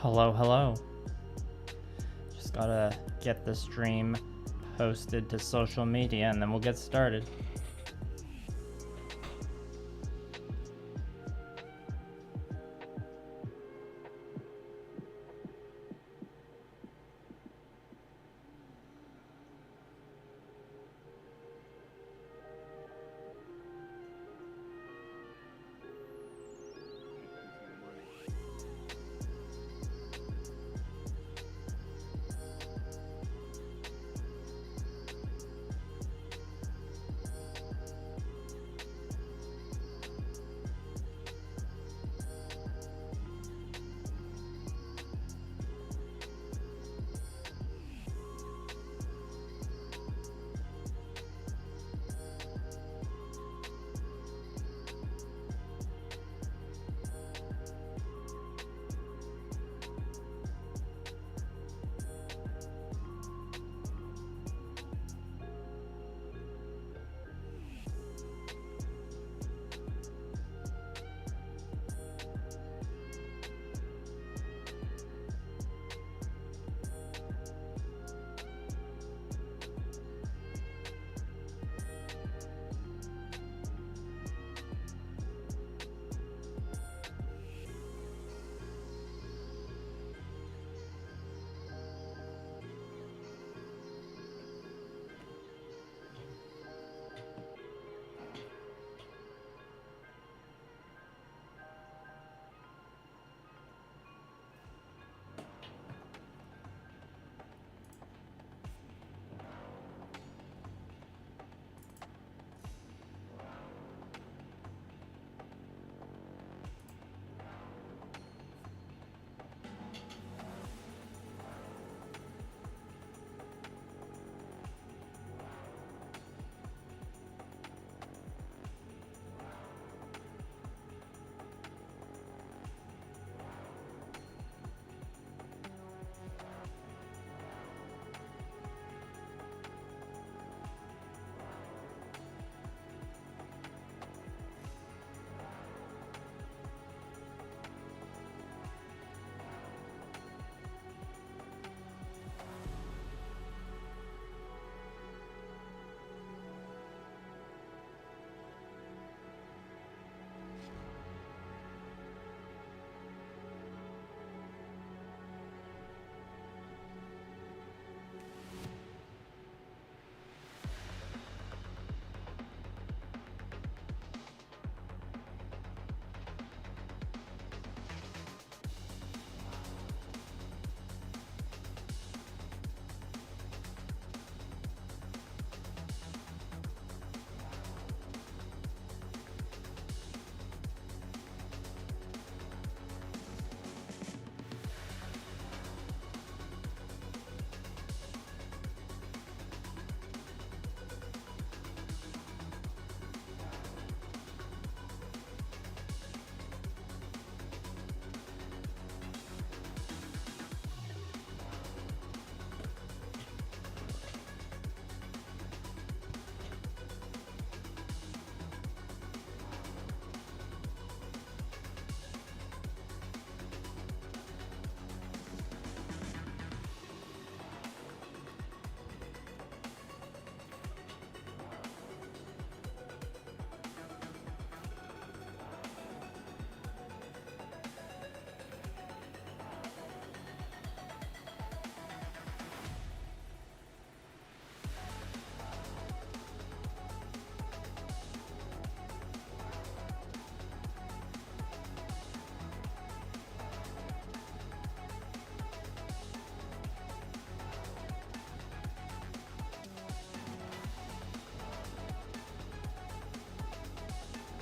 Hello, hello. Just gotta get the stream posted to social media and then we'll get started.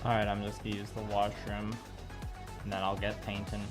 Alright, I'm just gonna use the washroom and then I'll get painting.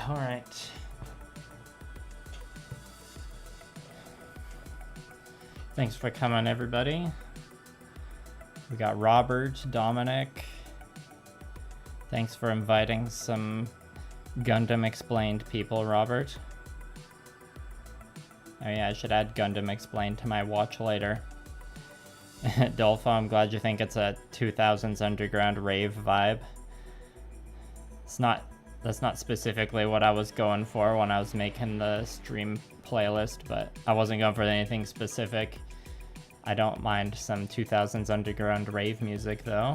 All right. Thanks for coming, everybody. We got Robert, Dominic. Thanks for inviting some Gundam Explained people, Robert. Oh yeah, I should add Gundam Explained to my watch later. Dolpho, I'm glad you think it's a 2000s underground rave vibe. That's not specifically what I was going for when I was making the stream playlist, but I wasn't going for anything specific. I don't mind some 2000s underground rave music though.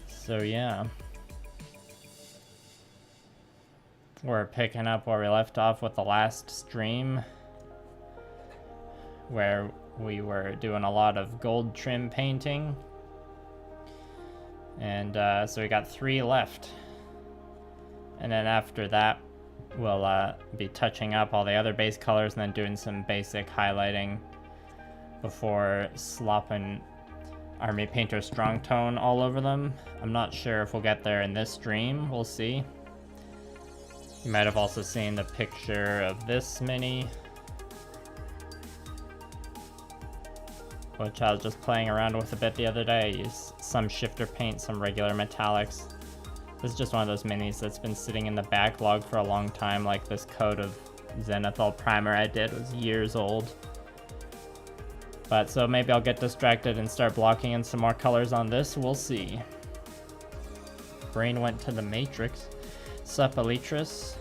So yeah. We're picking up where we left off with the last stream, where we were doing a lot of gold trim painting. And so we got 3 left. And then after that, we'll be touching up all the other base colors and then doing some basic highlighting before slopping Army Painter Strong Tone all over them. I'm not sure if we'll get there in this stream. We'll see. You might have also seen the picture of this mini, which I was just playing around with a bit the other day. I used some shifter paint, some regular metallics. This is just one of those minis that's been sitting in the backlog for a long time, like this coat of Zenithal primer I did was years old. But so maybe I'll get distracted and start blocking in some more colors on this, we'll see. Brain went to the Matrix. Sup, Elitris?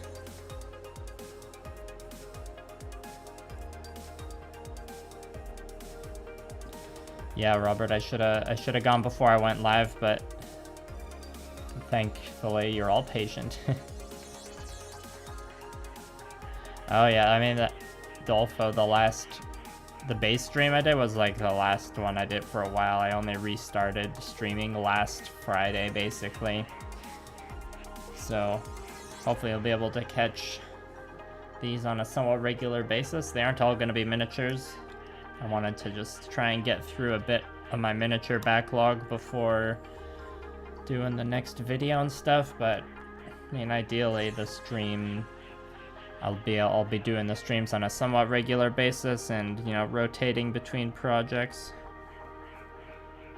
Yeah, Robert, I should have gone before I went live, but thankfully you're all patient. Oh yeah, I mean, Dolpho, the base stream I did was like the last one I did for a while. I only restarted streaming last Friday, basically. So hopefully I'll be able to catch these on a somewhat regular basis. They aren't all going to be miniatures. I wanted to just try and get through a bit of my miniature backlog before doing the next video and stuff, but I mean, ideally the stream, I'll be doing the streams on a somewhat regular basis and, you know, rotating between projects.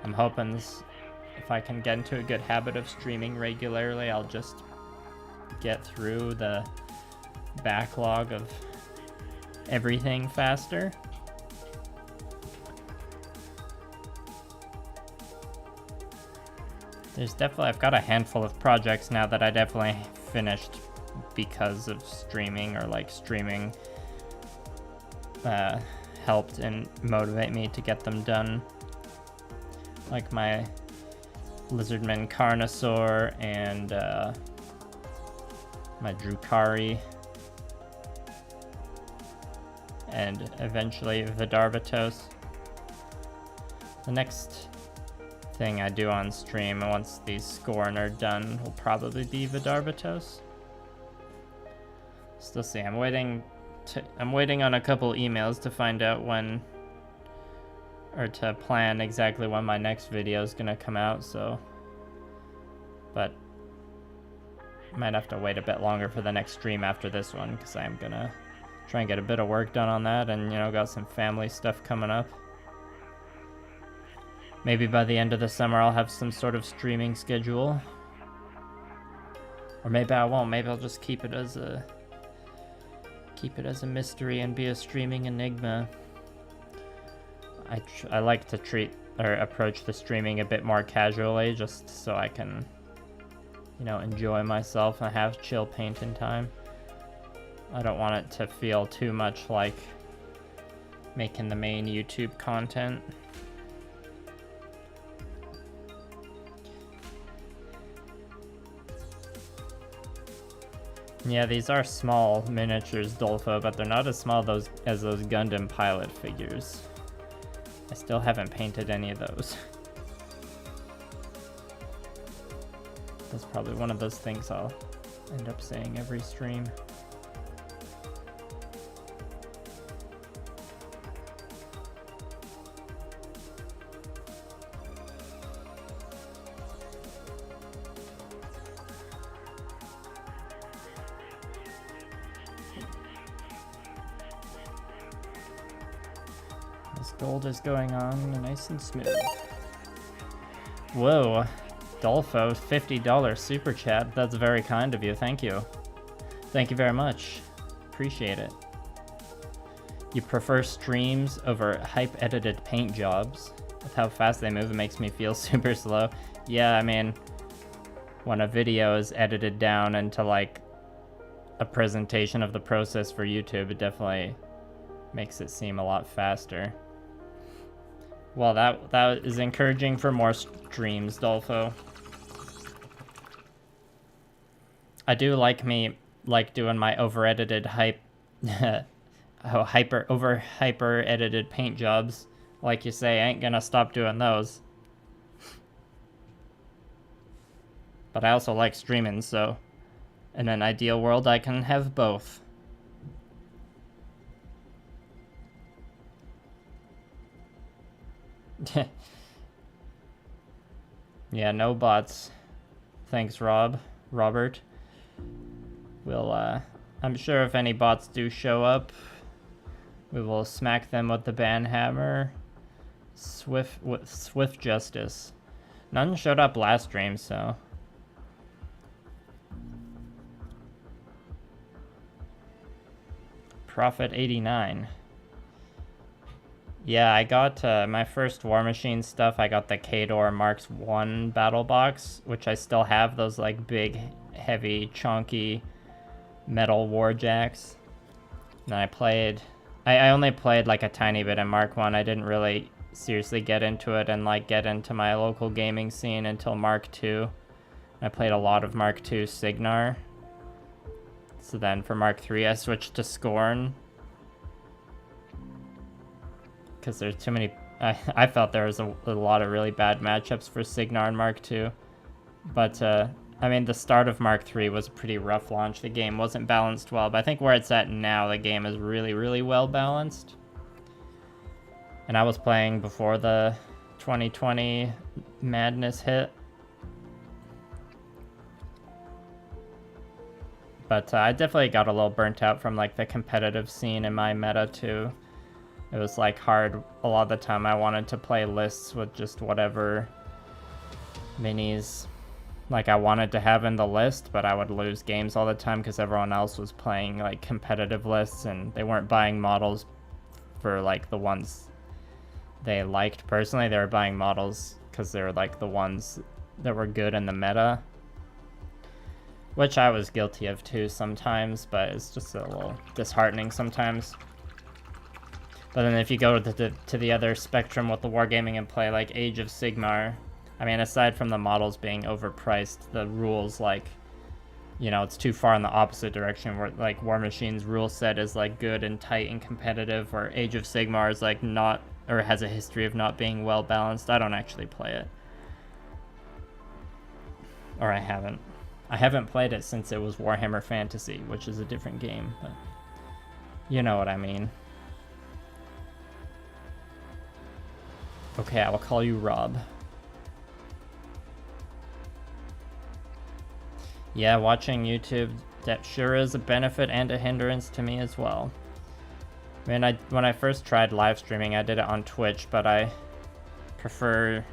I'm hoping if I can get into a good habit of streaming regularly, I'll just get through the backlog of everything faster. I've got a handful of projects now that I definitely finished because of streaming, or like streaming helped and motivate me to get them done. Like my Lizardman Carnosaur and my Drukari, and eventually Vidarbatos. The next thing I do on stream once these Skorne are done will probably be Vidarbatos. Still see. I'm waiting on a couple emails to find out when, or to plan exactly when my next video is gonna come out. So, but might have to wait a bit longer for the next stream after this one, because I'm gonna try and get a bit of work done on that, and you know, got some family stuff coming up. Maybe by the end of the summer I'll have some sort of streaming schedule. Or maybe I won't. Maybe I'll just keep it as a mystery and be a streaming enigma. I like to approach the streaming a bit more casually, just so I can, you know, enjoy myself and have chill painting time. I don't want it to feel too much like making the main YouTube content. Yeah, these are small miniatures, Dolpho, but they're not as small as those Gundam pilot figures. I still haven't painted any of those. That's probably one of those things I'll end up saying every stream. Gold is going on nice and smooth. Whoa, Dolfo, $50 super chat. That's very kind of you. Thank you. Thank you very much. Appreciate it. You prefer streams over hype-edited paint jobs? With how fast they move, it makes me feel super slow. Yeah, I mean, when a video is edited down into like a presentation of the process for YouTube, it definitely makes it seem a lot faster. Well, that is encouraging for more streams, Dolfo. I do like doing my over-edited hype, hyper edited paint jobs. Like you say, I ain't gonna stop doing those. But I also like streaming, so in an ideal world, I can have both. Yeah, no bots. Thanks, Robert. We'll, I'm sure if any bots do show up, we will smack them with the ban hammer. Swift justice. None showed up last stream, so. Prophet 89. Yeah, I got my first Warmachine stuff. I got the Khador Marks 1 battle box, which I still have those like big, heavy, chunky metal warjacks. And I only played like a tiny bit in Mark 1. I didn't really seriously get into it and like get into my local gaming scene until Mark 2. I played a lot of Mark 2 Signar. So then for Mark 3 I switched to Skorne. Because there's too many... I felt there was a lot of really bad matchups for Signar and Mark 2. But, I mean, the start of Mark 3 was a pretty rough launch. The game wasn't balanced well, but I think where it's at now, the game is really, really well balanced. And I was playing before the 2020 madness hit. But I definitely got a little burnt out from like the competitive scene in my meta too. It was like hard a lot of the time. I wanted to play lists with just whatever minis like I wanted to have in the list, but I would lose games all the time because everyone else was playing like competitive lists and they weren't buying models for like the ones they liked personally. They were buying models because they were like the ones that were good in the meta, which I was guilty of too sometimes, but it's just a little disheartening sometimes. But then if you go to the other spectrum with the wargaming and play like Age of Sigmar, I mean, aside from the models being overpriced, the rules, like, you know, it's too far in the opposite direction, where like Warmachine's rule set is like good and tight and competitive, where Age of Sigmar is like not, or has a history of not being well balanced. I don't actually play it. Or I haven't played it since it was Warhammer Fantasy, which is a different game, but you know what I mean. Okay, I will call you Rob. Yeah, watching YouTube, that sure is a benefit and a hindrance to me as well. I mean, when I first tried live streaming, I did it on Twitch, but I prefer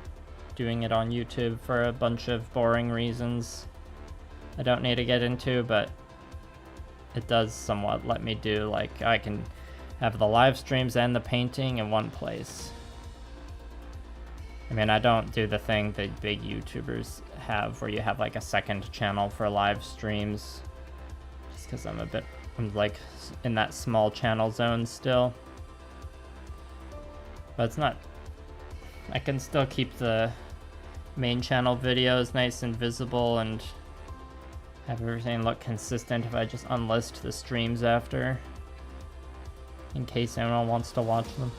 doing it on YouTube for a bunch of boring reasons I don't need to get into, but it does somewhat let me do, like, I can have the live streams and the painting in one place. I mean, I don't do the thing that big YouTubers have, where you have like a second channel for live streams, just because I'm like in that small channel zone still. But it's not, I can still keep the main channel videos nice and visible and have everything look consistent if I just unlist the streams after, in case anyone wants to watch them.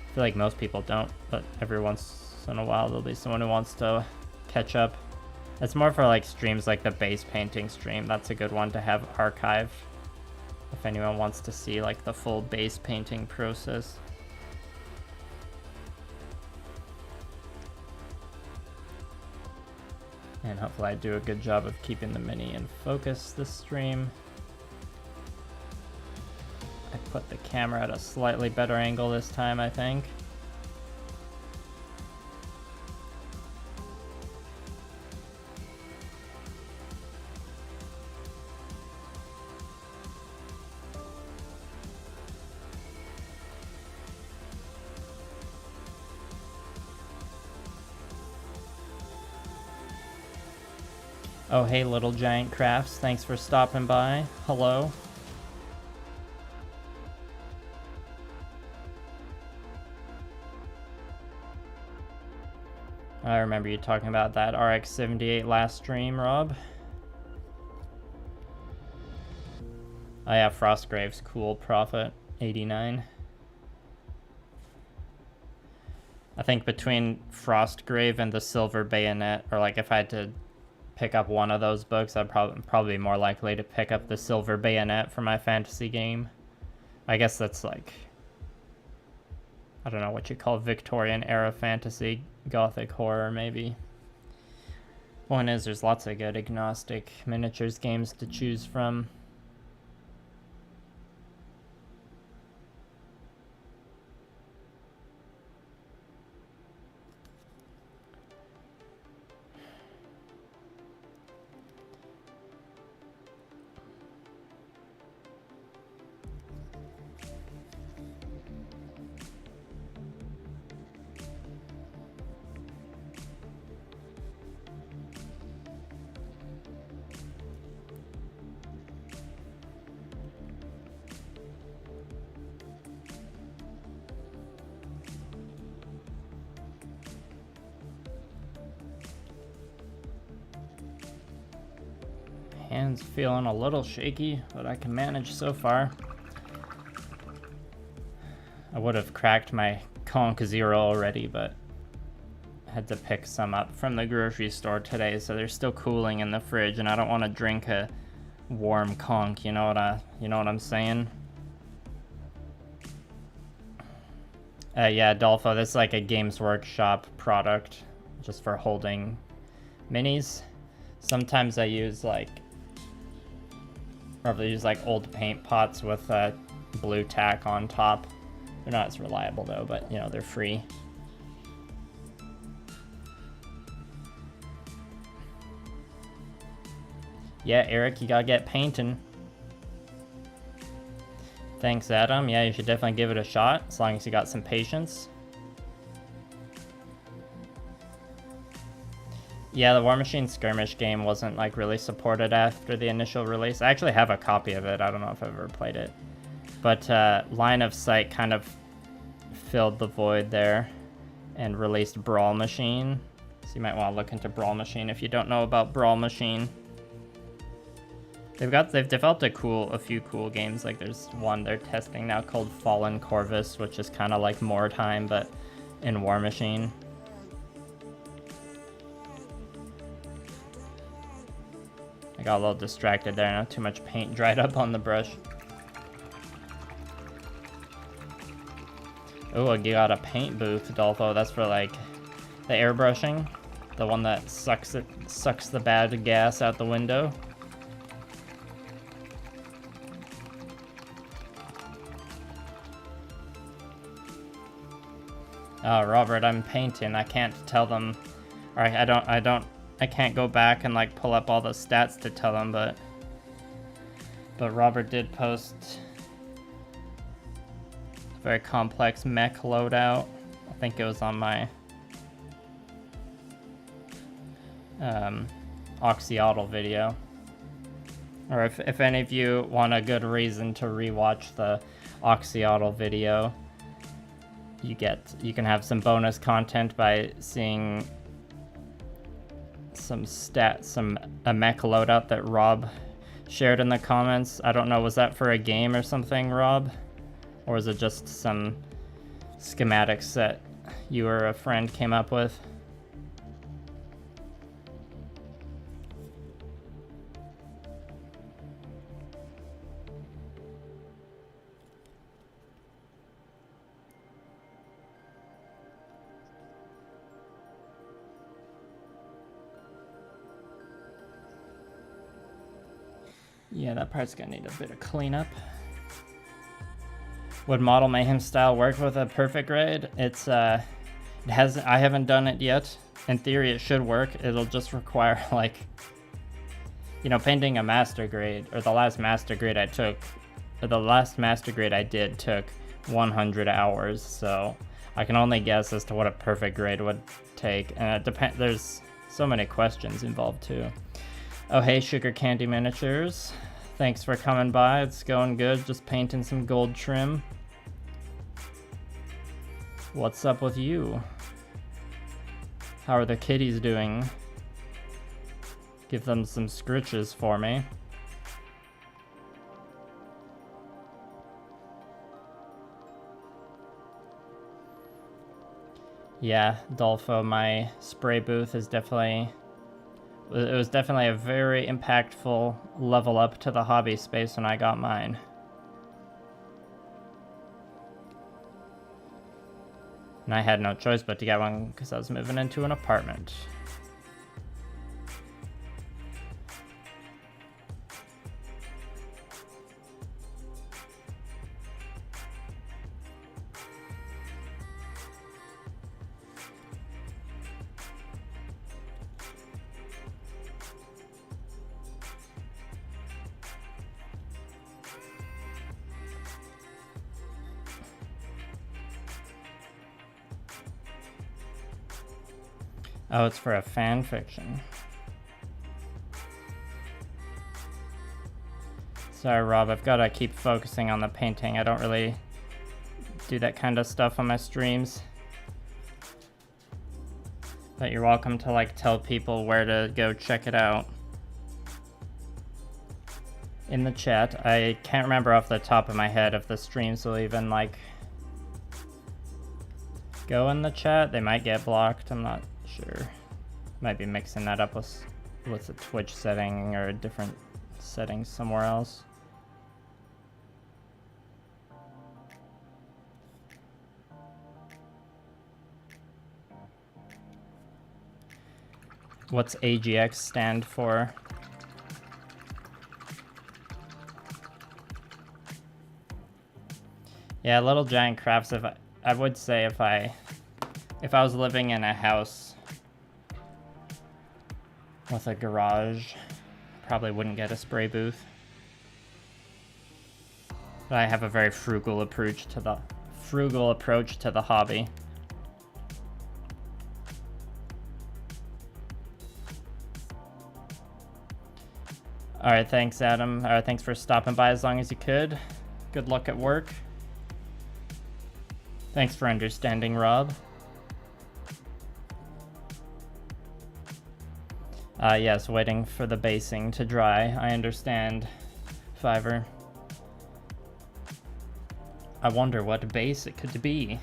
I feel like most people don't, but every once in a while there'll be someone who wants to catch up. It's more for like streams like the base painting stream. That's a good one to have archived if anyone wants to see like the full base painting process. And hopefully I do a good job of keeping the mini in focus this stream. I put the camera at a slightly better angle this time, I think. Oh, hey, Little Giant Crafts. Thanks for stopping by. Hello. I remember you talking about that RX-78 last stream, Rob. Oh yeah, Frostgrave's cool. Prophet 89. I think between Frostgrave and the Silver Bayonet, or like if I had to pick up one of those books, I'd probably be more likely to pick up the Silver Bayonet for my fantasy game. I guess that's like, I don't know what you call Victorian era fantasy, gothic horror maybe. Point is, there's lots of good agnostic miniatures games to choose from. Hands feeling a little shaky, but I can manage so far. I would have cracked my Conk Zero already, but I had to pick some up from the grocery store today, so they're still cooling in the fridge, and I don't want to drink a warm Conk. You know what I'm saying? Yeah, Adolfo, this is like a Games Workshop product, just for holding minis. Sometimes I use like, probably use like old paint pots with blue tack on top. They're not as reliable though, but you know, they're free. Yeah, Eric, you gotta get painting. Thanks, Adam. Yeah, you should definitely give it a shot, as long as you got some patience. Yeah, the Warmachine skirmish game wasn't like really supported after the initial release. I actually have a copy of it. I don't know if I've ever played it. But Line of Sight kind of filled the void there and released Brawl Machine. So you might want to look into Brawl Machine if you don't know about Brawl Machine. They've developed a few cool games. Like there's one they're testing now called Fallen Corvus, which is kind of like Mordheim but in Warmachine. I got a little distracted there, not too much paint dried up on the brush. Oh, you got a paint booth, Adolfo. That's for like the airbrushing, the one that sucks the bad gas out the window. Oh, Robert, I'm painting. I can't tell them, or I can't go back and like pull up all the stats to tell them, but Robert did post a very complex mech loadout. I think it was on my Oxyotl video. Or if any of you want a good reason to rewatch the Oxyotl video, you can have some bonus content by seeing some a mech loadout that Rob shared in the comments. I don't know, was that for a game or something, Rob? Or is it just some schematics that you or a friend came up with? Yeah, that part's gonna need a bit of cleanup. Would Model Mayhem style work with a perfect grade? It's I haven't done it yet. In theory, it should work. It'll just require like, you know, painting a master grade, or the last master grade I took, or the last master grade I did took 100 hours. So I can only guess as to what a perfect grade would take, and it depends. There's so many questions involved too. Oh hey, Sugar Candy Miniatures. Thanks for coming by. It's going good. Just painting some gold trim. What's up with you? How are the kitties doing? Give them some scritches for me. Yeah, Dolfo, my spray booth is definitely... It was definitely a very impactful level up to the hobby space when I got mine. And I had no choice but to get one because I was moving into an apartment. Oh, it's for a fan fiction. Sorry, Rob, I've got to keep focusing on the painting. I don't really do that kind of stuff on my streams. But you're welcome to like tell people where to go check it out in the chat. I can't remember off the top of my head if the streams will even like go in the chat. They might get blocked, I'm not sure. Might be mixing that up with a Twitch setting or a different setting somewhere else. What's AGX stand for? Yeah, Little Giant Crafts. If I would say if I was living in a house with a garage, probably wouldn't get a spray booth. But I have a very frugal approach to the hobby. All right, thanks, Adam. Thanks for stopping by as long as you could. Good luck at work. Thanks for understanding, Rob. Yes, waiting for the basing to dry. I understand, Fiverr. I wonder what base it could be.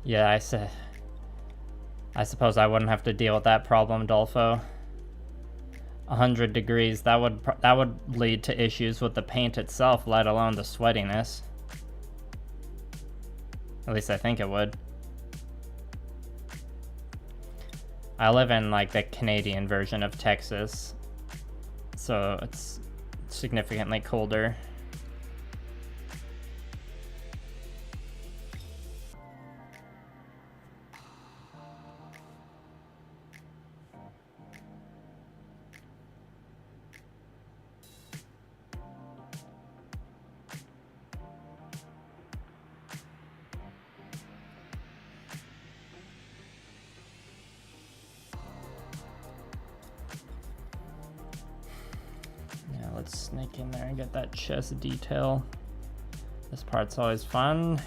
Yeah, I suppose I wouldn't have to deal with that problem, Dolfo. 100 degrees, that would lead to issues with the paint itself, let alone the sweatiness. At least I think it would. I live in like the Canadian version of Texas, so it's significantly colder. Sneak in there and get that chest detail. This part's always fun.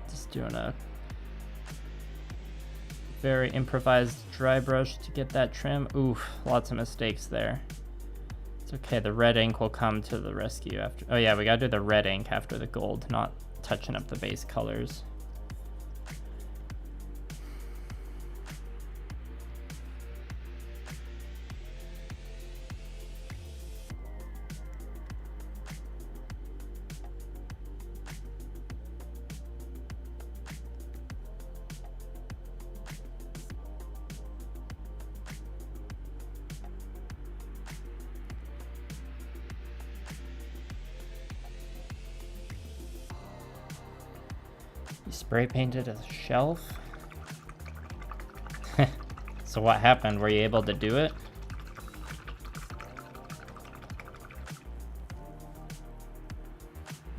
Just doing a very improvised dry brush to get that trim. Oof, lots of mistakes there. It's okay, the red ink will come to the rescue after. Oh yeah, we gotta do the red ink after the gold, not touching up the base colors. You spray painted a shelf? So what happened? Were you able to do it?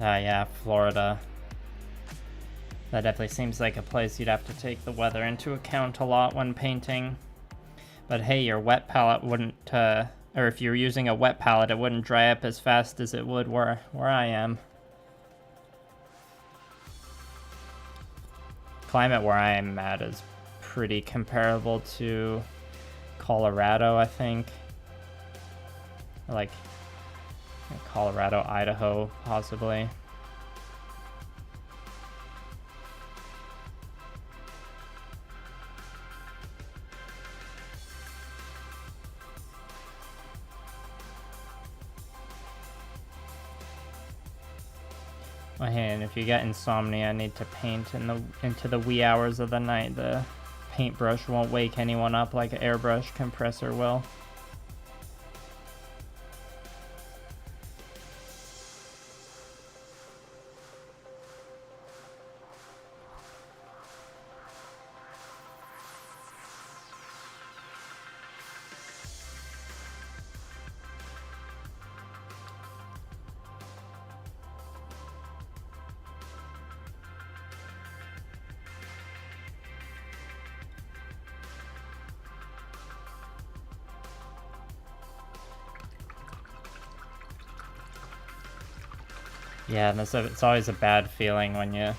Yeah, Florida. That definitely seems like a place you'd have to take the weather into account a lot when painting. But hey, your wet palette wouldn't, or if you're using a wet palette, it wouldn't dry up as fast as it would where I am. Climate where I am at is pretty comparable to Colorado, I think. Like Colorado, Idaho, possibly. And if you get insomnia, I need to paint into the wee hours of the night. The paintbrush won't wake anyone up like an airbrush compressor will. Yeah, and it's always a bad feeling when you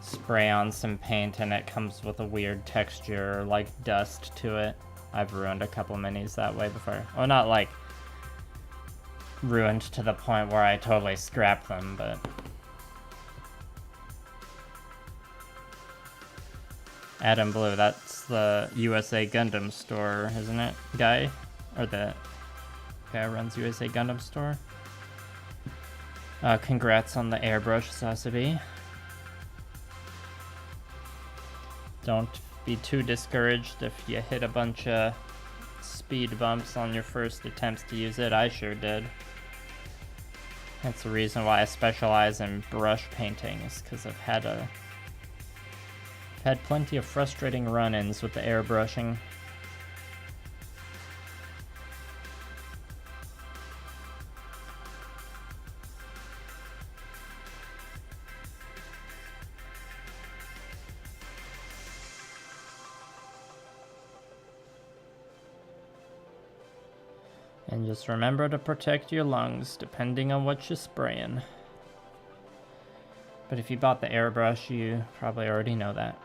spray on some paint and it comes with a weird texture or like dust to it. I've ruined a couple minis that way before. Well, not like ruined to the point where I totally scrap them, but... Adam Blue, that's the USA Gundam store, isn't it, guy? Or the guy who runs USA Gundam store? Congrats on the airbrush, Sasabi. Don't be too discouraged if you hit a bunch of speed bumps on your first attempts to use it. I sure did. That's the reason why I specialize in brush painting, is because I've had plenty of frustrating run-ins with the airbrushing. And just remember to protect your lungs, depending on what you're spraying. But if you bought the airbrush, you probably already know that.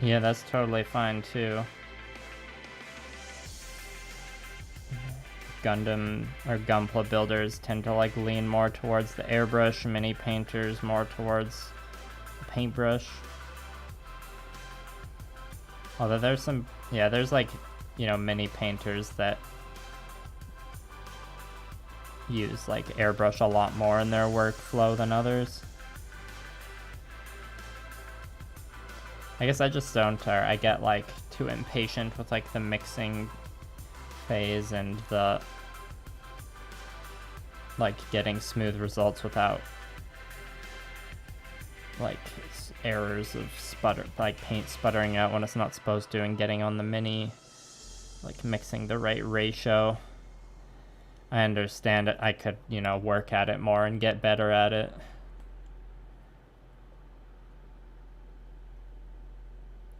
Yeah, that's totally fine too. Gundam or Gunpla builders tend to like lean more towards the airbrush, mini painters more towards the paintbrush. Although there's some, yeah, there's like, you know, mini painters that use like airbrush a lot more in their workflow than others. I guess I just don't, or I get like too impatient with like the mixing phase and the like getting smooth results without like errors of like paint sputtering out when it's not supposed to, and getting on the mini, like mixing the right ratio. I understand it. I could, you know, work at it more and get better at it.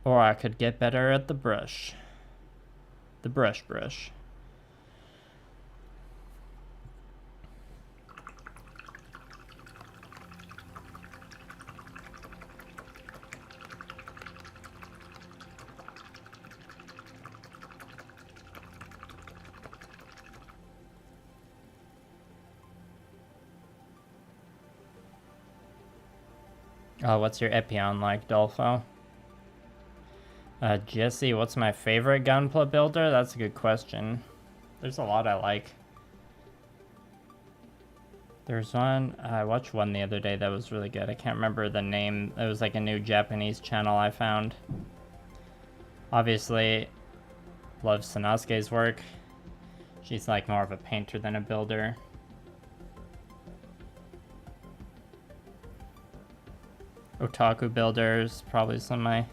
Or I could get better at the brush. The brush. Oh, what's your Epion like, Dolfo? Jesse, what's my favorite Gunpla builder? That's a good question. There's a lot I like. There's one, I watched one the other day that was really good. I can't remember the name. It was like a new Japanese channel I found. Obviously, love Sanosuke's work. She's like more of a painter than a builder. Otaku builders, probably some of my...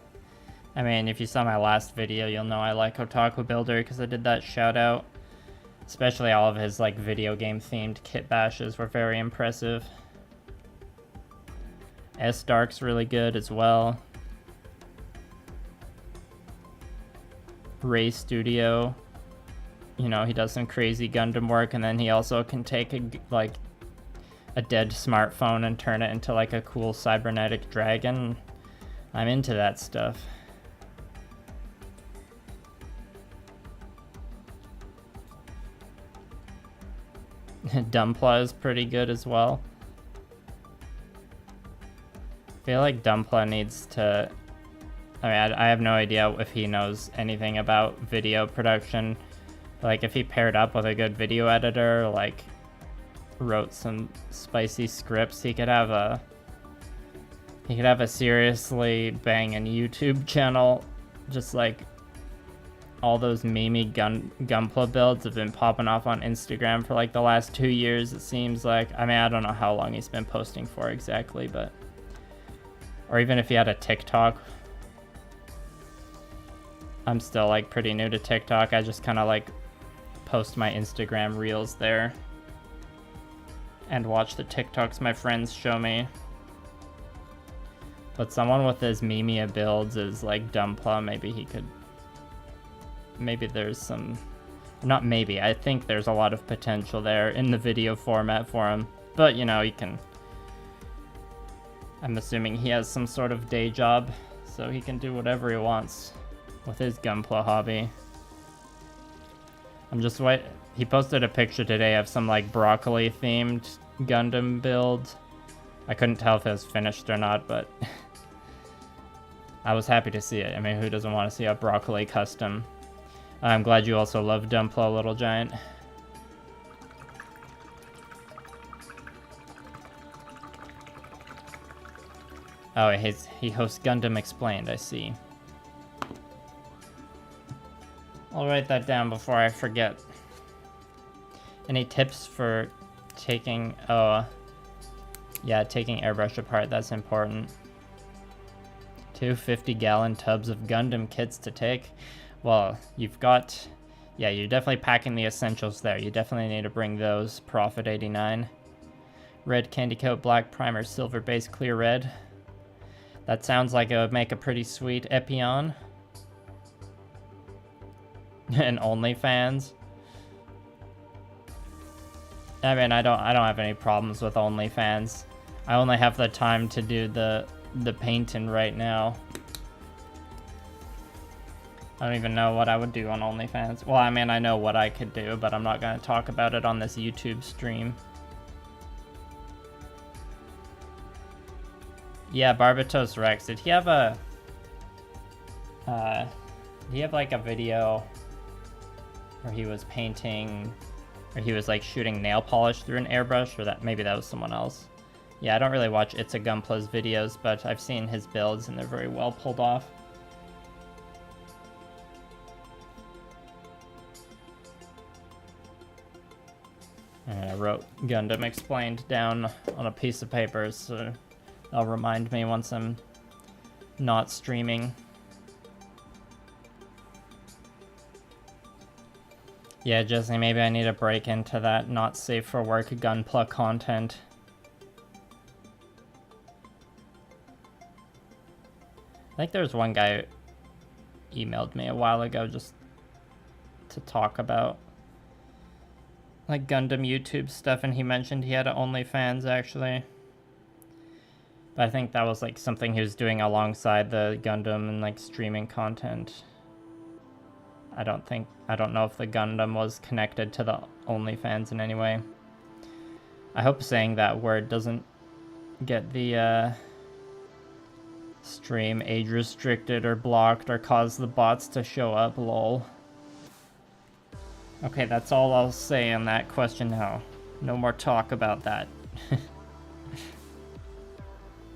I mean, if you saw my last video, you'll know I like Otaku builder because I did that shout out. Especially all of his like video game themed kit bashes were very impressive. S Dark's really good as well. Ray Studio, you know, he does some crazy Gundam work, and then he also can take a dead smartphone and turn it into like a cool cybernetic dragon. I'm into that stuff. Dumpla is pretty good as well. I feel like Dumpla needs to... I mean, I have no idea if he knows anything about video production. Like, if he paired up with a good video editor, like, wrote some spicy scripts, he could have a seriously banging YouTube channel. Just like all those memey Gunpla builds have been popping off on Instagram for like the last 2 years, it seems like. I mean, I don't know how long he's been posting for exactly, but... Or even if he had a TikTok. I'm still like pretty new to TikTok. I just kind of like post my Instagram reels there and watch the TikToks my friends show me. But someone with as memey builds as like Dumpla, maybe he could... Maybe there's some... Not maybe, I think there's a lot of potential there in the video format for him. But, you know, he can... I'm assuming he has some sort of day job, so he can do whatever he wants with his Gunpla hobby. I'm just wait. He posted a picture today of some like broccoli themed Gundam build. I couldn't tell if it was finished or not, but I was happy to see it. I mean, who doesn't want to see a broccoli custom? I'm glad you also love Dumpla, Little Giant. Oh, he hosts Gundam Explained, I see. I'll write that down before I forget. Any tips for taking... Oh, yeah, taking airbrush apart, that's important. 2 50-gallon tubs of Gundam kits to take. Well, you've got... Yeah, you're definitely packing the essentials there. You definitely need to bring those. Profit 89. Red candy coat, black primer, silver base, clear red. That sounds like it would make a pretty sweet Epion. And OnlyFans. I mean, I don't have any problems with OnlyFans. I only have the time to do the painting right now. I don't even know what I would do on OnlyFans. Well, I mean, I know what I could do, but I'm not going to talk about it on this YouTube stream. Yeah, Barbatos Rex. Did he have like a video where he was painting, or he was like shooting nail polish through an airbrush, or that maybe that was someone else? Yeah, I don't really watch It's a Gunpla's videos, but I've seen his builds and they're very well pulled off. And I wrote Gundam Explained down on a piece of paper, so that'll remind me once I'm not streaming. Yeah, Jesse, maybe I need to break into that not safe for work Gunpla content. I think there's one guy who emailed me a while ago just to talk about like Gundam YouTube stuff, and he mentioned he had an OnlyFans actually. But I think that was like something he was doing alongside the Gundam and like streaming content. I don't know if the Gundam was connected to the OnlyFans in any way. I hope saying that word doesn't get the Stream age restricted or blocked or cause the bots to show up, lol. Okay, that's all I'll say on that question now. No more talk about that.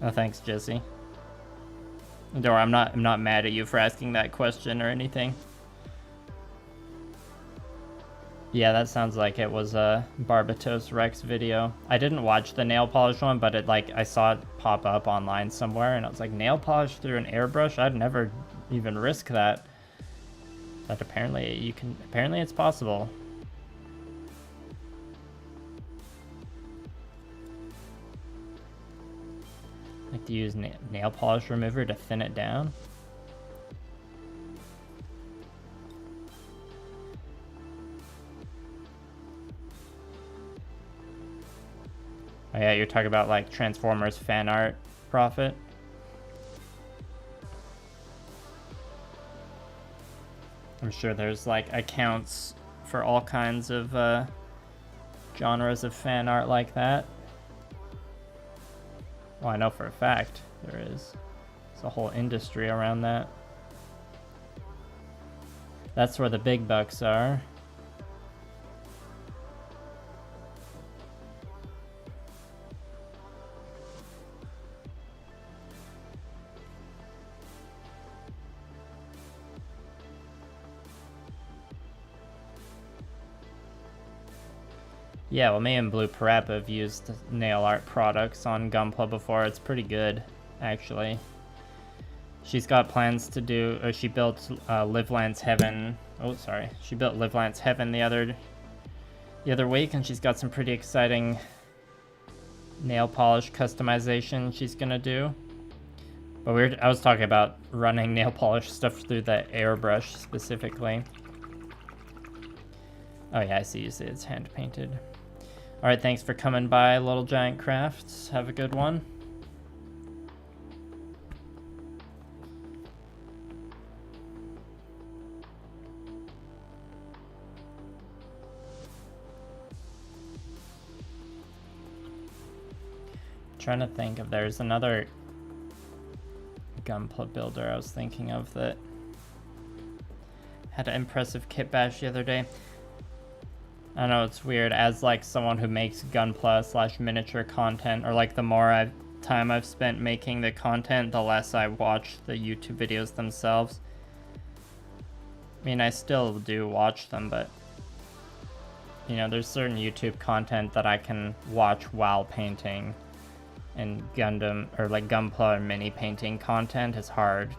Oh, thanks, Jesse. Dora, I'm not mad at you for asking that question or anything. Yeah, that sounds like it was a Barbatos Rex video. I didn't watch the nail polish one, but I saw it pop up online somewhere, and I was like, nail polish through an airbrush? I'd never even risk that. But apparently it's possible. Like to use nail polish remover to thin it down. Oh yeah, you're talking about like Transformers fan art profit. I'm sure there's like accounts for all kinds of genres of fan art like that. Well, I know for a fact there is. There's a whole industry around that. That's where the big bucks are. Yeah, well, me and Blue Parappa have used nail art products on Gunpla before. It's pretty good, actually. She's got plans to do, or she built Liveland's Heaven. Oh, sorry. She built Liveland's Heaven the other week, and she's got some pretty exciting nail polish customization she's gonna do. But I was talking about running nail polish stuff through the airbrush specifically. Oh yeah, I see you say it's hand painted. Alright, thanks for coming by, Little Giant Crafts. Have a good one. Trying to think if there's another Gunpla builder I was thinking of that had an impressive kit bash the other day. I know it's weird, as like someone who makes Gunpla / miniature content, or like the more time I've spent making the content, the less I watch the YouTube videos themselves. I mean, I still do watch them, but you know, there's certain YouTube content that I can watch while painting, and Gundam or like Gunpla or mini painting content is hard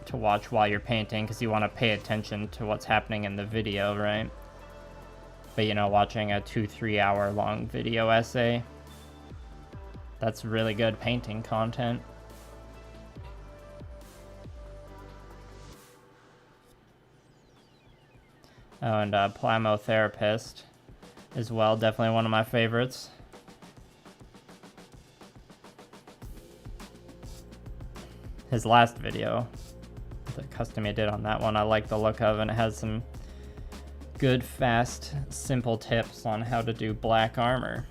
to watch while you're painting because you want to pay attention to what's happening in the video, right? But you know, watching a 2-3 hour long video essay, that's really good painting content. Oh, and Plamo Therapist as well, definitely one of my favorites. His last video, the custom he did on that one, I like the look of, and it has some good, fast, simple tips on how to do black armor.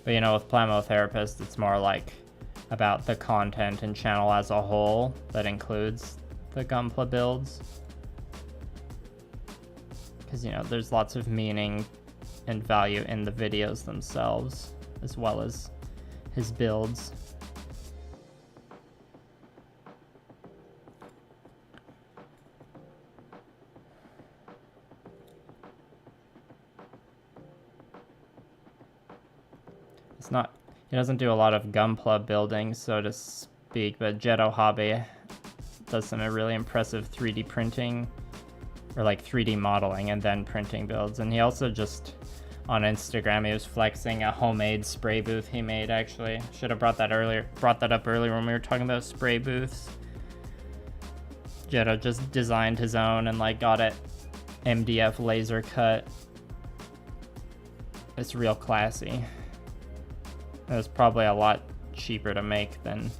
But you know, with Plamo Therapist, it's more like about the content and channel as a whole that includes the Gunpla builds. Because, you know, there's lots of meaning and value in the videos themselves, as well as his builds. It's not, he doesn't do a lot of Gunpla building, so to speak, but Jetto Hobby does some really impressive 3D printing, or like 3D modeling and then printing builds. And he also just, on Instagram, he was flexing a homemade spray booth he made, actually. Should have brought that up earlier when we were talking about spray booths. Jetto just designed his own and like got it MDF laser cut. It's real classy. It was probably a lot cheaper to make than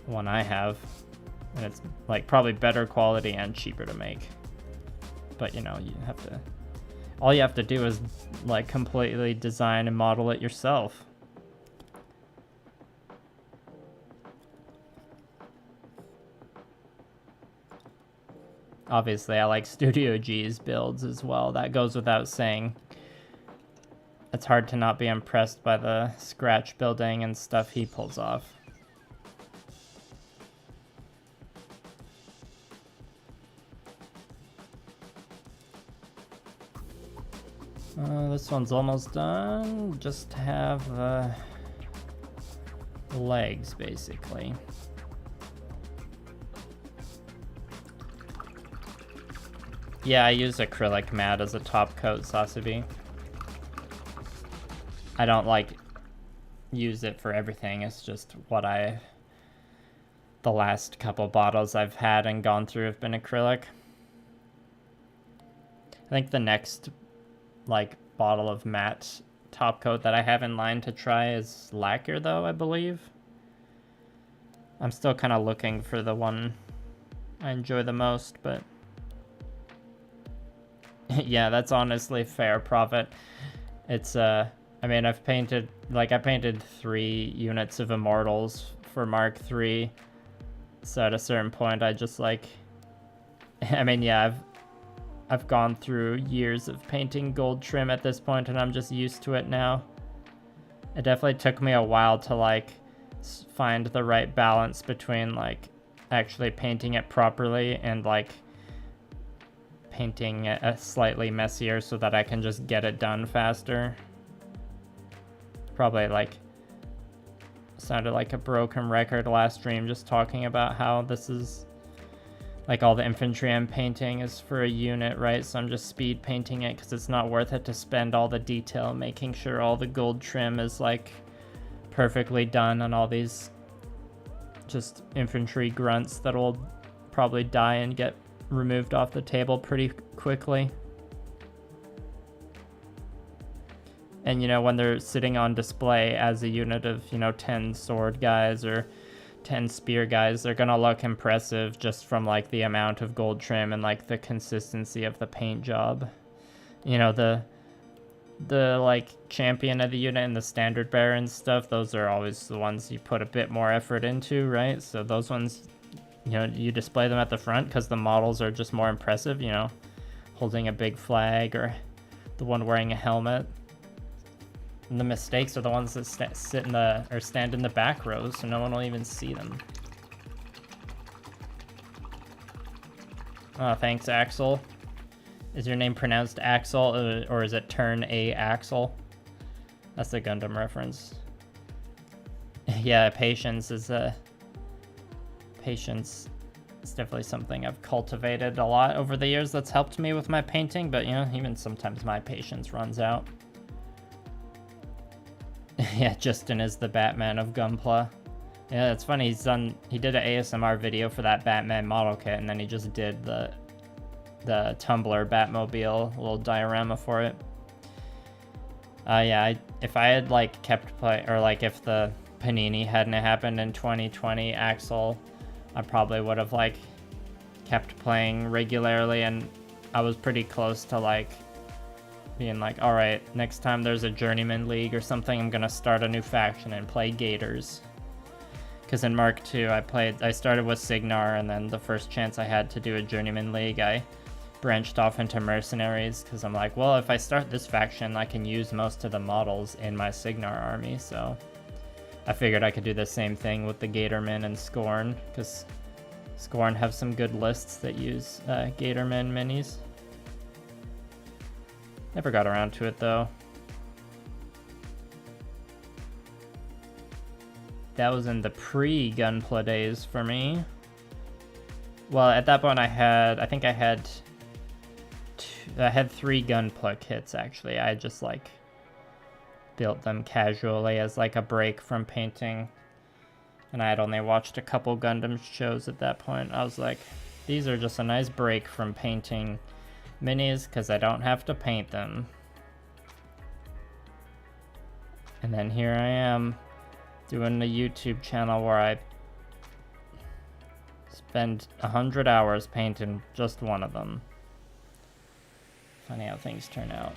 one I have, and it's like probably better quality and cheaper to make. But you know, you have to, All you have to do is like completely design and model it yourself. Obviously, I like Studio G's builds as well. That goes without saying. It's hard to not be impressed by the scratch building and stuff he pulls off. This one's almost done. Just have the legs, basically. Yeah, I use acrylic matte as a top coat, Sasabi. I don't like use it for everything. It's just what the last couple bottles I've had and gone through have been acrylic. I think the next like bottle of matte top coat that I have in line to try is lacquer though, I believe. I'm still kind of looking for the one I enjoy the most, but yeah, that's honestly fair profit. It's I mean, I painted 3 units of Immortals for Mark III. So at a certain point I just like I mean, yeah, I've gone through years of painting gold trim at this point, and I'm just used to it now. It definitely took me a while to like find the right balance between like actually painting it properly and like painting it slightly messier so that I can just get it done faster. Probably like sounded like a broken record last stream, just talking about how this is like all the infantry I'm painting is for a unit, right? So I'm just speed painting it because it's not worth it to spend all the detail making sure all the gold trim is like perfectly done on all these just infantry grunts that will probably die and get removed off the table pretty quickly. And you know, when they're sitting on display as a unit of, you know, 10 sword guys or 10 spear guys, they're gonna look impressive just from like the amount of gold trim and like the consistency of the paint job. You know, the like champion of the unit and the standard bearer and stuff, those are always the ones you put a bit more effort into, right? So those ones, you know, you display them at the front because the models are just more impressive, you know, holding a big flag or the one wearing a helmet. And the mistakes are the ones that stand in the back rows, so no one will even see them. Oh, thanks, Axel. Is your name pronounced Axel, or is it turn a Axel? That's a Gundam reference. Yeah, patience is patience is definitely something I've cultivated a lot over the years. That's helped me with my painting, but you know, even sometimes my patience runs out. Yeah, Justin is the Batman of Gunpla. Yeah, it's funny, he did an ASMR video for that Batman model kit, and then he just did the Tumblr Batmobile little diorama for it. Yeah, if I had like kept play, or like if the Panini hadn't happened in 2020, Axel, I probably would have like kept playing regularly, and I was pretty close to like being like, all right, next time there's a journeyman league or something, I'm gonna start a new faction and play Gators. Because in Mark II, I started with Signar, and then the first chance I had to do a journeyman league, I branched off into mercenaries, because I'm like, well, if I start this faction, I can use most of the models in my Signar army, so I figured I could do the same thing with the Gatormen and Skorne, because Skorne have some good lists that use Gatormen minis. Never got around to it though. That was in the pre-Gunpla days for me. Well, at that point I had 3 Gunpla kits actually. I just like built them casually as like a break from painting. And I had only watched a couple Gundam shows at that point. I was like, these are just a nice break from painting minis because I don't have to paint them. And then here I am doing a YouTube channel where I spend 100 hours painting just one of them. Funny how things turn out.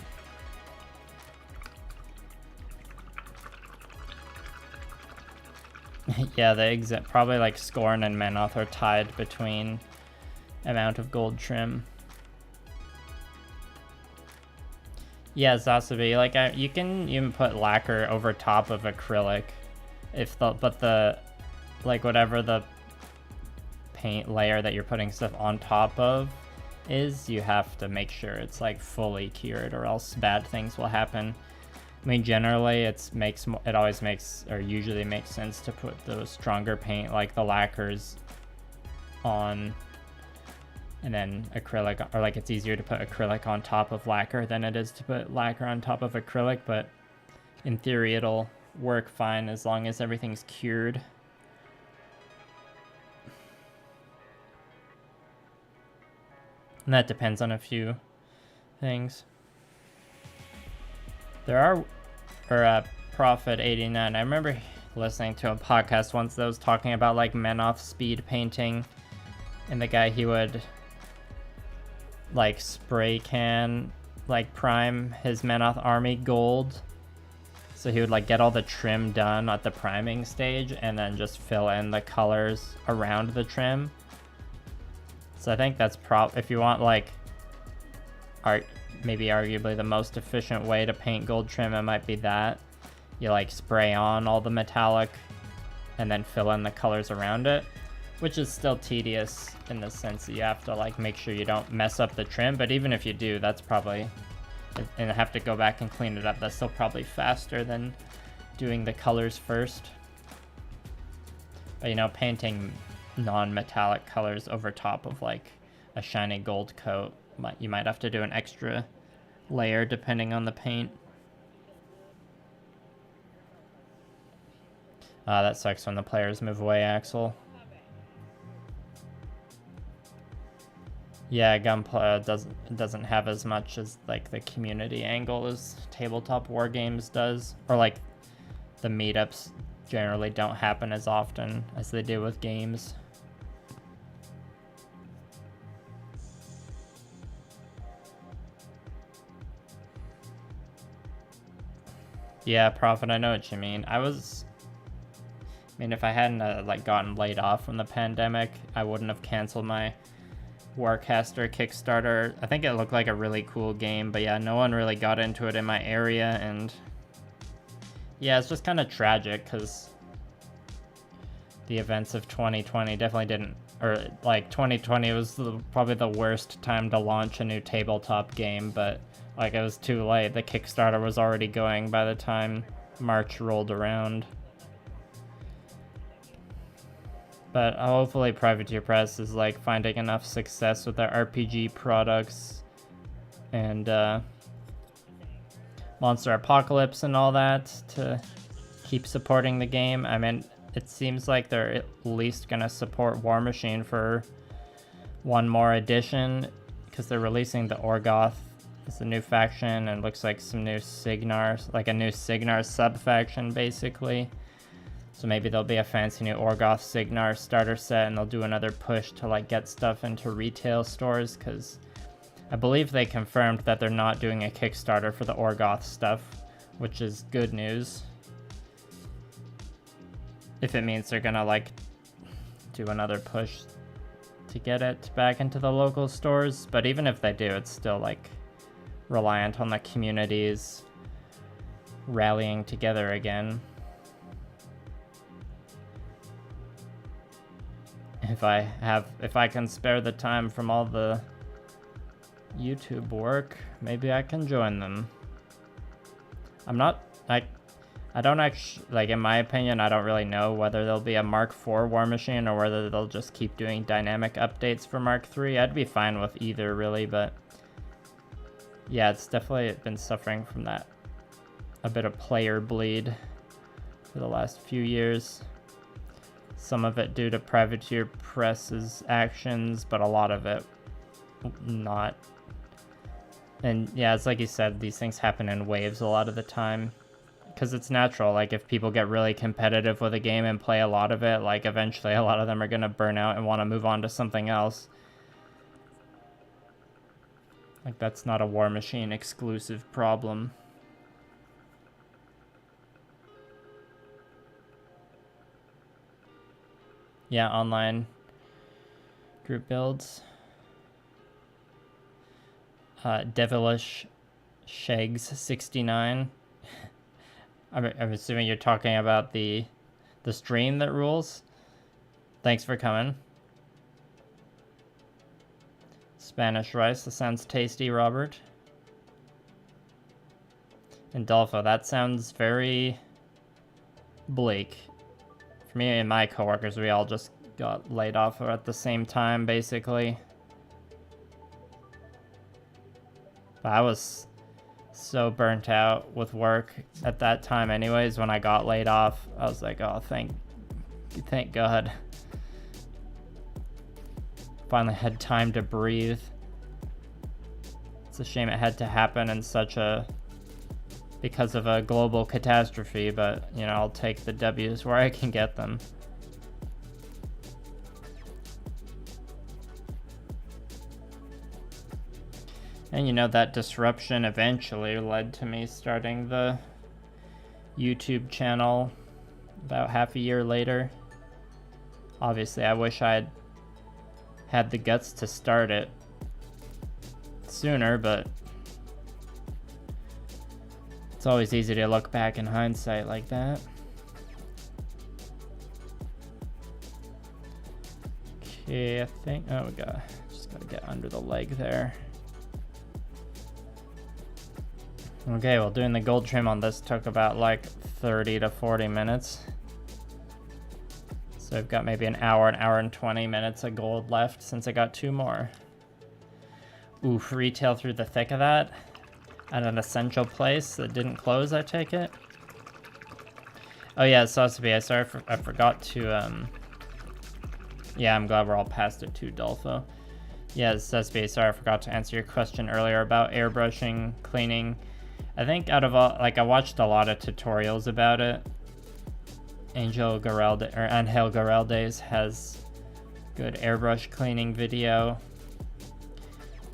Yeah, the probably like Skorne and Menoth are tied between amount of gold trim. Yeah, Zasabi, like you can even put lacquer over top of acrylic, but the like whatever the paint layer that you're putting stuff on top of is, you have to make sure it's like fully cured, or else bad things will happen. I mean, generally it always makes, or usually makes sense to put the stronger paint like the lacquers on, and then acrylic, or like it's easier to put acrylic on top of lacquer than it is to put lacquer on top of acrylic, but in theory it'll work fine as long as everything's cured. And that depends on a few things. There are, or Prophet 89, I remember listening to a podcast once that was talking about like Menoth speed painting, and the guy, he would like spray can, like prime his Menoth army gold. So he would like get all the trim done at the priming stage and then just fill in the colors around the trim. So I think that's if you want like maybe arguably the most efficient way to paint gold trim, it might be that. You like spray on all the metallic and then fill in the colors around it, which is still tedious in the sense that you have to like make sure you don't mess up the trim, but even if you do, that's probably, and have to go back and clean it up, that's still probably faster than doing the colors first. But you know, painting non-metallic colors over top of like a shiny gold coat, you might have to do an extra layer depending on the paint. That sucks when the players move away, Axel. Yeah, Gunpla doesn't have as much as like the community angle as tabletop war games does, or like the meetups generally don't happen as often as they do with games. Yeah, Prophet, I know what you mean. I mean, if I hadn't like gotten laid off from the pandemic, I wouldn't have canceled my Warcaster Kickstarter. I think it looked like a really cool game, but yeah, no one really got into it in my area, and yeah, it's just kind of tragic because the events of 2020 definitely didn't, or like 2020 was probably the worst time to launch a new tabletop game, but like it was too late. The Kickstarter was already going by the time March rolled around. But hopefully Privateer Press is like finding enough success with their RPG products and Monster Apocalypse and all that to keep supporting the game. I mean, it seems like they're at least gonna support Warmachine for one more edition, because they're releasing the Orgoth as a new faction, and looks like some new Signars, like a new Signar sub-faction basically. So maybe there'll be a fancy new Orgoth Signar starter set, and they'll do another push to like get stuff into retail stores, because I believe they confirmed that they're not doing a Kickstarter for the Orgoth stuff, which is good news. If it means they're gonna like do another push to get it back into the local stores. But even if they do, it's still like reliant on the communities rallying together again. If I can spare the time from all the YouTube work, maybe I can join them. I don't actually, like, in my opinion, I don't really know whether there'll be a Mark IV Warmachine or whether they'll just keep doing dynamic updates for Mark III. I'd be fine with either, really, but yeah, it's definitely been suffering from that, a bit of player bleed for the last few years. Some of it due to Privateer Press's actions, but a lot of it not. And yeah, it's like you said, these things happen in waves a lot of the time, because it's natural. Like, if people get really competitive with a game and play a lot of it, like, eventually a lot of them are going to burn out and want to move on to something else. Like, that's not a Warmachine exclusive problem. Yeah, online group builds. Devilish Shags 69. I'm assuming you're talking about the stream that rules. Thanks for coming. Spanish rice, that sounds tasty, Robert. And Dolpho, that sounds very bleak. For me and my coworkers, we all just got laid off at the same time, basically. But I was so burnt out with work at that time anyways. When I got laid off, I was like, oh, thank God. Finally had time to breathe. It's a shame it had to happen in because of a global catastrophe, but you know, I'll take the W's where I can get them. And you know, that disruption eventually led to me starting the YouTube channel about half a year later. Obviously, I wish I had the guts to start it sooner, but it's always easy to look back in hindsight like that. Okay, I think, oh, we just gotta get under the leg there. Okay, well, doing the gold trim on this took about like 30 to 40 minutes. So I've got maybe an hour and 20 minutes of gold left since I got 2 more. Oof, retail through the thick of that at an essential place that didn't close, I take it. Oh yeah, Sausaby, sorry, I forgot to, yeah, I'm glad we're all past it too, Dolpho. Yeah, Sausaby, sorry, I forgot to answer your question earlier about airbrushing, cleaning. I think out of all, like, I watched a lot of tutorials about it. Angel Garaldes has good airbrush cleaning video.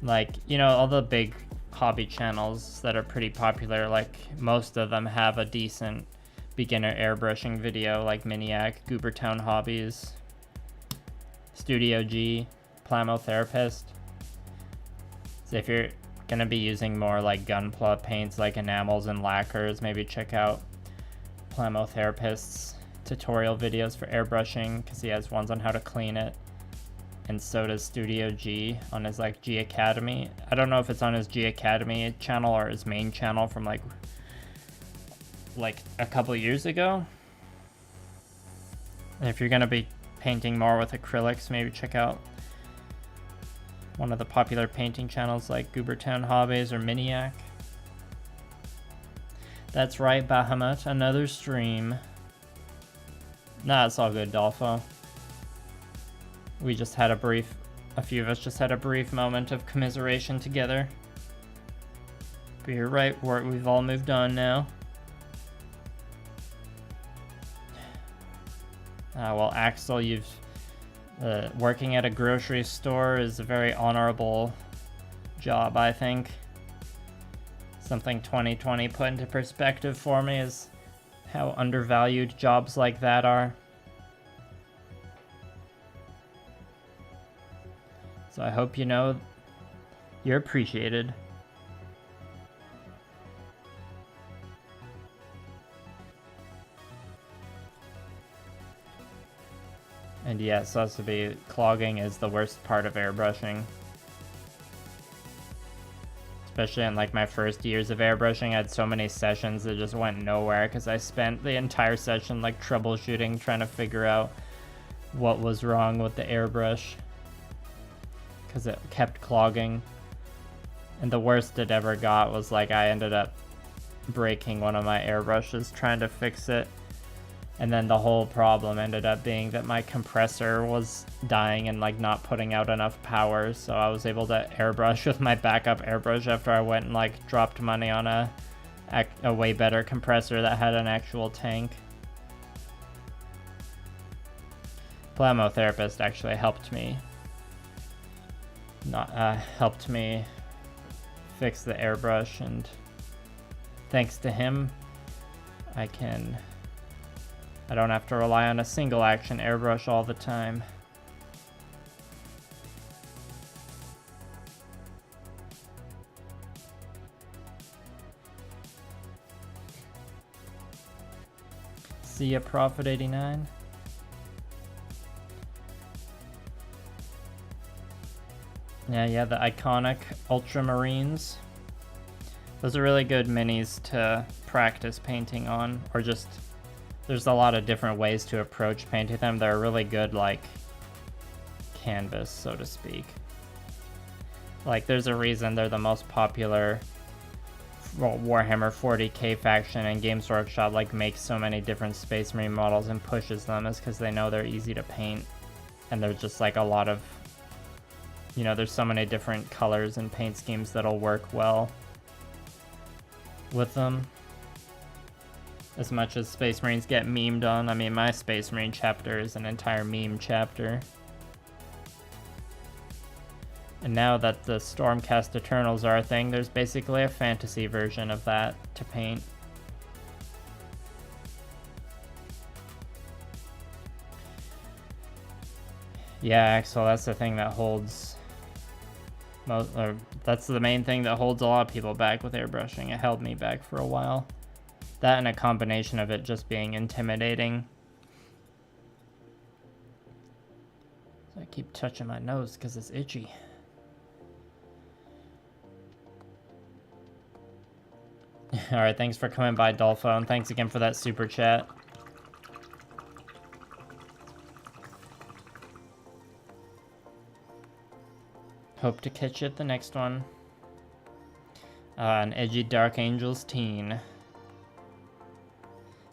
Like, you know, all the big hobby channels that are pretty popular, like, most of them have a decent beginner airbrushing video, like Miniac, Goobertown Hobbies, Studio G, Plamo Therapist. So if you're gonna be using more like Gunpla paints like enamels and lacquers, maybe check out Plamo Therapist's tutorial videos for airbrushing, because he has ones on how to clean it, and so does Studio G on his like G Academy. I don't know if it's on his G Academy channel or his main channel from like a couple years ago. And if you're gonna be painting more with acrylics, maybe check out one of the popular painting channels like Goobertown Hobbies or Miniac. That's right, Bahamut, another stream. Nah, it's all good, Dolpho. We just had a few of us just had a brief moment of commiseration together. But you're right, we've all moved on now. Well, Axel, you've working at a grocery store is a very honorable job, I think. Something 2020 put into perspective for me is how undervalued jobs like that are. So I hope you know you're appreciated. And yes, Sausaby, clogging is the worst part of airbrushing. Especially in like my first years of airbrushing, I had so many sessions that just went nowhere because I spent the entire session like troubleshooting, trying to figure out what was wrong with the airbrush, because it kept clogging. And the worst it ever got was like I ended up breaking one of my airbrushes trying to fix it. And then the whole problem ended up being that my compressor was dying and like not putting out enough power, so I was able to airbrush with my backup airbrush after I went and like dropped money on a way better compressor that had an actual tank. Plamo Therapist actually helped me fix the airbrush, and thanks to him, I don't have to rely on a single action airbrush all the time. See ya, Prophet 89. Yeah, the iconic Ultramarines. Those are really good minis to practice painting on, or just, there's a lot of different ways to approach painting them. They're a really good, like, canvas, so to speak. Like, there's a reason they're the most popular Warhammer 40k faction, and Games Workshop, like, makes so many different Space Marine models and pushes them, is because they know they're easy to paint, and there's just, like, a lot of, you know, there's so many different colors and paint schemes that'll work well with them. As much as Space Marines get memed on, I mean, my Space Marine chapter is an entire meme chapter. And now that the Stormcast Eternals are a thing, there's basically a fantasy version of that to paint. Yeah, Axel, that's the thing that holds that's the main thing that holds a lot of people back with airbrushing. It held me back for a while. That and a combination of it just being intimidating. So I keep touching my nose because it's itchy. Alright, thanks for coming by, Dolpho, and thanks again for that super chat. Hope to catch you at the next one. An edgy Dark Angels teen.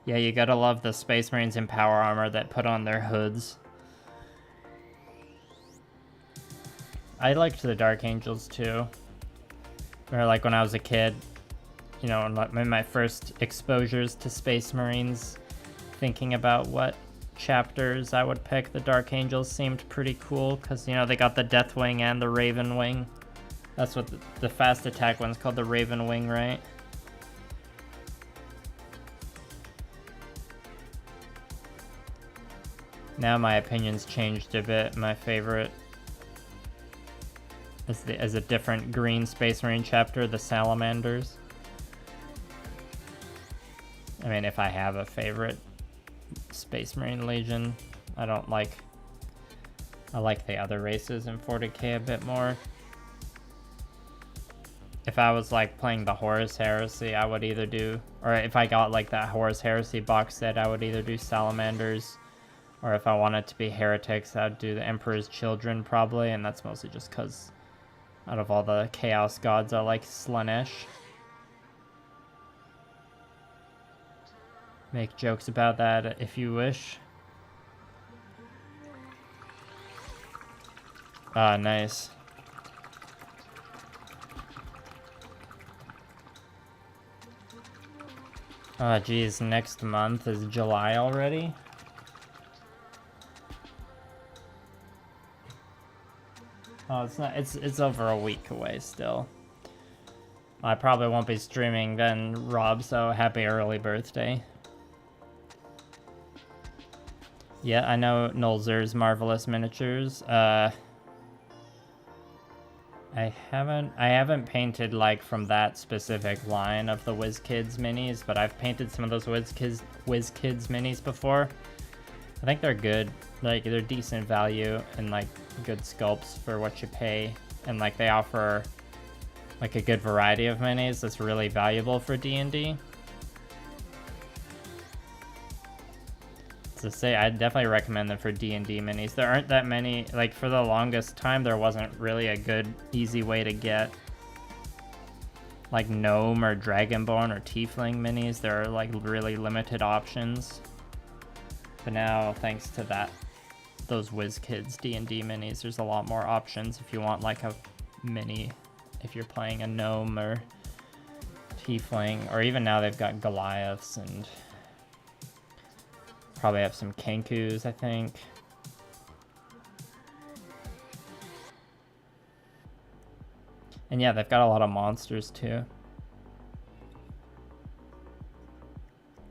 Yeah, you gotta love the Space Marines in power armor that put on their hoods. I liked the Dark Angels too. Or like when I was a kid, you know, in my first exposures to Space Marines, thinking about what chapters I would pick, the Dark Angels seemed pretty cool because, you know, they got the Deathwing and the Raven Wing. That's what the fast attack one's called, the Raven Wing, right? Now my opinion's changed a bit. My favorite is a different green Space Marine chapter, the Salamanders. I mean, if I have a favorite Space Marine Legion, I like the other races in 40k a bit more. If I was like playing the Horus Heresy, I would either do, or if I got like that Horus Heresy box set, I would either do Salamanders, or if I wanted to be Heretics, I'd do the Emperor's Children probably, and that's mostly just because out of all the Chaos Gods, I like Slanesh. Make jokes about that if you wish. Ah, nice. Oh, geez, next month is July already? Oh, it's not, it's over a week away still. I probably won't be streaming then, Rob, so happy early birthday. Yeah, I know Nolzur's Marvelous Miniatures. I haven't painted like from that specific line of the WizKids minis, but I've painted some of those WizKids minis before. I think they're good. Like, they're decent value and like good sculpts for what you pay, and like they offer like a good variety of minis that's really valuable for D&D. To say, I'd definitely recommend them for D&D minis. There aren't that many, like for the longest time there wasn't really a good easy way to get like Gnome or Dragonborn or Tiefling minis. There are like really limited options, but now thanks to those WizKids D&D minis, there's a lot more options if you want like a mini, if you're playing a Gnome or Tiefling, or even now they've got Goliaths, and probably have some Kenkus, I think. And yeah, they've got a lot of monsters too.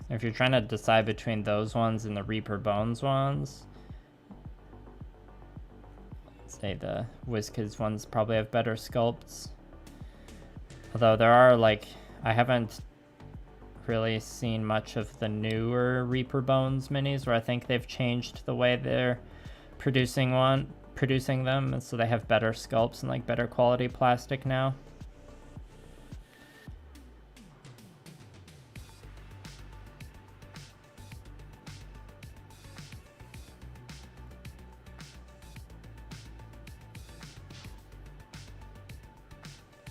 If you're trying to decide between those ones and the Reaper Bones ones, I'd say the WizKids ones probably have better sculpts. Although there are, like, I haven't really seen much of the newer Reaper Bones minis where I think they've changed the way they're producing them, and so they have better sculpts and like better quality plastic now.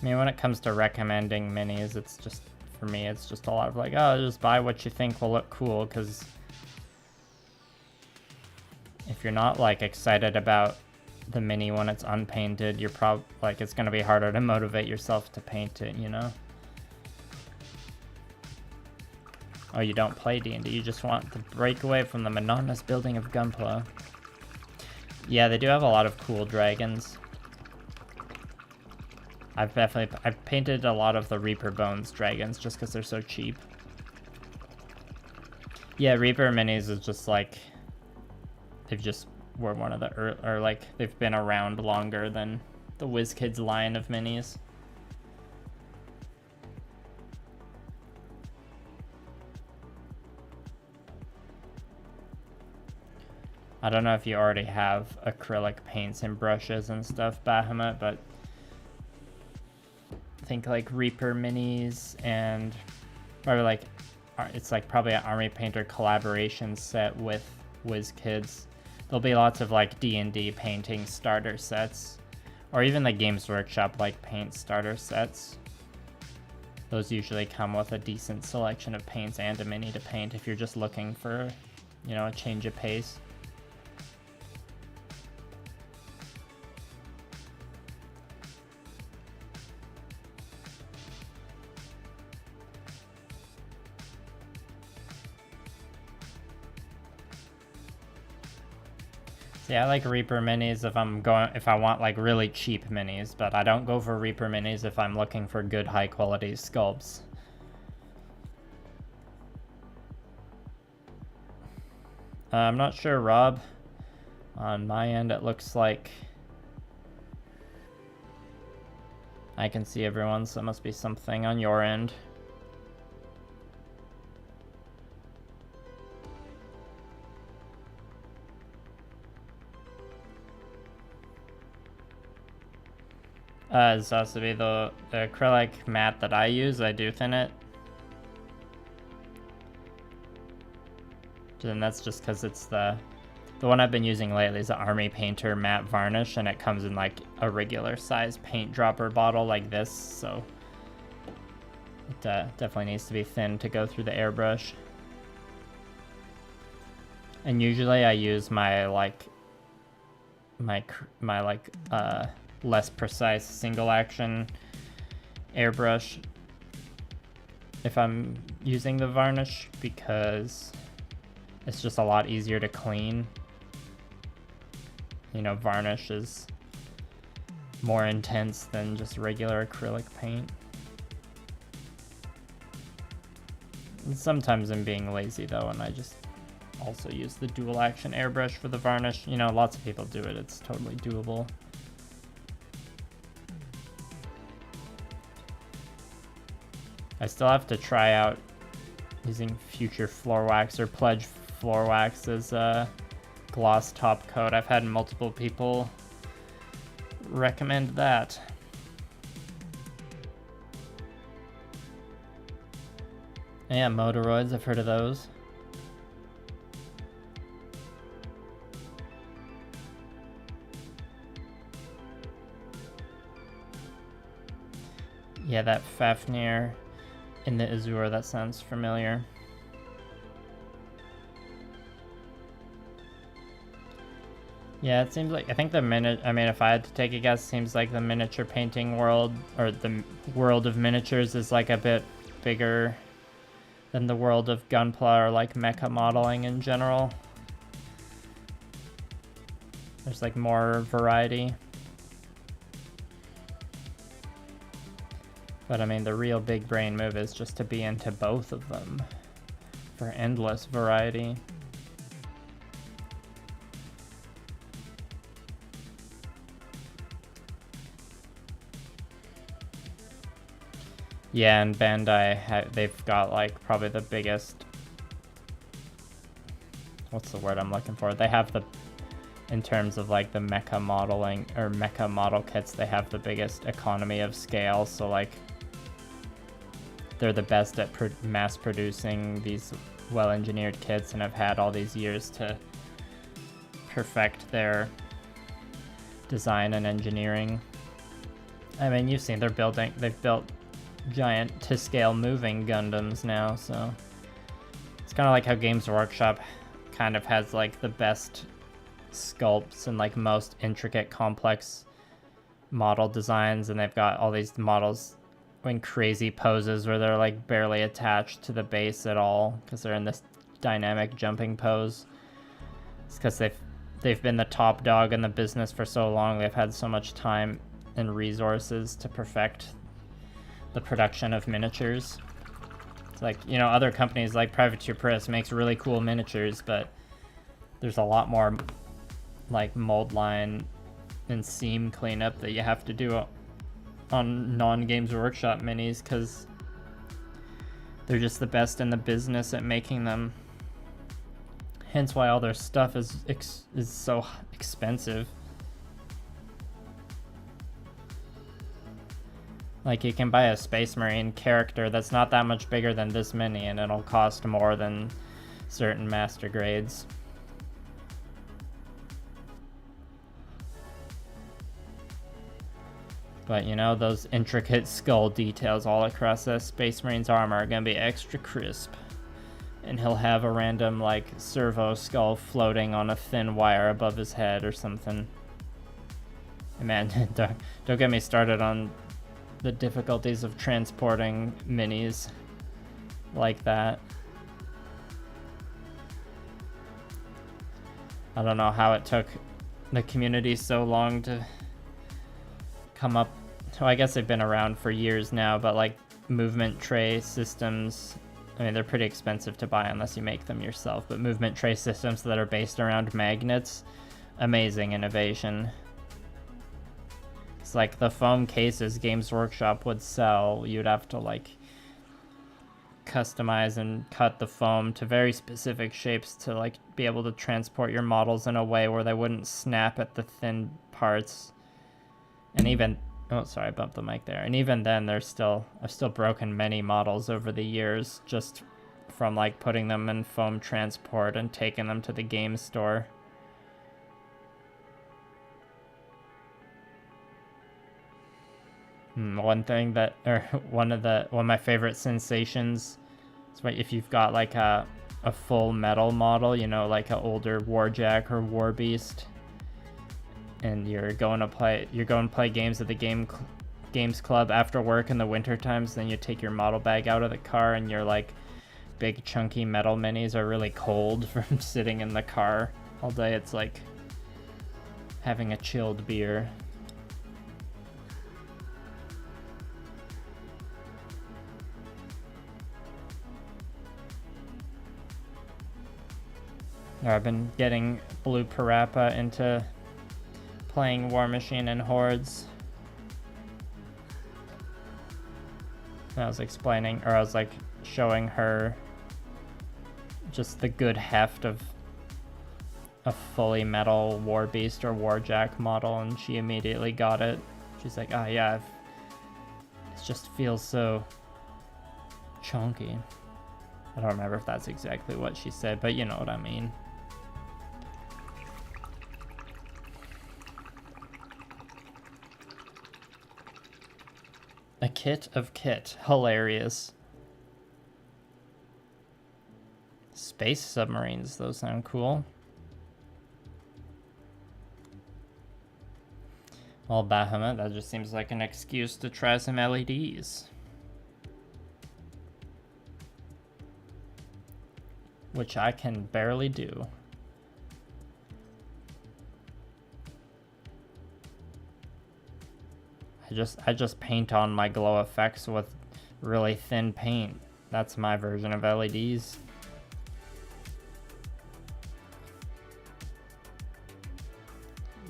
I mean, when it comes to recommending minis, it's just, for me, it's just a lot of like, oh, just buy what you think will look cool, because if you're not like excited about the mini when it's unpainted, you're probably like, it's going to be harder to motivate yourself to paint it, you know? Oh, you don't play D&D, you just want to break away from the monotonous building of Gunpla. Yeah, they do have a lot of cool dragons. I've painted a lot of the Reaper Bones dragons just because they're so cheap. Yeah, Reaper minis is just like, they've just were one of the, or like they've been around longer than the WizKids line of minis. I don't know if you already have acrylic paints and brushes and stuff, Bahamut, but I think like Reaper minis and probably like, it's like probably an Army Painter collaboration set with WizKids. There'll be lots of like D&D painting starter sets, or even the Games Workshop like paint starter sets. Those usually come with a decent selection of paints and a mini to paint if you're just looking for, you know, a change of pace. Yeah, I like Reaper minis if I want like really cheap minis, but I don't go for Reaper minis if I'm looking for good high quality sculpts. I'm not sure, Rob. On my end, it looks like I can see everyone, so it must be something on your end. It's supposed to be the acrylic matte that I use. I do thin it. And that's just because it's the one I've been using lately is the Army Painter matte varnish, and it comes in like a regular size paint dropper bottle like this, so it definitely needs to be thin to go through the airbrush. And usually I use my less precise single action airbrush if I'm using the varnish, because it's just a lot easier to clean. You know, varnish is more intense than just regular acrylic paint. And sometimes I'm being lazy though, and I just also use the dual action airbrush for the varnish. You know, lots of people do it, it's totally doable. I still have to try out using Future Floor Wax or Pledge Floor Wax as a gloss top coat. I've had multiple people recommend that. And yeah, Motoroids, I've heard of those. Yeah, that Fafnir in the Azure, that sounds familiar. Yeah, it seems like, I think if I had to take a guess, it seems like the miniature painting world, or the world of miniatures, is like a bit bigger than the world of Gunpla or like mecha modeling in general. There's like more variety. But I mean, the real big brain move is just to be into both of them for endless variety. Yeah, and Bandai, they've got like probably the biggest, what's the word I'm looking for? They have the, in terms of like the mecha modeling or mecha model kits, they have the biggest economy of scale. So like they're the best at mass producing these well-engineered kits and have had all these years to perfect their design and engineering. I mean, you've seen they've built giant to scale moving Gundams now, so it's kind of like how Games Workshop kind of has like the best sculpts and like most intricate complex model designs, and they've got all these models in crazy poses where they're like barely attached to the base at all because they're in this dynamic jumping pose. It's because they've been the top dog in the business for so long. They've had so much time and resources to perfect the production of miniatures. It's like, you know, other companies like Privateer Press makes really cool miniatures, but there's a lot more like mold line and seam cleanup that you have to do on non-Games Workshop minis because they're just the best in the business at making them. Hence why all their stuff is so expensive. Like, you can buy a Space Marine character that's not that much bigger than this mini, and it'll cost more than certain master grades. But, you know, those intricate skull details all across the Space Marine's armor are gonna be extra crisp. And he'll have a random, like, servo skull floating on a thin wire above his head or something. And man, don't get me started on the difficulties of transporting minis like that. I don't know how it took the community so long to come up. So I guess they've been around for years now, but like movement tray systems, I mean, they're pretty expensive to buy unless you make them yourself, but movement tray systems that are based around magnets, amazing innovation. It's like the foam cases Games Workshop would sell, you'd have to like customize and cut the foam to very specific shapes to like be able to transport your models in a way where they wouldn't snap at the thin parts. And even, oh sorry, I bumped the mic there. And even then I've still broken many models over the years just from like putting them in foam transport and taking them to the game store. One thing that, or one of my favorite sensations is if you've got like a full metal model, you know, like an older Warjack or Warbeast, and you're going to play games at the games club after work in the winter times, then you take your model bag out of the car and your like big chunky metal minis are really cold from sitting in the car all day. It's like having a chilled beer. I've been getting Blue Parappa into playing Warmachine and Hordes. And I was explaining, or I was like showing her just the good heft of a fully metal Warbeast or Warjack model, and she immediately got it. She's like, oh yeah, it just feels so chunky. I don't remember if that's exactly what she said, but you know what I mean. A kit of kit. Hilarious. Space submarines, those sound cool. Well, Bahamut, that just seems like an excuse to try some LEDs. Which I can barely do. I just paint on my glow effects with really thin paint. That's my version of LEDs.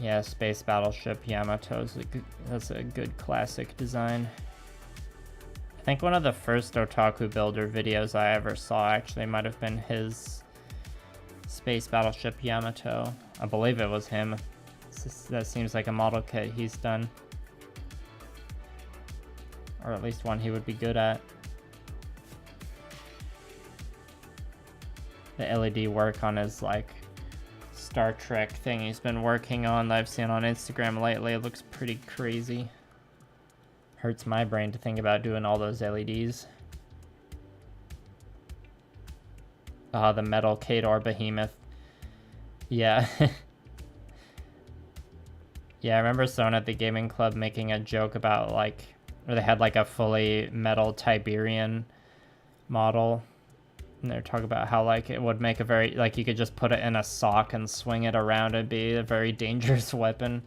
Yeah, Space Battleship Yamato's that's a good classic design. I think one of the first Otaku Builder videos I ever saw actually might have been his Space Battleship Yamato. I believe it was him. That seems like a model kit he's done. Or at least one he would be good at. The LED work on his, like, Star Trek thing he's been working on that I've seen on Instagram lately, it looks pretty crazy. Hurts my brain to think about doing all those LEDs. Ah, the metal Khador behemoth. Yeah. Yeah, I remember someone at the gaming club making a joke about, like, where they had like a fully metal Tiberian model. And they're talking about how like it would make a very, like you could just put it in a sock and swing it around. It'd be a very dangerous weapon.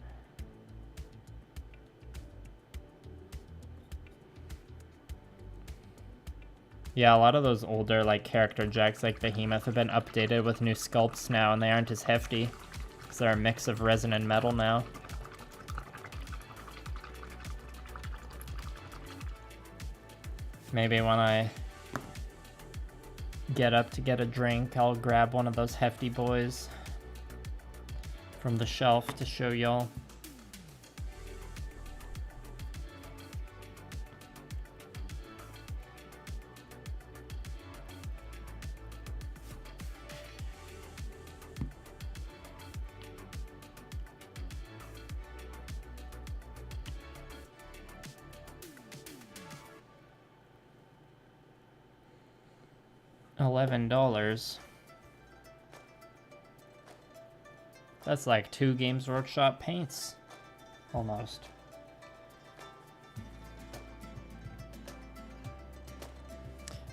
Yeah, a lot of those older like character jacks like Behemoth have been updated with new sculpts now, and they aren't as hefty because they're a mix of resin and metal now. Maybe when I get up to get a drink, I'll grab one of those hefty boys from the shelf to show y'all. $11. That's like 2 Games Workshop paints, almost.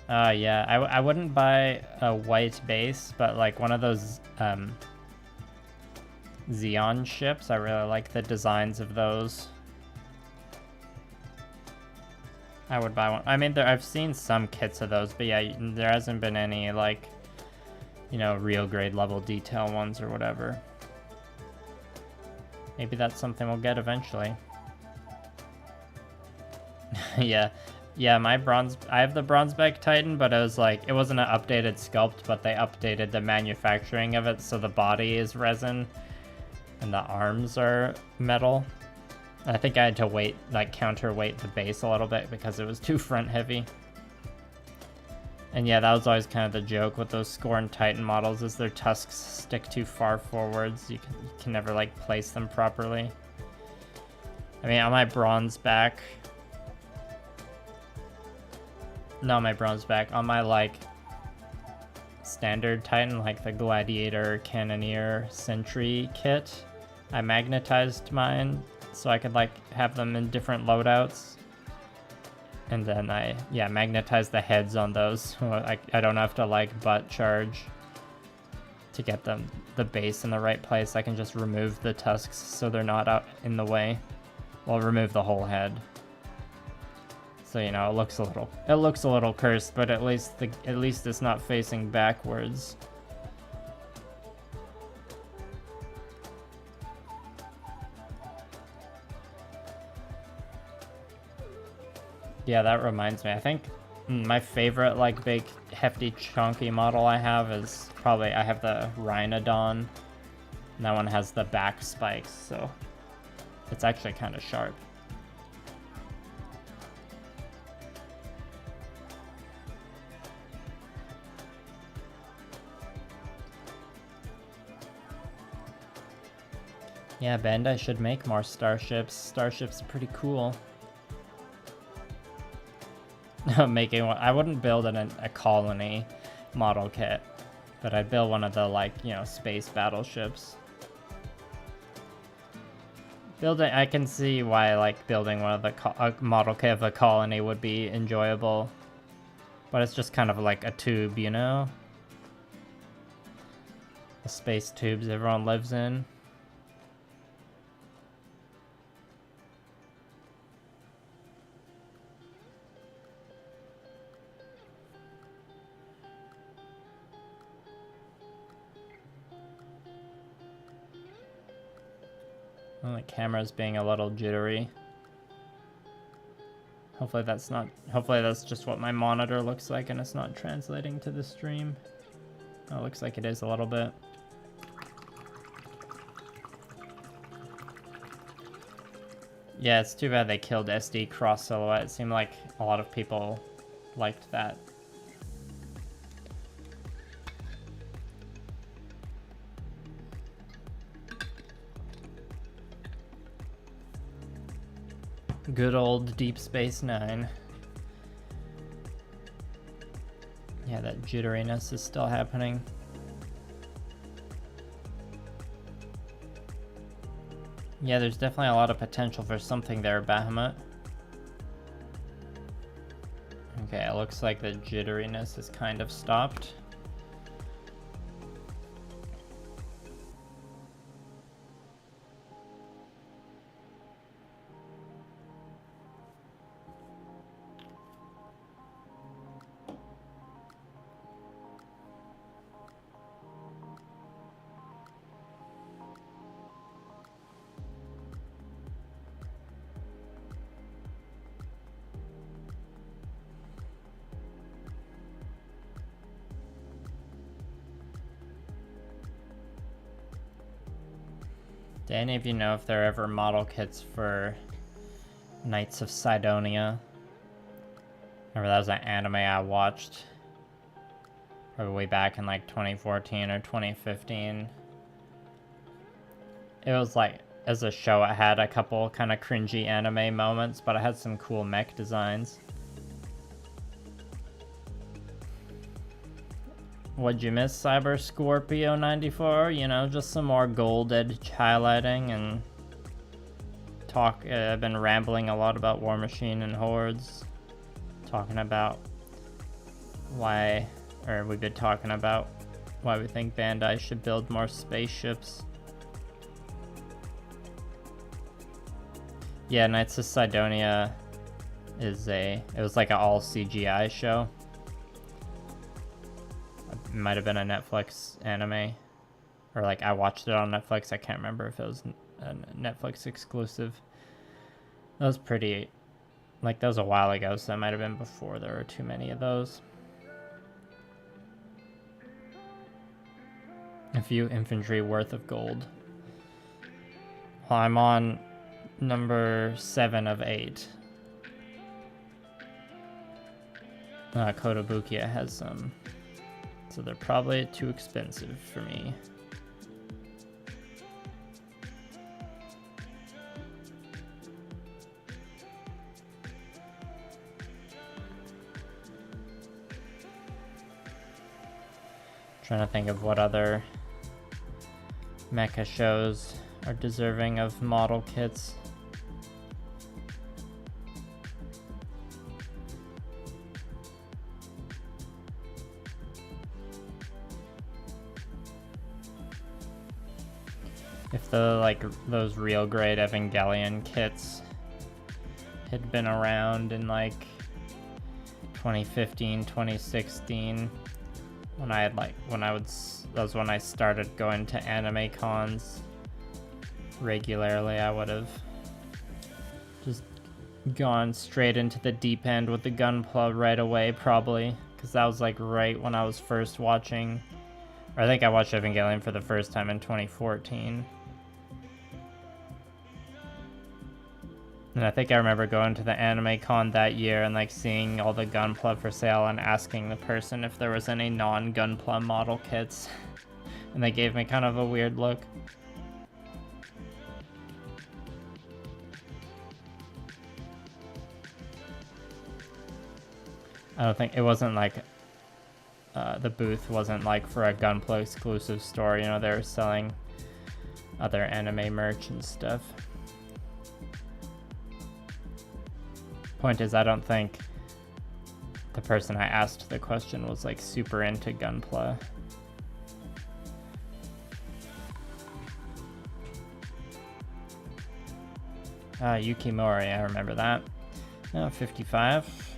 Yeah, I wouldn't buy a white base, but like one of those Xeon ships. I really like the designs of those. I would buy one. I mean, I've seen some kits of those, but yeah, there hasn't been any, like, you know, real grade level detail ones or whatever. Maybe that's something we'll get eventually. Yeah, my bronze, I have the Bronzeback Titan, but it was like, it wasn't an updated sculpt, but they updated the manufacturing of it, so the body is resin and the arms are metal. I think I had to counterweight the base a little bit because it was too front heavy. And yeah, that was always kind of the joke with those Skorne Titan models, is their tusks stick too far forwards. You can never like place them properly. I mean, on my Bronzeback, not my Bronzeback, on my like standard Titan, like the Gladiator, Cannoneer, Sentry kit, I magnetized mine so I could like have them in different loadouts. And then I magnetize the heads on those. So I don't have to like butt charge to get the base in the right place. I can just remove the tusks so they're not out in the way. Well, remove the whole head. So, you know, it looks a little cursed, but at least it's not facing backwards. Yeah, that reminds me. I think my favorite, like, big, hefty, chunky model I have is probably, I have the Rhinodon. And that one has the back spikes, so it's actually kind of sharp. Yeah, Bandai should make more starships. Starships are pretty cool. Making one, I wouldn't build a colony model kit, but I'd build one of the, like, you know, space battleships. I can see why, like, building one of the model kit of a colony would be enjoyable, but it's just kind of like a tube, you know? The space tubes everyone lives in. Well, the camera's being a little jittery. Hopefully that's just what my monitor looks like and it's not translating to the stream. Oh, it looks like it is a little bit. Yeah, it's too bad they killed SD cross silhouette. It seemed like a lot of people liked that. Good old Deep Space Nine. Yeah, that jitteriness is still happening. Yeah, there's definitely a lot of potential for something there, Bahamut. Okay, it looks like the jitteriness is kind of stopped. Do any of you know if there are ever model kits for Knights of Sidonia? Remember that was an anime I watched probably way back in like 2014 or 2015. It was like, as a show, it had a couple kind of cringy anime moments, but it had some cool mech designs. What'd you miss, Cyber Scorpio 94? You know, just some more gold edge highlighting and talk. I've been rambling a lot about Warmachine and Hordes, talking about why, or we've been talking about why we think Bandai should build more spaceships. Yeah, Knights of Sidonia is it was like an all CGI show. It might have been a Netflix anime, or like I watched it on Netflix. I can't remember if it was a Netflix exclusive. That was pretty, like that was a while ago, so that might have been before there were too many of those. A few infantry worth of gold. Well, I'm on number 7 of 8. Kotobukiya has some. So they're probably too expensive for me. Trying to think of what other mecha shows are deserving of model kits. If those real grade Evangelion kits had been around in like 2015, 2016, that was when I started going to anime cons regularly, I would have just gone straight into the deep end with the Gunpla right away, probably, because that was like right when I was first watching, or I think I watched Evangelion for the first time in 2014. And I think I remember going to the anime con that year and like seeing all the Gunpla for sale and asking the person if there was any non-Gunpla model kits. And they gave me kind of a weird look. I don't think, it wasn't like, the booth wasn't like for a Gunpla exclusive store, you know, they were selling other anime merch and stuff. Point is, I don't think the person I asked the question was like super into Gunpla. Yukimori, I remember that. 55.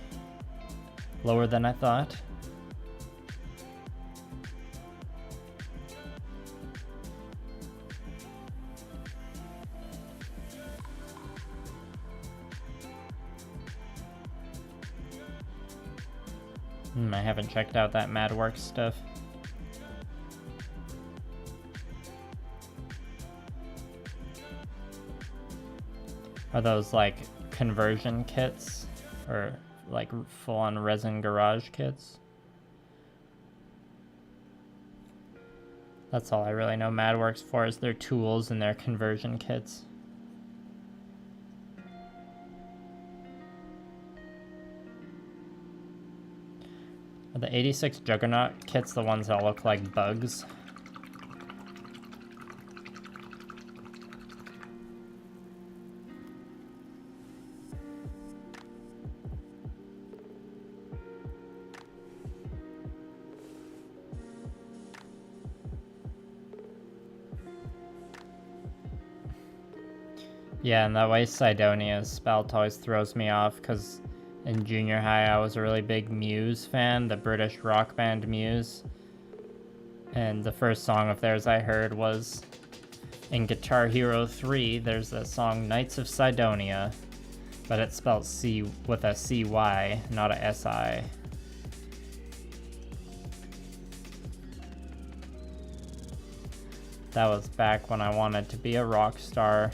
Lower than I thought. I haven't checked out that MadWorks stuff. Are those like conversion kits or like full-on resin garage kits? That's all I really know MadWorks for, is their tools and their conversion kits. Are the 86 Juggernaut kits the ones that look like bugs? Yeah, and that way Sidonia spelt always throws me off, because in junior high I was a really big Muse fan, the British rock band Muse. And the first song of theirs I heard was in Guitar Hero 3, there's a song Knights of Sidonia, but it's spelled C with a CY, not a SI. That was back when I wanted to be a rock star.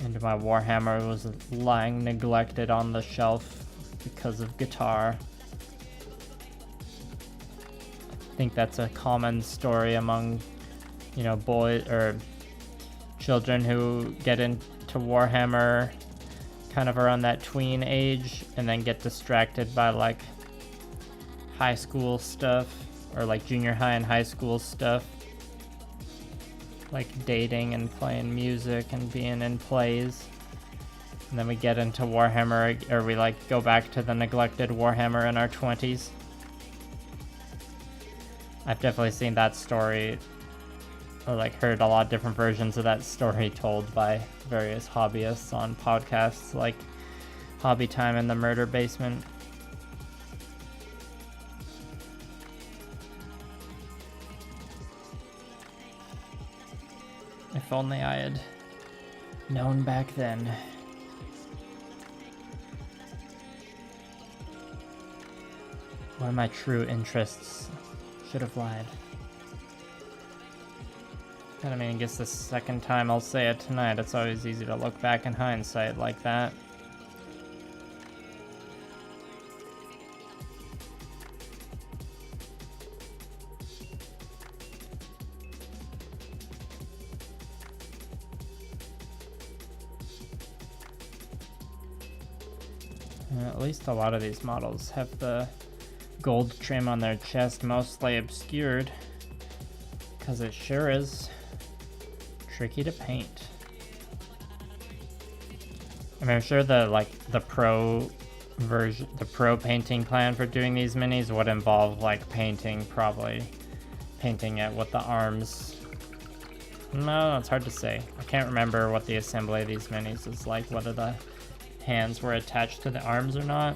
And my Warhammer was lying neglected on the shelf because of guitar. I think that's a common story among, you know, boys or children who get into Warhammer kind of around that tween age and then get distracted by like high school stuff or like junior high and high school stuff. Like dating and playing music and being in plays, and then we get into Warhammer, or we like go back to the neglected Warhammer in our 20s. I've definitely seen that story, or like heard a lot of different versions of that story told by various hobbyists on podcasts like Hobby Time and the Murder Basement. If only I had known back then. Where my true interests should have lied. And I mean, I guess the second time I'll say it tonight, it's always easy to look back in hindsight like that. At least a lot of these models have the gold trim on their chest mostly obscured, because it sure is tricky to paint. I mean, I'm sure the pro version, the pro painting plan for doing these minis would involve like painting it with the arms. No, it's hard to say. I can't remember what the assembly of these minis is like, whether the hands were attached to the arms or not.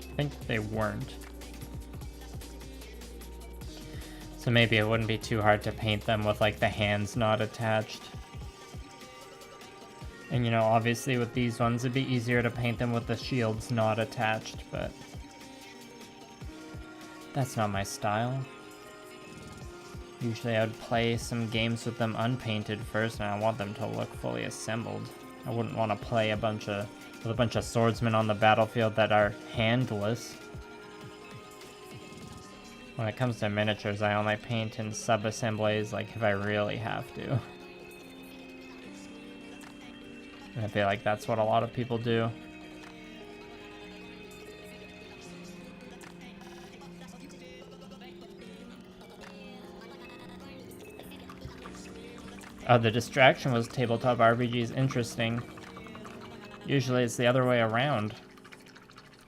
I think they weren't. So maybe it wouldn't be too hard to paint them with like the hands not attached. And you know, obviously with these ones it'd be easier to paint them with the shields not attached, but that's not my style. Usually I would play some games with them unpainted first, and I want them to look fully assembled. I wouldn't want to play with a bunch of swordsmen on the battlefield that are handless. When it comes to miniatures, I only paint in sub-assemblies, like if I really have to. And I feel like that's what a lot of people do. The distraction was tabletop RPGs. Interesting. Usually it's the other way around.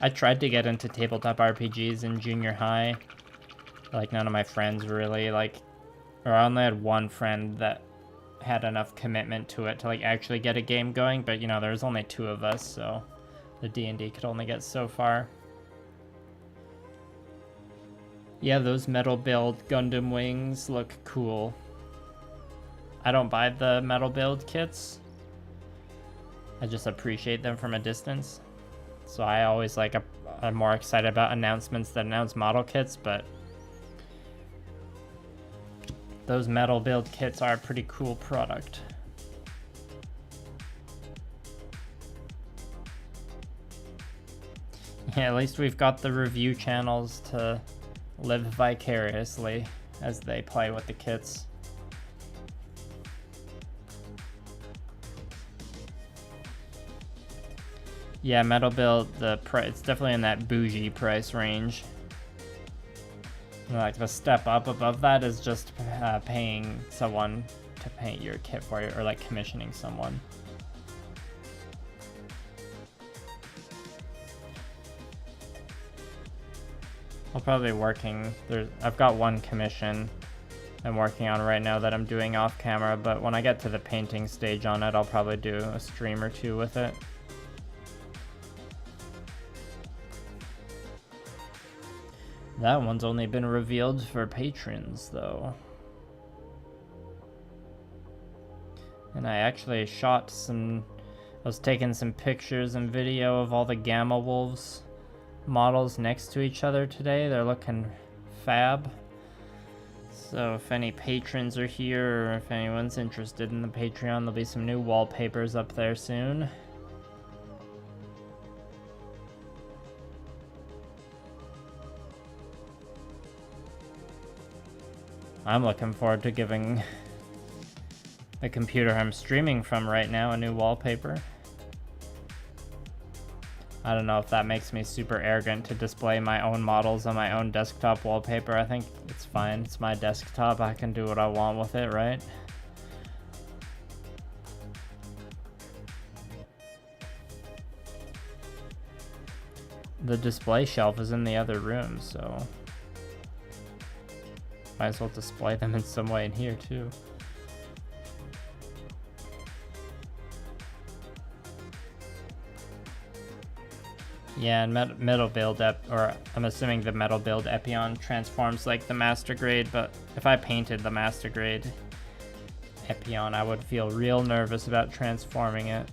I tried to get into tabletop RPGs in junior high. Like, none of my friends really, like, or I only had one friend that had enough commitment to it to, like, actually get a game going, but, you know, there was only 2 of us, so the D&D could only get so far. Yeah, those metal build Gundam wings look cool. I don't buy the metal build kits. I just appreciate them from a distance. So I always like I'm more excited about announcements that announce model kits, but those metal build kits are a pretty cool product. Yeah, at least we've got the review channels to live vicariously as they play with the kits. Yeah, metal build, it's definitely in that bougie price range. Like the step up above that is just paying someone to paint your kit for you, or like commissioning someone. I'll probably be working, I've got one commission I'm working on right now that I'm doing off camera, but when I get to the painting stage on it, I'll probably do a stream or two with it. That one's only been revealed for patrons, though. And I actually shot I was taking some pictures and video of all the Gamma Wolves models next to each other today. They're looking fab. So if any patrons are here, or if anyone's interested in the Patreon, there'll be some new wallpapers up there soon. I'm looking forward to giving the computer I'm streaming from right now a new wallpaper. I don't know if that makes me super arrogant to display my own models on my own desktop wallpaper. I think it's fine. It's my desktop. I can do what I want with it, right? The display shelf is in the other room, so might as well display them in some way in here too. Yeah, and metal build or I'm assuming the metal build Epion transforms like the master grade, but if I painted the master grade Epion, I would feel real nervous about transforming it.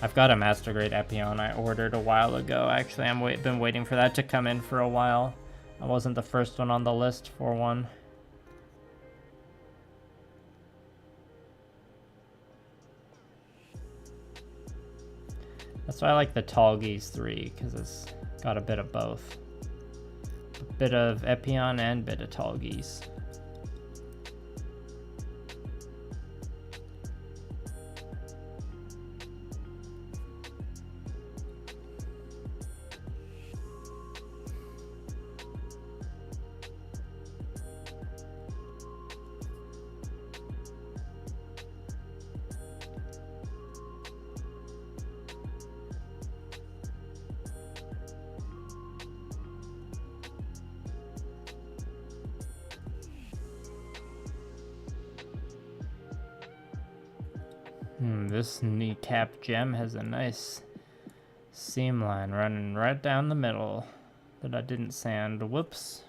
I've got a master grade Epion I ordered a while ago. Actually, I've been waiting for that to come in for a while. I wasn't the first one on the list for one. That's why I like the Tallgeese 3, because it's got a bit of both. A bit of Epion and a bit of Tallgeese. This kneecap gem has a nice seam line running right down the middle that I didn't sand. Whoops.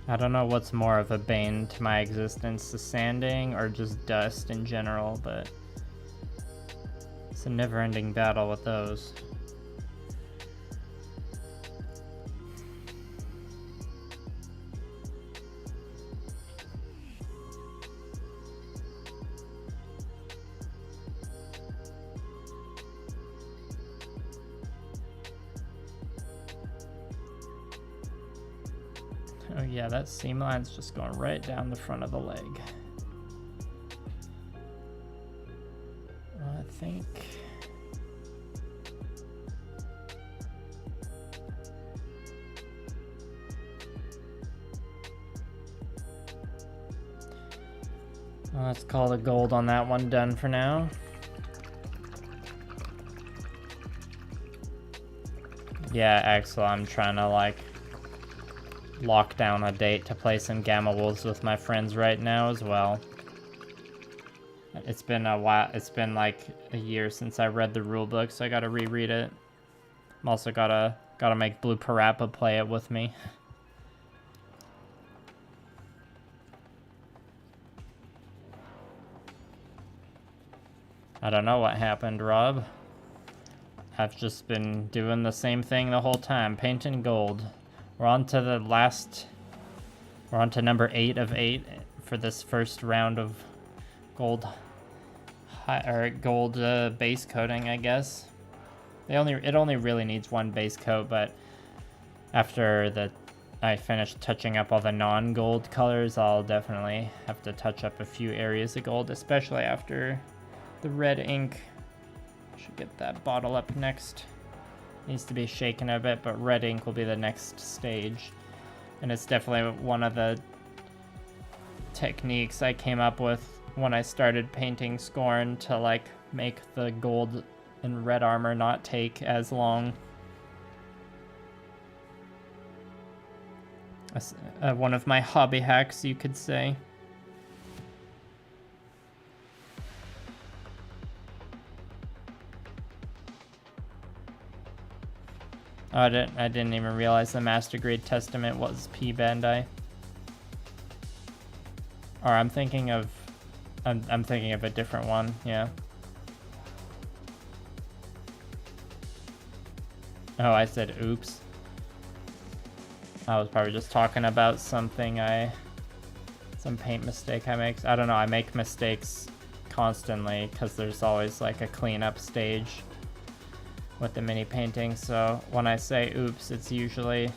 I don't know what's more of a bane to my existence, the sanding or just dust in general, but it's a never-ending battle with those. Oh yeah, that seam line's just going right down the front of the leg. I think... let's call the gold on that one done for now. Yeah, Axel, I'm trying to like lock down a date to play some Gamma Wolves with my friends right now as well. It's been a while. It's been like a year since I read the rulebook, so I gotta reread it. I'm also gotta Gotta make Blue Parappa play it with me. I don't know what happened, Rob. I've just been doing the same thing the whole time, painting gold. We're on to the last... We're on to number 8 of 8 for this first round of gold... gold base coating, I guess. It only really needs one base coat, but after I finish touching up all the non-gold colors, I'll definitely have to touch up a few areas of gold, especially after the red ink. Should get that bottle up next. Needs to be shaken a bit, but red ink will be the next stage. And it's definitely one of the techniques I came up with when I started painting Skorne to like make the gold and red armor not take as long. One of my hobby hacks, you could say. Oh, I didn't even realize the Master Grade Testament was P Bandai. Or I'm thinking of a different one, yeah. Oh, I said oops. I was probably just talking about some paint mistake I make. I don't know, I make mistakes constantly because there's always like a cleanup stage with the mini painting, so when I say oops, it's usually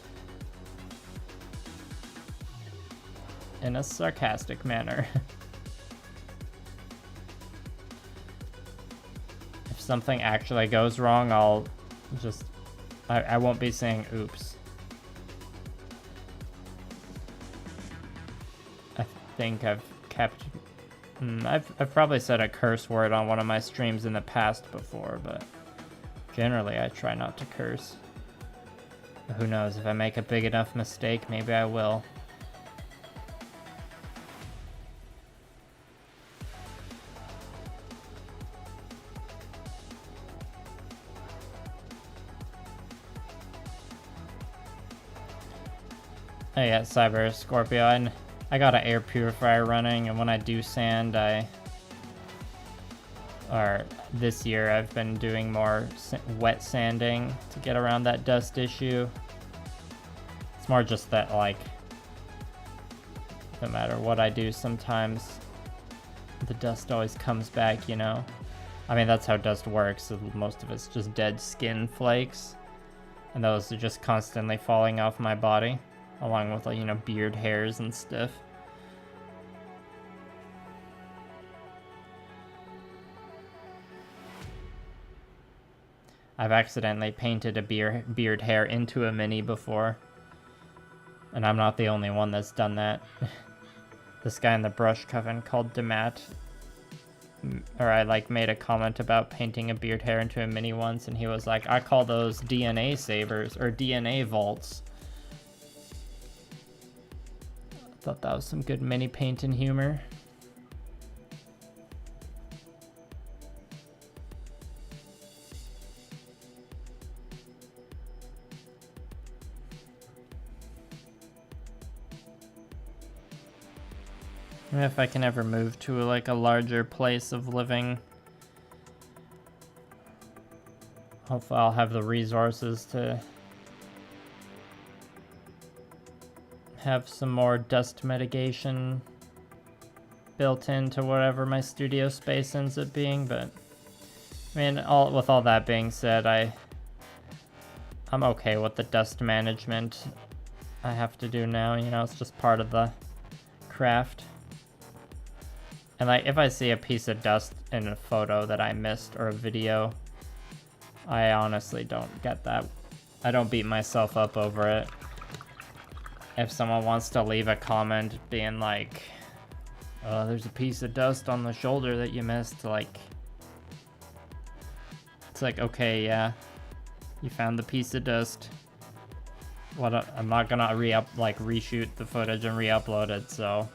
in a sarcastic manner. If something actually goes wrong, I'll just... I won't be saying oops. I think I've kept... I've probably said a curse word on one of my streams in the past before, but generally I try not to curse. But who knows, if I make a big enough mistake, maybe I will. Oh yeah, Cyber Scorpio, and I got an air purifier running, and when I do sand, this year I've been doing more wet sanding to get around that dust issue. It's more just that, like, no matter what I do, sometimes the dust always comes back, you know? I mean, that's how dust works, so most of it's just dead skin flakes, and those are just constantly falling off my body, along with, like, you know, beard hairs and stuff. I've accidentally painted a beard hair into a mini before, and I'm not the only one that's done that. This guy in the brush coven called Demat, or I like made a comment about painting a beard hair into a mini once, and he was like, I call those DNA savers, or DNA vaults. I thought that was some good mini painting humor. If I can ever move to like a larger place of living, hopefully I'll have the resources to have some more dust mitigation built into whatever my studio space ends up being. But I mean, with all that being said, I'm okay with the dust management I have to do now. You know, it's just part of the craft. And like, if I see a piece of dust in a photo that I missed or a video, I honestly don't get that. I don't beat myself up over it. If someone wants to leave a comment being like, oh, there's a piece of dust on the shoulder that you missed, like, it's like, okay, yeah, you found the piece of dust. I'm not gonna reshoot the footage and re-upload it, so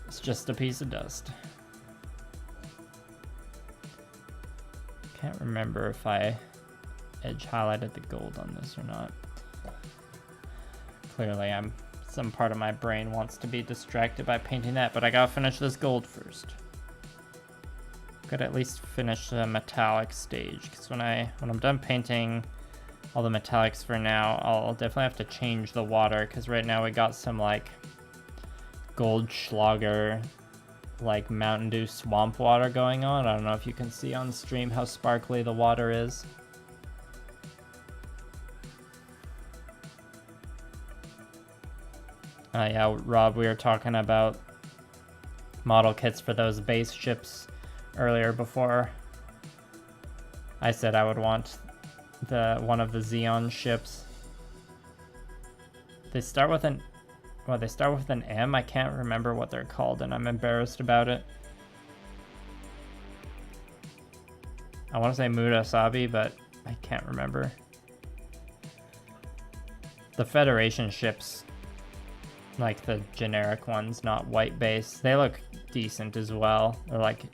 it's just a piece of dust. Can't remember if I edge highlighted the gold on this or not. Clearly some part of my brain wants to be distracted by painting that, but I gotta finish this gold first. Could at least finish the metallic stage, because when I'm done painting all the metallics for now, I'll definitely have to change the water, because right now we got some like Goldschlager, like Mountain Dew swamp water going on. I don't know if you can see on stream how sparkly the water is. Yeah, Rob, we were talking about model kits for those base ships earlier before I said I would want one of the Xeon ships. They start with an M. I can't remember what they're called, and I'm embarrassed about it. I want to say Murasabi, but I can't remember. The Federation ships, like the generic ones, not white base, they look decent as well. They're like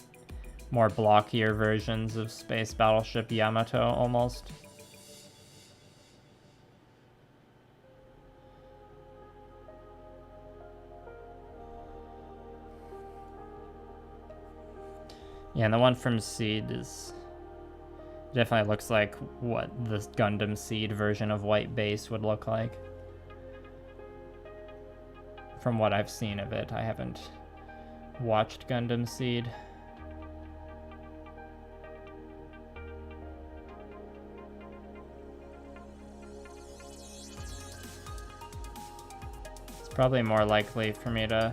more blockier versions of Space Battleship Yamato almost. Yeah, and the one from Seed definitely looks like what the Gundam Seed version of white base would look like. From what I've seen of it, I haven't watched Gundam Seed. It's probably more likely for me to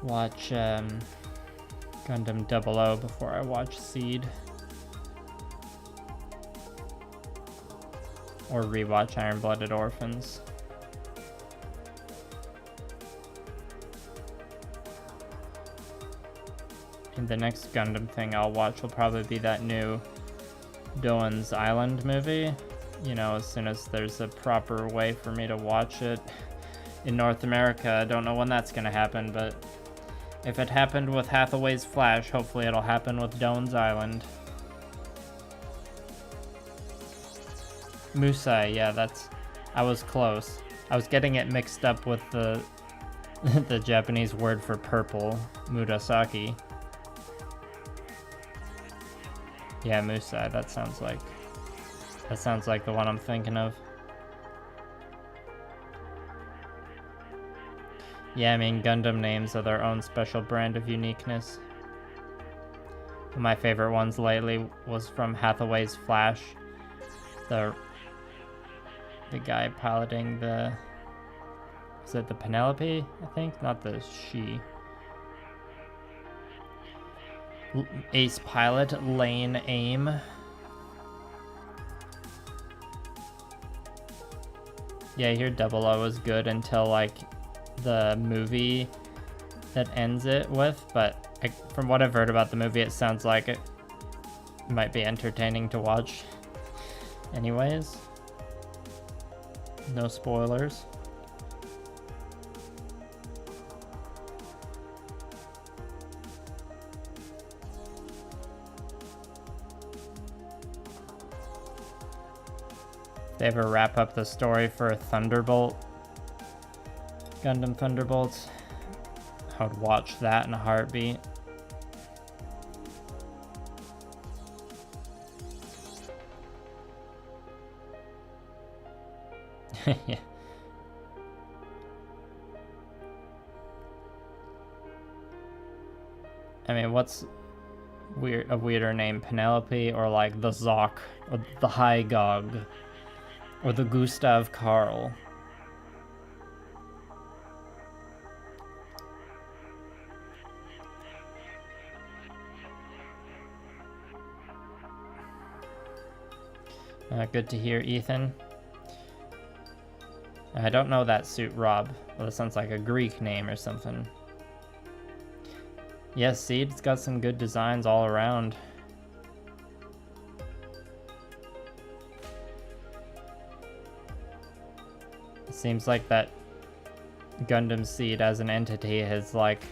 watch Gundam 00 before I watch Seed. Or rewatch Iron-Blooded Orphans. And the next Gundam thing I'll watch will probably be that new Doan's Island movie. You know, as soon as there's a proper way for me to watch it in North America. I don't know when that's gonna happen, but if it happened with Hathaway's Flash, hopefully it'll happen with Doan's Island. Musai, yeah, I was close. I was getting it mixed up with the the Japanese word for purple, Murasaki. Yeah, Musai, that sounds like the one I'm thinking of. Yeah, I mean, Gundam names are their own special brand of uniqueness. My favorite ones lately was from Hathaway's Flash. The guy piloting is it the Penelope, I think? Not the she. Ace pilot, Lane Aim. Yeah, I hear 00 is good until like the movie that ends it with, but from what I've heard about the movie, it sounds like it might be entertaining to watch anyways. No spoilers. They ever wrap up the story for Thunderbolt, Gundam Thunderbolts, I would watch that in a heartbeat. Yeah. I mean, what's a weirder name, Penelope or like the Zoc or the Hygog or the Gustav Karl? Good to hear, Ethan. I don't know that suit, Rob. Well, that sounds like a Greek name or something. Yes, Seed's got some good designs all around. It seems like that Gundam Seed as an entity has like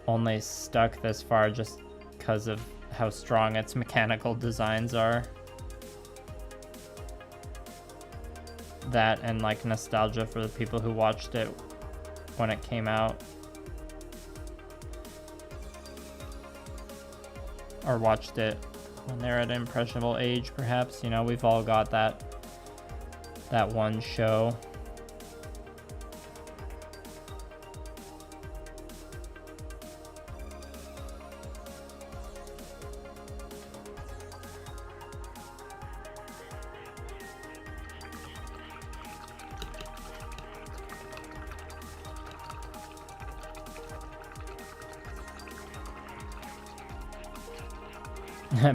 only stuck this far just because of how strong its mechanical designs are. That and like nostalgia for the people who watched it when it came out. Or watched it when they're at an impressionable age, perhaps. You know, we've all got that one show.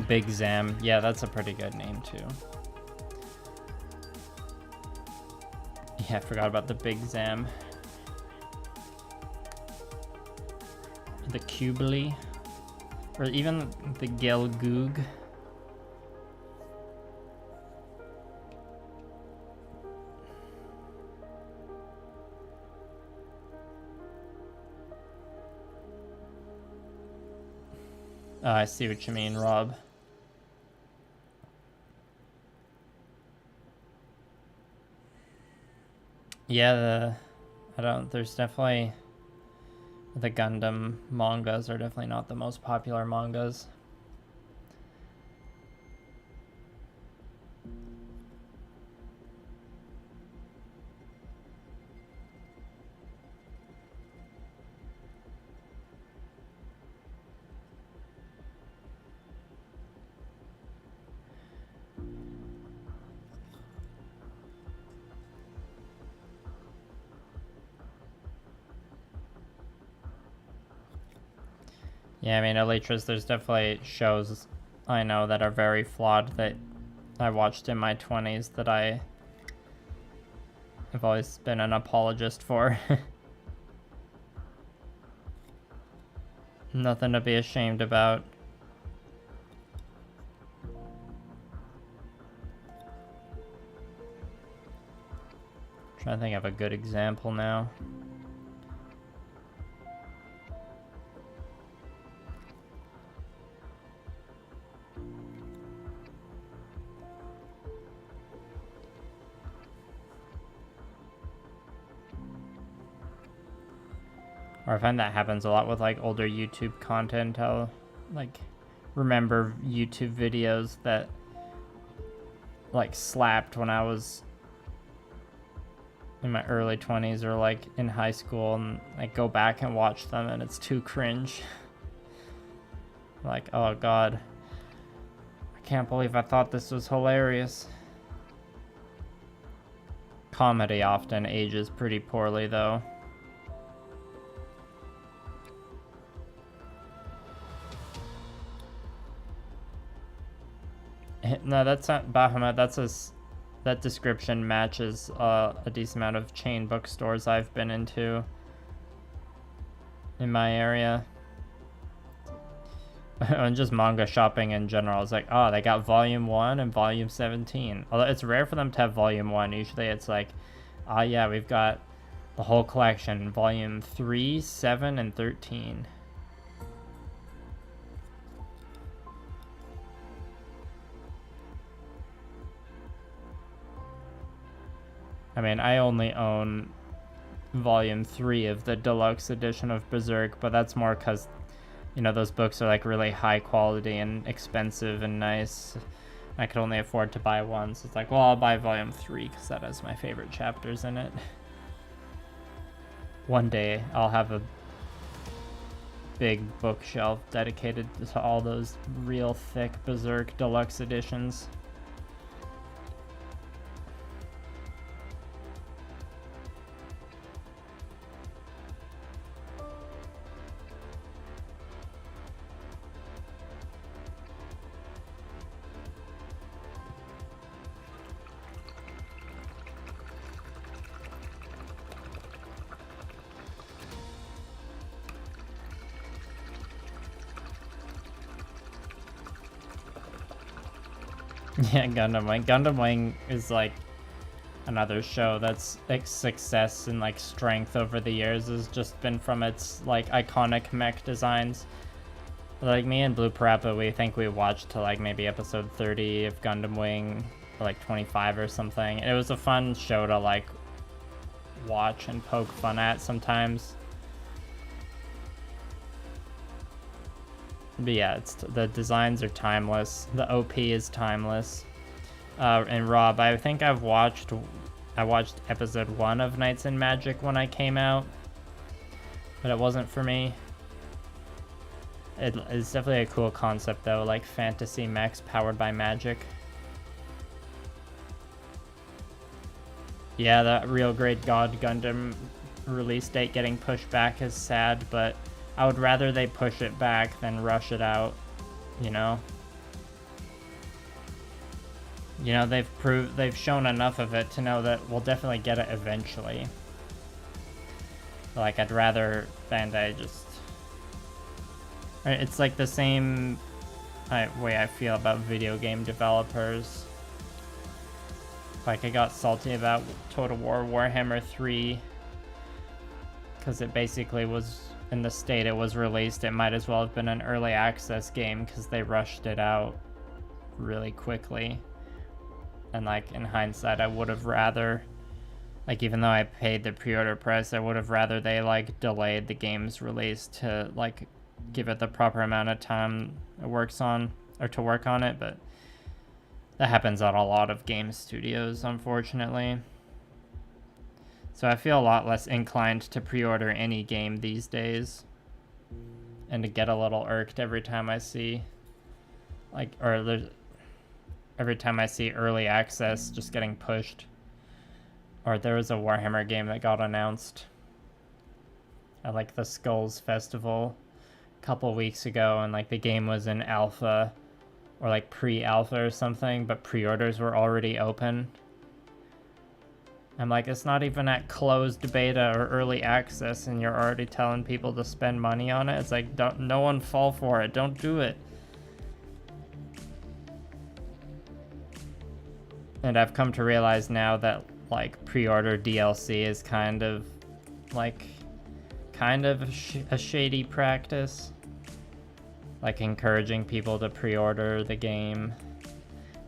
Big Zam. Yeah, that's a pretty good name too. Yeah, I forgot about the Big Zam. The Kubli. Or even the Gelgoog. Oh, I see what you mean, Rob. Yeah, there's definitely, the Gundam mangas are definitely not the most popular mangas. Yeah, I mean, Elytras, there's definitely shows I know that are very flawed that I watched in my 20s that I have always been an apologist for. Nothing to be ashamed about. Trying to think of a good example now. Or I find that happens a lot with like older YouTube content. I'll like remember YouTube videos that like slapped when I was in my early 20s or like in high school, and like go back and watch them and it's too cringe. Like, oh god, I can't believe I thought this was hilarious. Comedy often ages pretty poorly though. No, that's not Bahamut. That description matches a decent amount of chain bookstores I've been into in my area. And just manga shopping in general. It's like, oh, they got volume 1 and volume 17. Although it's rare for them to have volume 1. Usually it's like, oh yeah, we've got the whole collection, volume 3, 7, and 13. I mean, I only own volume 3 of the deluxe edition of Berserk, but that's more because, you know, those books are like really high quality and expensive and nice. I could only afford to buy one, so it's like, well, I'll buy volume 3 because that has my favorite chapters in it. One day I'll have a big bookshelf dedicated to all those real thick Berserk deluxe editions. Yeah, Gundam Wing. Gundam Wing is like another show that's like success and like strength over the years has just been from its like iconic mech designs. Like me and Blue Parappa, we think we watched to like maybe episode 30 of Gundam Wing, or like 25 or something. It was a fun show to like watch and poke fun at sometimes. But yeah, the designs are timeless. The OP is timeless. And Rob, I think I watched episode 1 of Knights and Magic when I came out, but it wasn't for me. It's definitely a cool concept though, like fantasy mechs powered by magic. Yeah, that Real Great God Gundam release date getting pushed back is sad, but I would rather they push it back than rush it out, you know? You know, they've shown enough of it to know that we'll definitely get it eventually. Like, I'd rather Bandai just... It's like the same way I feel about video game developers. Like, I got salty about Total War Warhammer 3 because it basically was, in the state it was released, it might as well have been an early access game because they rushed it out really quickly. And like, in hindsight, I would have rather, like, even though I paid the pre-order price, I would have rather they like delayed the game's release to like give it the proper amount of time it works on, or to work on it. But that happens at a lot of game studios, unfortunately. So I feel a lot less inclined to pre-order any game these days, and to get a little irked every time I see, like, every time I see early access just getting pushed. Or there was a Warhammer game that got announced at like the Skulls Festival a couple weeks ago, and like the game was in alpha or like pre-alpha or something, but pre-orders were already open. I'm like, it's not even at closed beta or early access and you're already telling people to spend money on it. It's like, no one fall for it, don't do it. And I've come to realize now that like pre-order DLC is kind of a shady practice. Like encouraging people to pre-order the game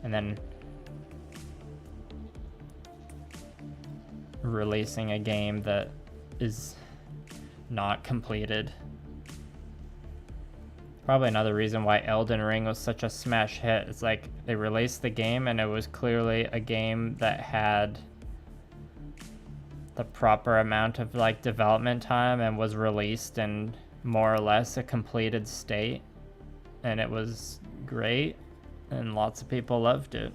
and then releasing a game that is not completed. Probably another reason why Elden Ring was such a smash hit. It's like they released the game and it was clearly a game that had the proper amount of like development time and was released in more or less a completed state, and it was great and lots of people loved it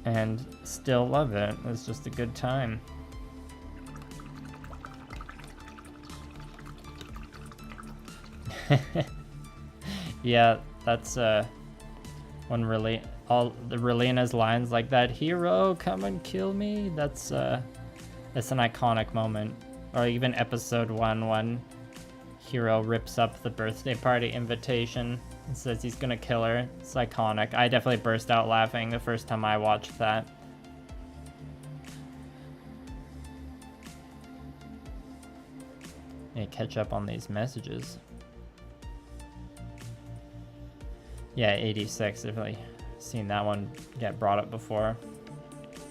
and still love it. It's just a good time. Yeah, that's when really all the Relina's lines like that, "Hero, come and kill me." That's an iconic moment. Or even episode 1 when Hero rips up the birthday party invitation and says he's gonna kill her. It's iconic. I definitely burst out laughing the first time I watched that. Yeah, catch up on these messages. Yeah, 86, I've really seen that one get brought up before.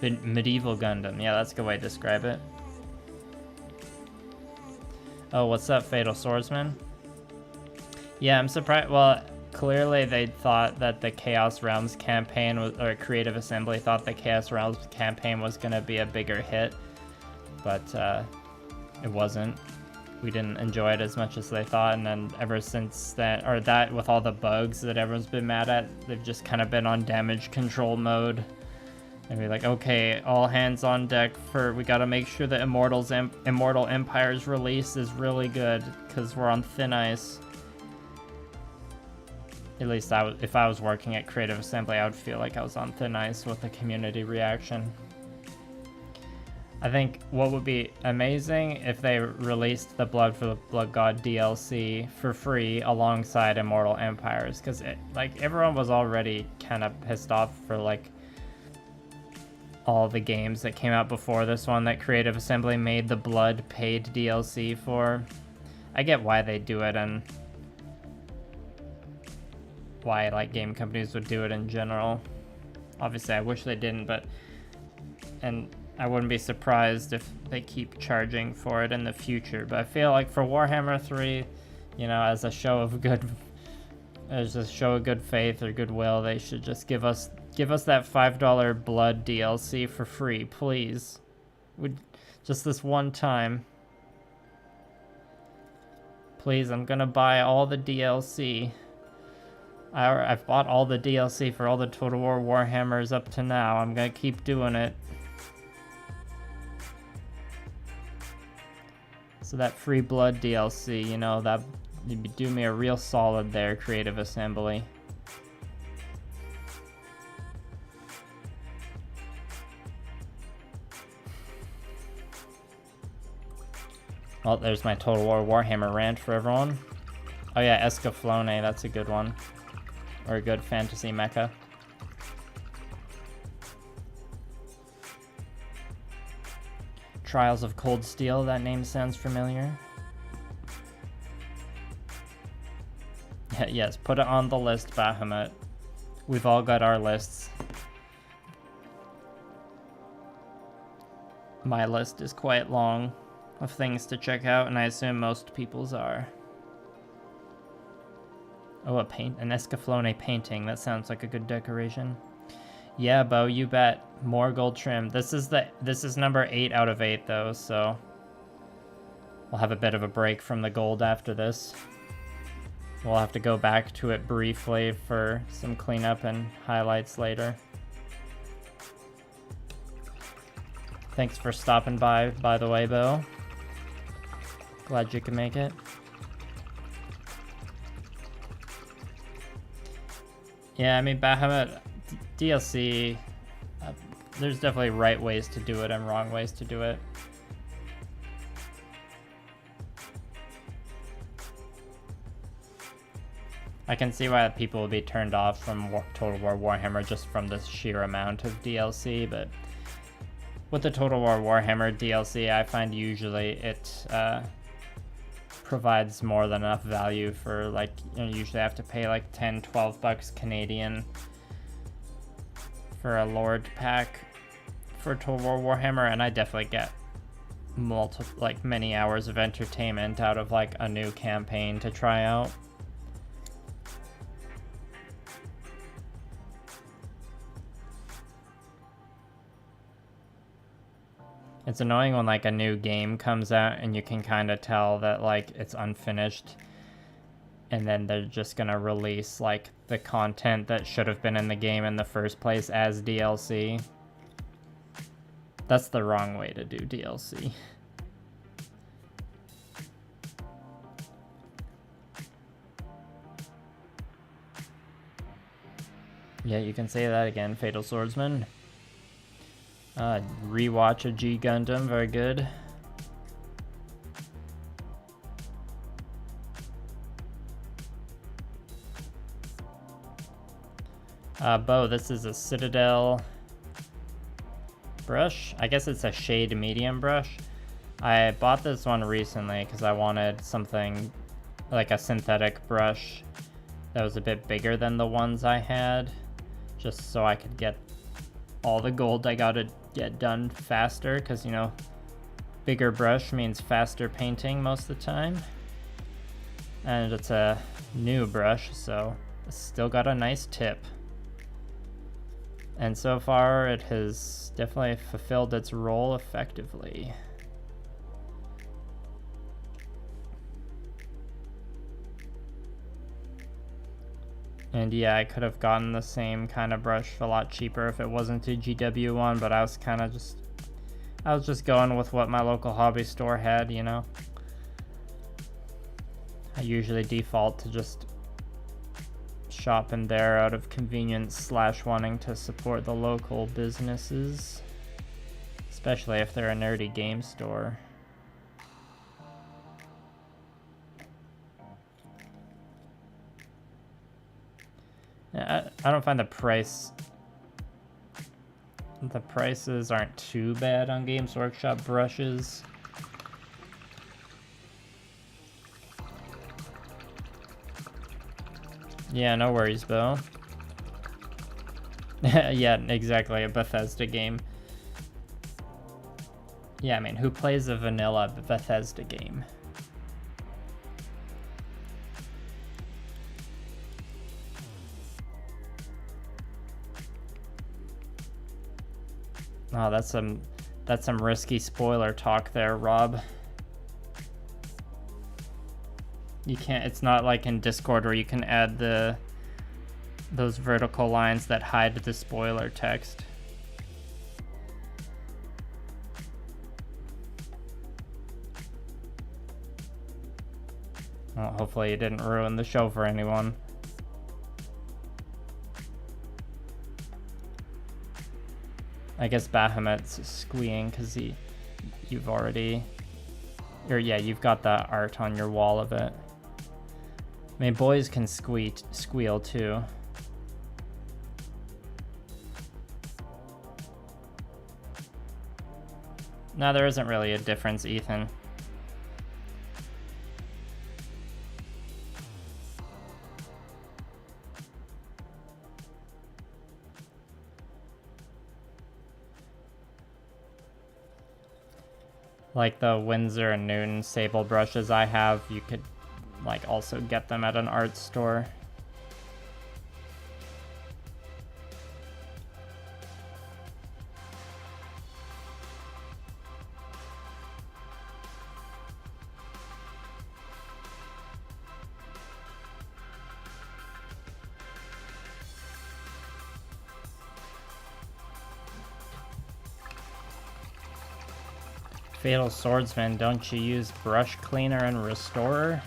Medieval Gundam, yeah, that's a good way to describe it. Oh, what's up, Fatal Swordsman? Yeah, I'm surprised. Well, clearly they thought that the Chaos Realms campaign was, or Creative Assembly thought the Chaos Realms campaign was gonna be a bigger hit, but it wasn't. We didn't enjoy it as much as they thought, and then ever since that, or that with all the bugs that everyone's been mad at, they've just kind of been on damage control mode. And be like, okay, all hands on deck for, we gotta make sure that Immortal Empire's release is really good, because we're on thin ice. At least if I was working at Creative Assembly, I would feel like I was on thin ice with the community reaction. I think what would be amazing if they released the Blood for the Blood God DLC for free alongside Immortal Empires, because like everyone was already kind of pissed off for like all the games that came out before this one that Creative Assembly made the Blood paid DLC for. I get why they do it and why like game companies would do it in general. Obviously, I wish they didn't, and I wouldn't be surprised if they keep charging for it in the future. But I feel like for Warhammer 3, you know, as a show of good faith or goodwill, they should just give us that $5 blood DLC for free, please. Just this one time. Please, I'm gonna buy all the DLC. I've bought all the DLC for all the Total War Warhammers up to now. I'm gonna keep doing it. So that free blood DLC, you know, that you'd do me a real solid there, Creative Assembly. Well, there's my Total War Warhammer rant for everyone. Oh yeah, Escaflowne, that's a good one. Or a good fantasy mecha. Trials of Cold Steel, that name sounds familiar. Yes, put it on the list, Bahamut. We've all got our lists. My list is quite long of things to check out, and I assume most people's are. Oh, an Escaflowne painting. That sounds like a good decoration. Yeah, Bo, you bet. More gold trim. This is number 8 out of 8 though, so we'll have a bit of a break from the gold after this. We'll have to go back to it briefly for some cleanup and highlights later. Thanks for stopping by the way, Bo. Glad you could make it. Yeah, I mean, Bahamut DLC, there's definitely right ways to do it and wrong ways to do it. I can see why people will be turned off from Total War Warhammer just from the sheer amount of DLC, but with the Total War Warhammer DLC, I find usually it provides more than enough value for, like, you know, usually I have to pay like 10-12 bucks Canadian for a Lord pack for Total War Warhammer, and I definitely get many hours of entertainment out of like a new campaign to try out. It's annoying when like a new game comes out and you can kind of tell that like it's unfinished, and then they're just gonna release like the content that should have been in the game in the first place as DLC. That's the wrong way to do DLC. Yeah, you can say that again, Fatal Swordsman. Rewatch a G Gundam, very good. Bo, this is a Citadel brush. I guess it's a shade medium brush. I bought this one recently because I wanted something like a synthetic brush that was a bit bigger than the ones I had, just so I could get all the gold I gotta get done faster, because, you know, bigger brush means faster painting most of the time. And it's a new brush, so it's still got a nice tip. And so far it has definitely fulfilled its role effectively. And yeah, I could have gotten the same kind of brush a lot cheaper if it wasn't a GW one, but I was just going with what my local hobby store had, you know. I usually default to just shopping there out of convenience / wanting to support the local businesses, especially if they're a nerdy game store. I don't find the prices aren't too bad on Games Workshop brushes. Yeah, no worries, Bill. Yeah, exactly, a Bethesda game. Yeah, I mean, who plays a vanilla Bethesda game? Oh, that's some risky spoiler talk there, Rob. You can't, it's not like in Discord where you can add those vertical lines that hide the spoiler text. Well, hopefully you didn't ruin the show for anyone. I guess Bahamut's squeeing because you've already, or yeah, you've got that art on your wall of it. I mean, boys can squeal too. No, there isn't really a difference, Ethan. Like the Windsor and Newton sable brushes I have, you could like also get them at an art store. Fatal Swordsman, don't you use brush cleaner and restorer?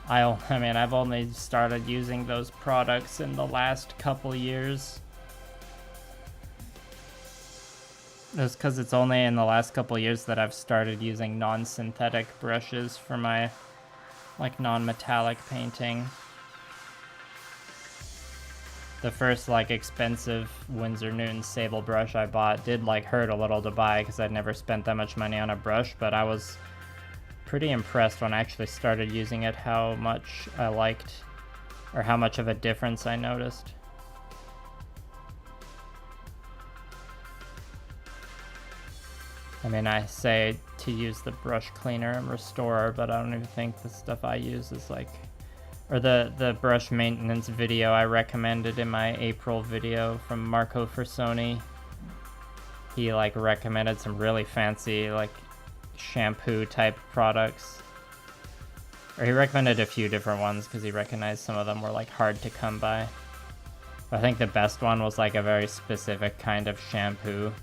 I mean, I've only started using those products in the last couple years. It's because it's only in the last couple years that I've started using non-synthetic brushes for my like non-metallic painting. The first like expensive Winsor Newton sable brush I bought did like hurt a little to buy because I'd never spent that much money on a brush, but I was pretty impressed when I actually started using it how much I liked, or how much of a difference I noticed. I mean, I say to use the brush cleaner and restorer, but I don't even think the stuff I use is like, or the brush maintenance video I recommended in my April video from Marco for Sony. He like recommended some really fancy like shampoo type products. Or he recommended a few different ones because he recognized some of them were like hard to come by. I think the best one was like a very specific kind of shampoo.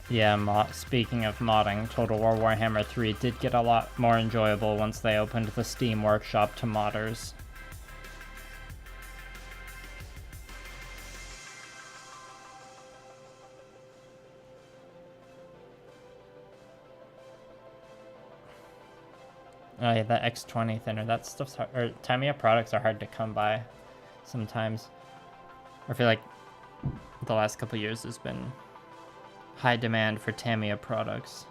Yeah, speaking of modding, Total War Warhammer 3 did get a lot more enjoyable once they opened the Steam Workshop to modders. Oh yeah, that X20 thinner, that stuff's hard, or Tamiya products are hard to come by sometimes. I feel like the last couple years has been high demand for Tamiya products.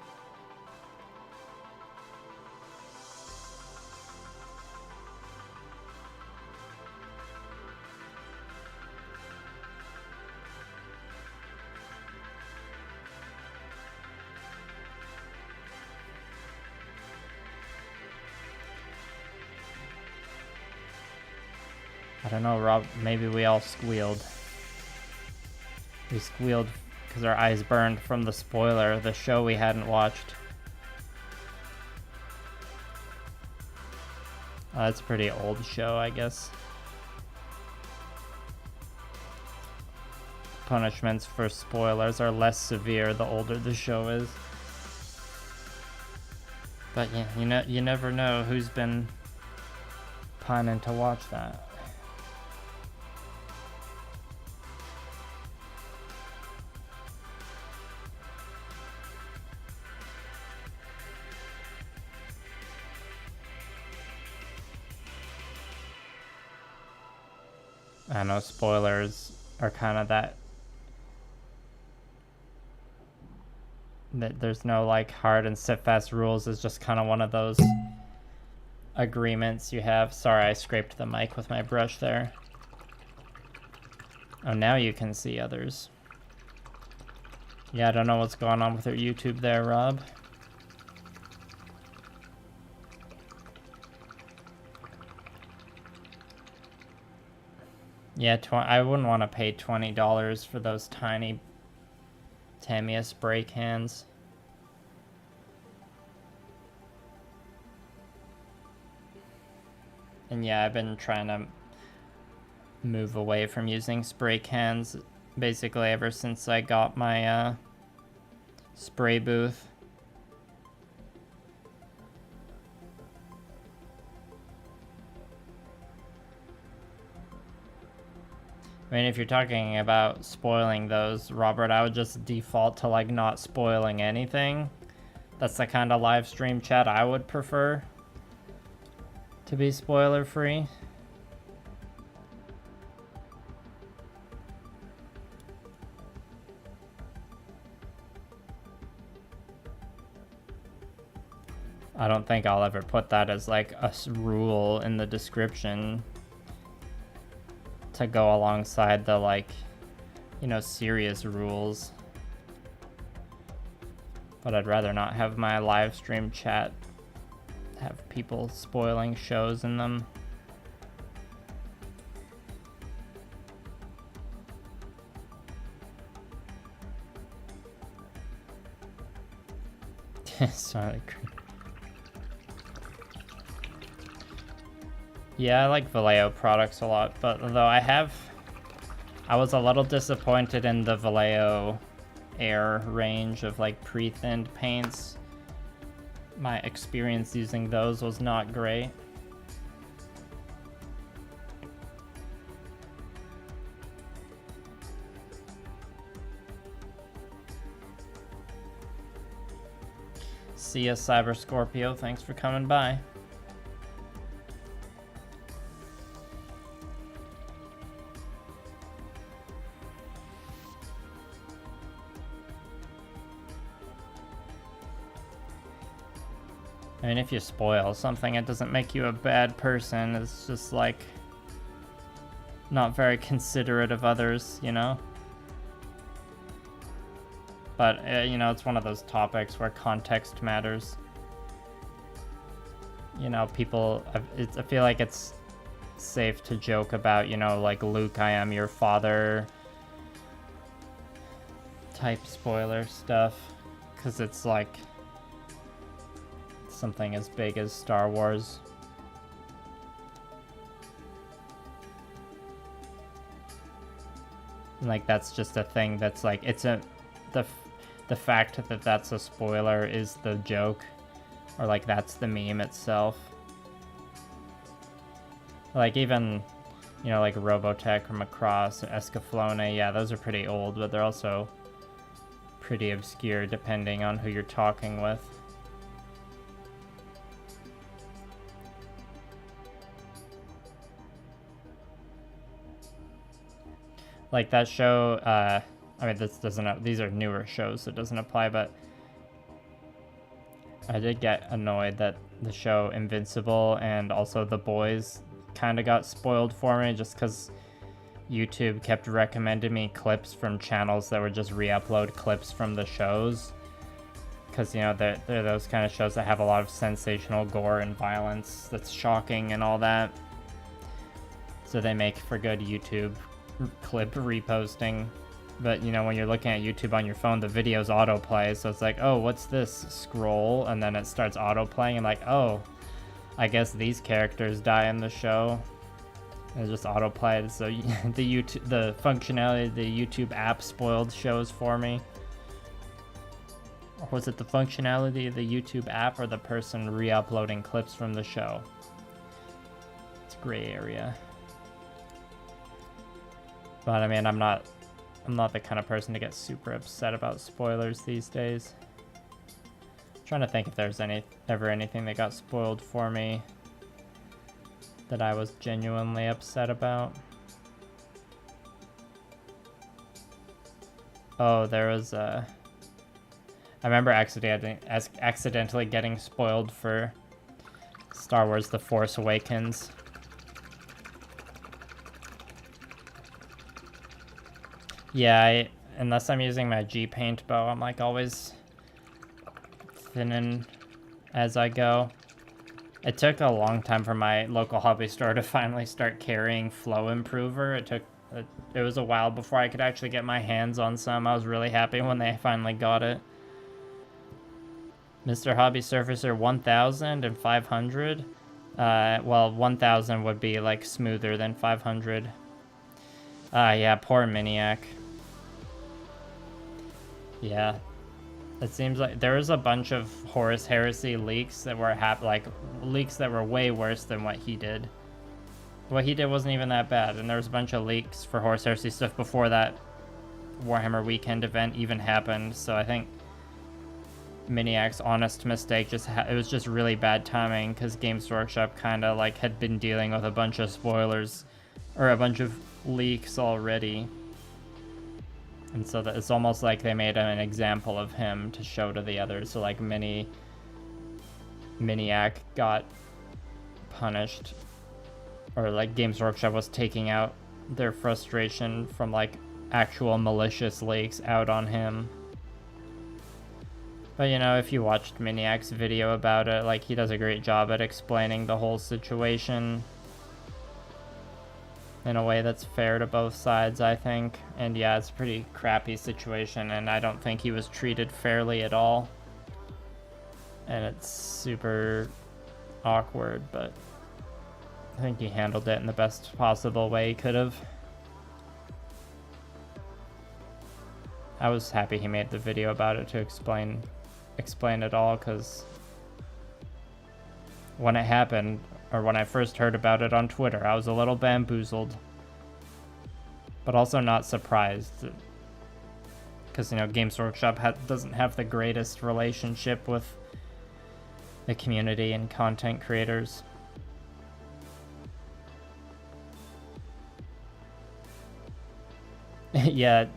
I don't know, Rob, maybe we all squealed. We squealed because our eyes burned from the spoiler, the show we hadn't watched. That's a pretty old show, I guess. Punishments for spoilers are less severe the older the show is. But yeah, you never know who's been pining to watch that. I know spoilers are kind of that there's no like hard and sit fast rules. It's just kind of one of those agreements you have. Sorry, I scraped the mic with my brush there. Oh, now you can see others. Yeah, I don't know what's going on with your YouTube there, Rob. Yeah, I wouldn't want to pay $20 for those tiny Tamiya spray cans. And yeah, I've been trying to move away from using spray cans basically ever since I got my spray booth. I mean, if you're talking about spoiling those, Robert, I would just default to like not spoiling anything. That's the kind of live stream chat I would prefer to be spoiler free. I don't think I'll ever put that as like a rule in the description to go alongside the like, you know, serious rules. But I'd rather not have my live stream chat have people spoiling shows in them. Sorry. Yeah, I like Vallejo products a lot, but though I was a little disappointed in the Vallejo Air range of like pre-thinned paints. My experience using those was not great. See ya, Cyber Scorpio. Thanks for coming by. I mean, if you spoil something, it doesn't make you a bad person. It's just like not very considerate of others, you know? But, you know, it's one of those topics where context matters. You know, people, I feel like it's safe to joke about, you know, like Luke, I am your father type spoiler stuff. Because it's like something as big as Star Wars. Like, that's just a thing that's like, it's the fact that that's a spoiler is the joke, or like that's the meme itself. Like even, you know, like Robotech or Macross or Escaflowne, yeah, those are pretty old, but they're also pretty obscure depending on who you're talking with. Like that show, I mean, this doesn't, these are newer shows, so it doesn't apply, but I did get annoyed that the show Invincible and also The Boys kind of got spoiled for me just because YouTube kept recommending me clips from channels that would just re-upload clips from the shows. Because, you know, they're those kind of shows that have a lot of sensational gore and violence that's shocking and all that. So they make for good YouTube clip reposting. But, you know, when you're looking at YouTube on your phone, the video's autoplay, so it's like, oh, what's this? Scroll, and then it starts autoplaying, and like, oh, I guess these characters die in the show. And it just autoplayed, so the functionality of the YouTube app spoiled shows for me. Or was it the functionality of the YouTube app or the person re-uploading clips from the show? It's a gray area. But, I mean, I'm not the kind of person to get super upset about spoilers these days. I'm trying to think if there's ever anything that got spoiled for me that I was genuinely upset about. Oh, there was a... I remember accidentally getting spoiled for Star Wars The Force Awakens. Yeah, unless I'm using my G-Paint bow, I'm like always thinning as I go. It took a long time for my local hobby store to finally start carrying Flow Improver. It was a while before I could actually get my hands on some. I was really happy when they finally got it. Mr. Hobby Surfacer 1000 and 500. Well, 1000 would be like smoother than 500. Yeah, poor Miniac. Yeah. It seems like there was a bunch of Horus Heresy leaks that were leaks that were way worse than what he did. What he did wasn't even that bad, and there was a bunch of leaks for Horus Heresy stuff before that Warhammer Weekend event even happened, so I think Miniac's honest mistake it was just really bad timing, because Games Workshop kind of like had been dealing with a bunch of spoilers, or a bunch of leaks already. And so that it's almost like they made an example of him to show to the others. So like Miniac got punished, or like Games Workshop was taking out their frustration from like actual malicious leaks out on him. But you know, if you watched Miniac's video about it, like he does a great job at explaining the whole situation in a way that's fair to both sides, I think. And yeah, it's a pretty crappy situation, and I don't think he was treated fairly at all. And it's super awkward, but I think he handled it in the best possible way he could have. I was happy he made the video about it to explain it all, because when it happened, or when I first heard about it on Twitter, I was a little bamboozled, but also not surprised, because, you know, Games Workshop doesn't have the greatest relationship with the community and content creators. Yeah,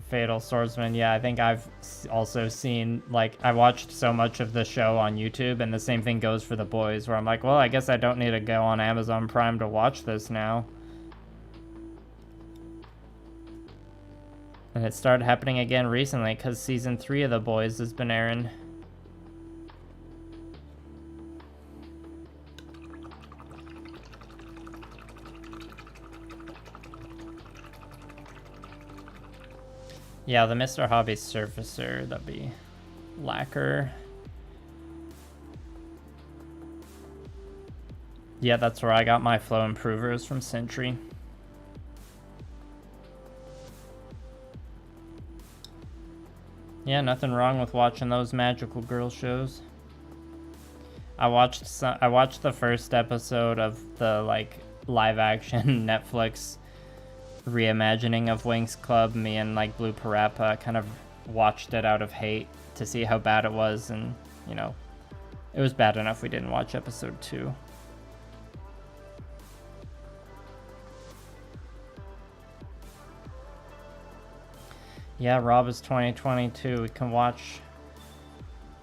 Fatal Swordsman. Yeah, I think I've also seen, like, I watched so much of the show on YouTube, and the same thing goes for The Boys, where I'm like, well, I guess I don't need to go on Amazon Prime to watch this now. And it started happening again recently, because Season 3 of The Boys has been airing. Yeah, the Mr. Hobby Surfacer, that'd be lacquer. Yeah, that's where I got my flow improvers, from Sentry. Yeah, nothing wrong with watching those magical girl shows. I watched the first episode of the like live action Netflix reimagining of Winx Club. Me and like Blue Parappa kind of watched it out of hate to see how bad it was, and you know, it was bad enough we didn't watch episode 2. Yeah, Rob is 2022. We can watch,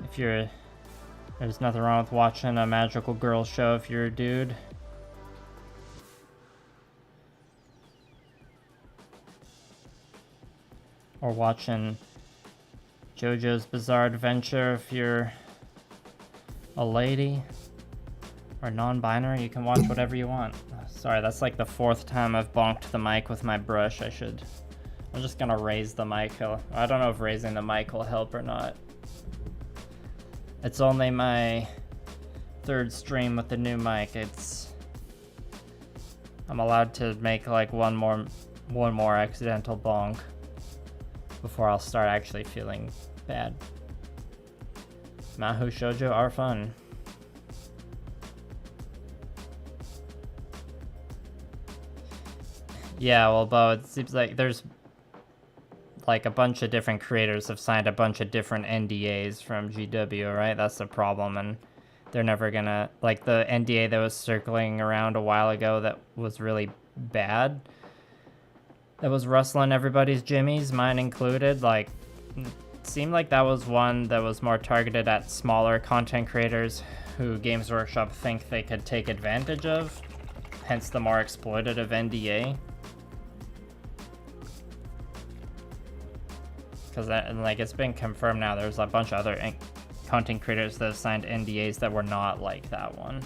if you're, there's nothing wrong with watching a magical girl show if you're a dude. Or watching JoJo's Bizarre Adventure if you're a lady. Or non-binary, you can watch whatever you want. Sorry, that's like the 4th time I've bonked the mic with my brush. I'm just gonna raise the mic. I don't know if raising the mic will help or not. It's only my 3rd stream with the new mic. I'm allowed to make like one more accidental bonk before I'll start actually feeling bad. Mahou Shoujo are fun. Yeah, well, Bo, it seems like there's like a bunch of different creators have signed a bunch of different NDAs from GW, right? That's the problem, and they're never gonna, like the NDA that was circling around a while ago that was really bad. that was rustling everybody's jimmies, mine included. Like, it seemed like that was one that was more targeted at smaller content creators who Games Workshop think they could take advantage of, hence the more exploitative NDA. Because like, it's been confirmed now, there's a bunch of other content creators that have signed NDAs that were not like that one.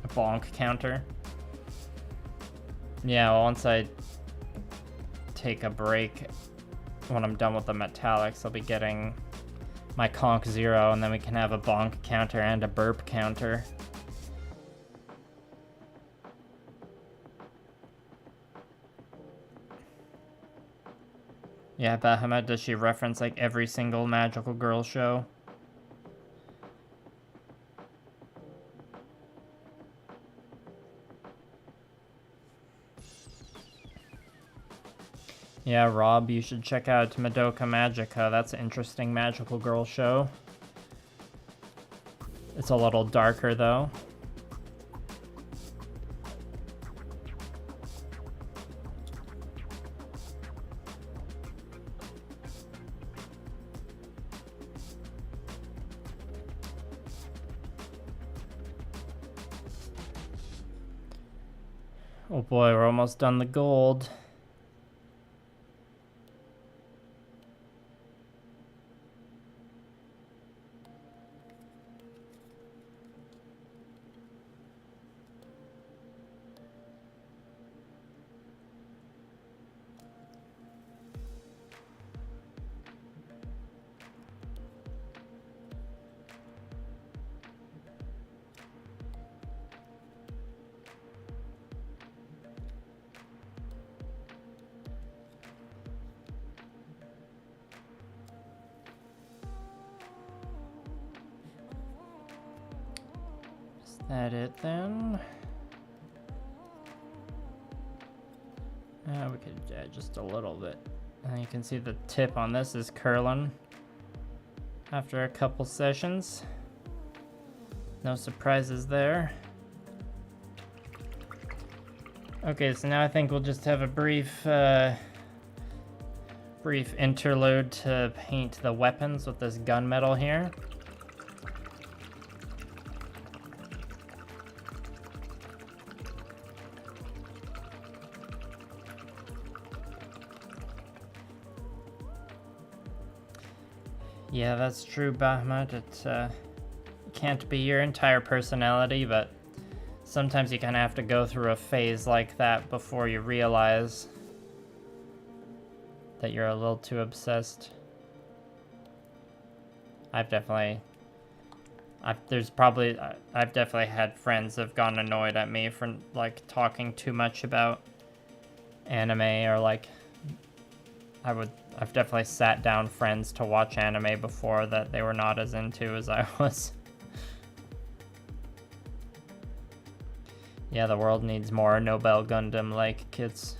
A bonk counter. Yeah, well, once I take a break, when I'm done with the metallics, I'll be getting my conch 0, and then we can have a bonk counter and a burp counter. Yeah, Bahamut, does she reference like every single magical girl show? Yeah, Rob, you should check out Madoka Magica. That's an interesting magical girl show. It's a little darker though. Oh boy, we're almost done the gold. That it then? We could add just a little bit. And you can see the tip on this is curling after a couple sessions. No surprises there. Okay, so now I think we'll just have a brief interlude to paint the weapons with this gunmetal here. Yeah, that's true, Bahamut. It can't be your entire personality, but sometimes you kind of have to go through a phase like that before you realize that you're a little too obsessed. I've definitely had friends that have gotten annoyed at me for like talking too much about anime, or like I've definitely sat down friends to watch anime before that they were not as into as I was. Yeah, the world needs more Nobel Gundam-like kids.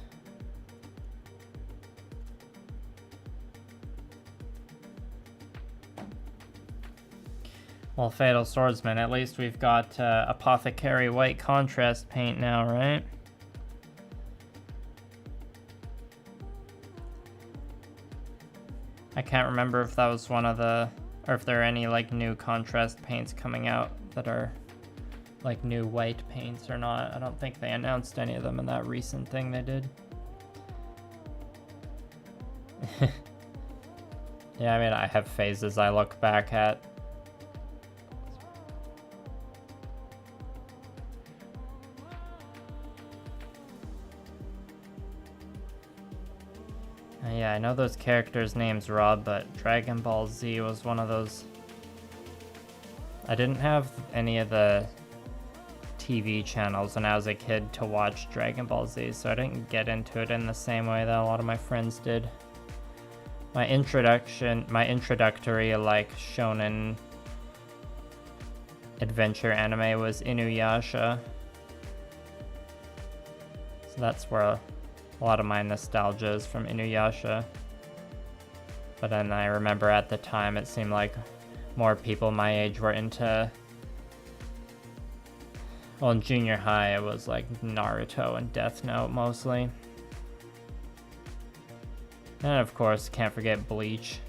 Well, Fatal Swordsman, at least we've got Apothecary white contrast paint now, right? I can't remember if that was one of the, or if there are any like new contrast paints coming out that are like new white paints or not. I don't think they announced any of them in that recent thing they did. Yeah, I mean, I have phases I look back at. Yeah, I know those characters' names, Rob, but Dragon Ball Z was one of those. I didn't have any of the TV channels when I was a kid to watch Dragon Ball Z, so I didn't get into it in the same way that a lot of my friends did. My introductory like shonen adventure anime was Inuyasha. So that's where a lot of my nostalgia is, from Inuyasha. But then I remember at the time it seemed like more people my age were into, well, in junior high it was like Naruto and Death Note mostly. And of course, can't forget Bleach.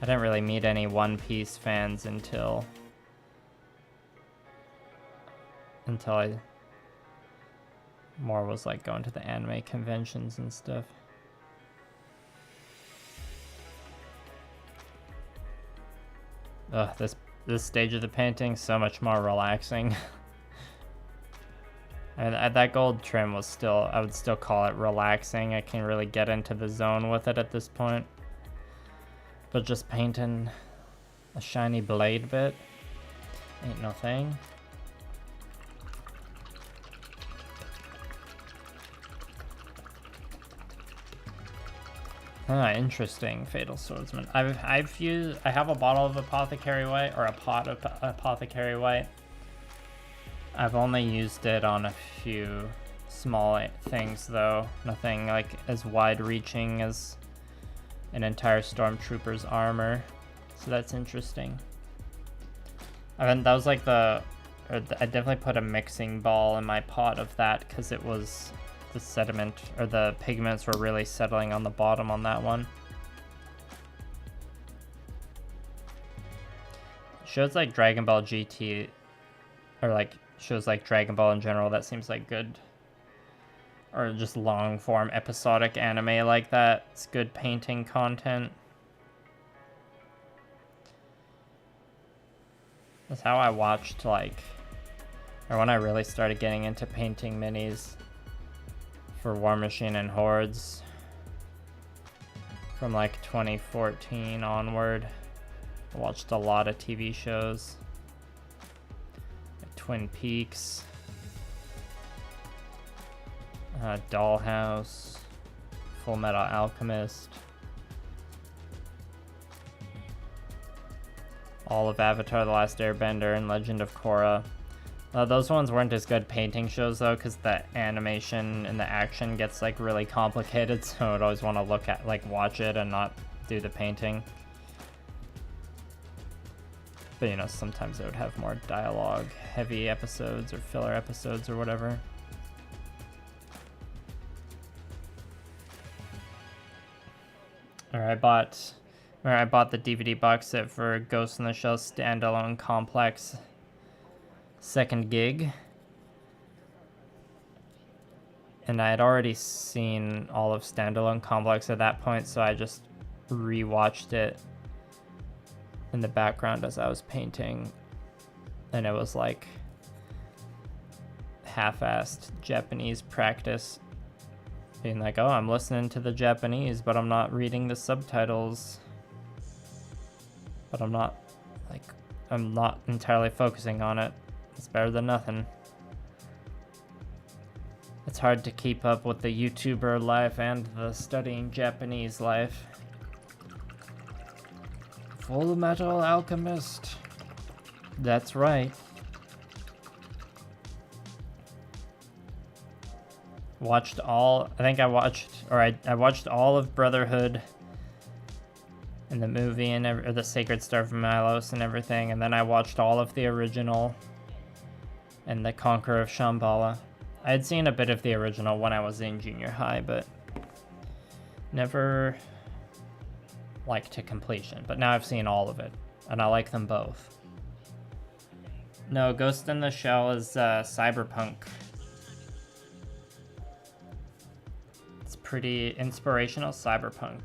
I didn't really meet any One Piece fans until I more was like going to the anime conventions and stuff. Ugh, this stage of the painting so much more relaxing. And that gold trim was still, I would still call it relaxing. I can really get into the zone with it at this point. But just painting a shiny blade bit ain't no thing. Ah, interesting, Fatal Swordsman. I have a bottle of Apothecary White, or a pot of Apothecary White. I've only used it on a few small things though. Nothing like as wide-reaching as an entire Stormtrooper's armor. So that's interesting. I mean, that was like I definitely put a mixing ball in my pot of that because it was the sediment, or the pigments were really settling on the bottom on that one. Shows like Dragon Ball GT, or like shows like Dragon Ball in general, that seems like good, or just long form episodic anime like that. It's good painting content. That's how I watched, like, or when I really started getting into painting minis for Warmachine and Hordes from like 2014 onward. I watched a lot of TV shows like Twin Peaks, Dollhouse, Full Metal Alchemist, all of Avatar: The Last Airbender, and Legend of Korra. Those ones weren't as good painting shows though, because the animation and the action gets like really complicated, so I'd always want to look at, like, watch it and not do the painting. But you know, sometimes it would have more dialogue heavy episodes or filler episodes or whatever. I bought the DVD box set for Ghost in the Shell Standalone Complex second gig, and I had already seen all of Standalone Complex at that point, so I just rewatched it in the background as I was painting, and it was like half-assed Japanese practice, being like, oh, I'm listening to the Japanese, but I'm not reading the subtitles, but I'm not entirely focusing on it. It's better than nothing. It's hard to keep up with the YouTuber life and the studying Japanese life. Full Metal Alchemist. That's right. I watched all of Brotherhood and the movie and or the Sacred Star from Milos and everything, and then I watched all of the original and the Conqueror of Shambhala. I had seen a bit of the original when I was in junior high, but never like to completion. But now I've seen all of it, and I like them both. No, Ghost in the Shell is cyberpunk. It's pretty inspirational cyberpunk.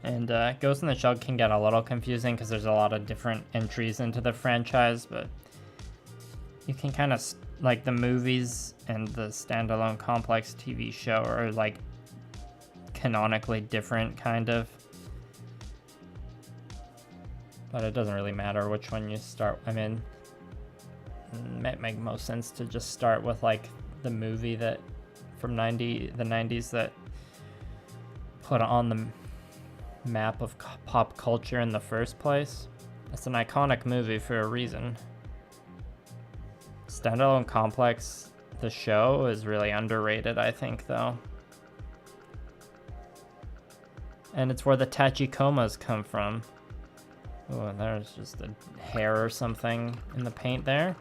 And Ghost in the Shell can get a little confusing because there's a lot of different entries into the franchise, but you can kind of, like, the movies and the Standalone Complex TV show are like canonically different, kind of. But it doesn't really matter which one you start. I mean, it might make most sense to just start with like the movie that from the 90s that put on the map of pop culture in the first place. It's an iconic movie for a reason. Standalone Complex, the show, is really underrated, I think, though. And it's where the Tachikomas come from. Oh, there's just a hair or something in the paint there.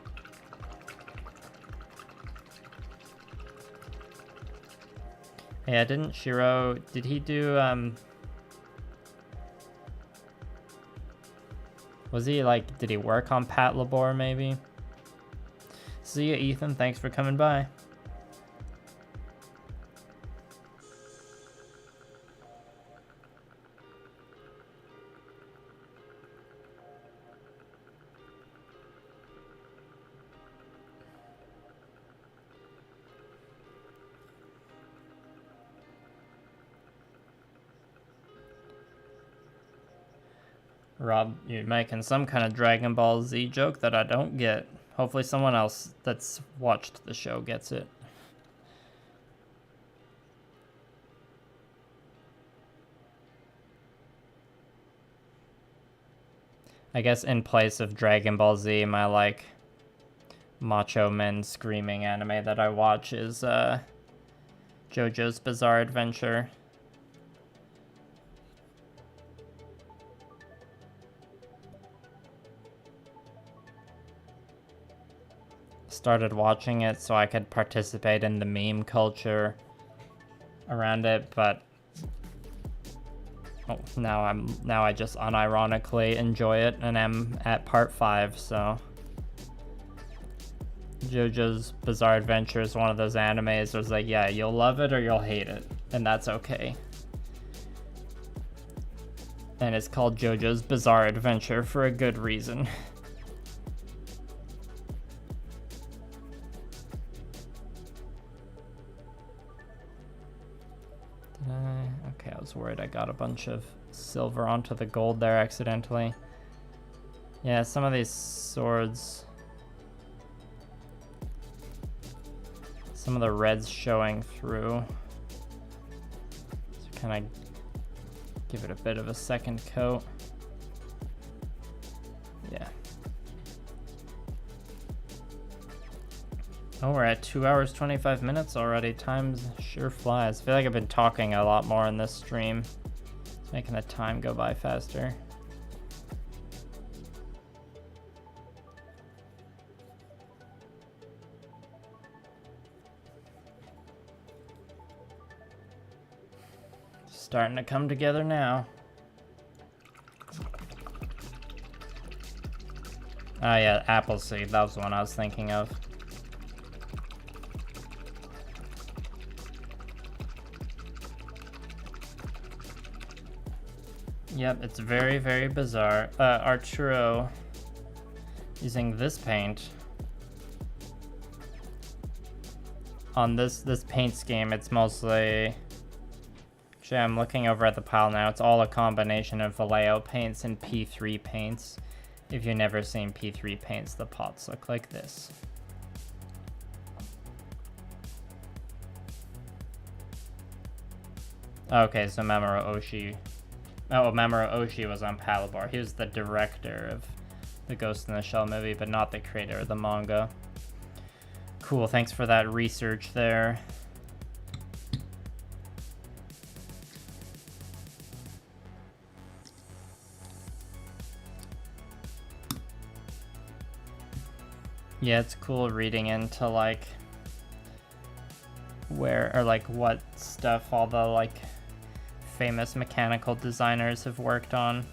Yeah, didn't Shiro, did he do, was he like, did he work on Pat Labor maybe? See ya, Ethan, thanks for coming by. Rob, you're making some kind of Dragon Ball Z joke that I don't get. Hopefully someone else that's watched the show gets it. I guess in place of Dragon Ball Z, my like macho men screaming anime that I watch is JoJo's Bizarre Adventure. Started watching it so I could participate in the meme culture around it, but now I just unironically enjoy it, and I'm at part 5, so JoJo's Bizarre Adventure is one of those animes where it's like, yeah, you'll love it or you'll hate it, and that's okay. And it's called JoJo's Bizarre Adventure for a good reason. Okay, I was worried I got a bunch of silver onto the gold there accidentally. Yeah, some of these swords, some of the red's showing through. So kind of give it a bit of a second coat. Yeah. Oh, we're at 2 hours, 25 minutes already. Time sure flies. I feel like I've been talking a lot more in this stream. It's making the time go by faster. Starting to come together now. Oh yeah, Appleseed. That was the one I was thinking of. Yep, it's very, very bizarre. Arturo using this paint on this paint scheme. It's mostly, actually, I'm looking over at the pile now. It's all a combination of Vallejo paints and P3 paints. If you've never seen P3 paints, the pots look like this. Okay, so Mamoru Oshii. Oh, Mamoru Oshii was on Palabor. He was the director of the Ghost in the Shell movie, but not the creator of the manga. Cool, thanks for that research there. Yeah, it's cool reading into like where, or like what stuff all the like famous mechanical designers have worked on.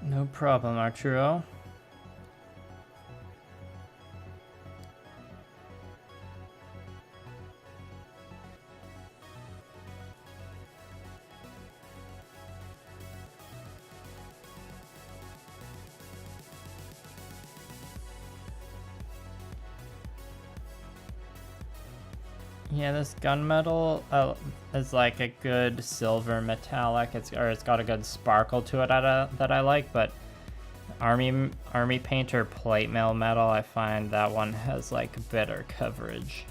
No problem, Arturo. Yeah, this gunmetal is like a good silver metallic. It's got a good sparkle to it that I like, but army painter plate mail metal, I find that one has like better coverage.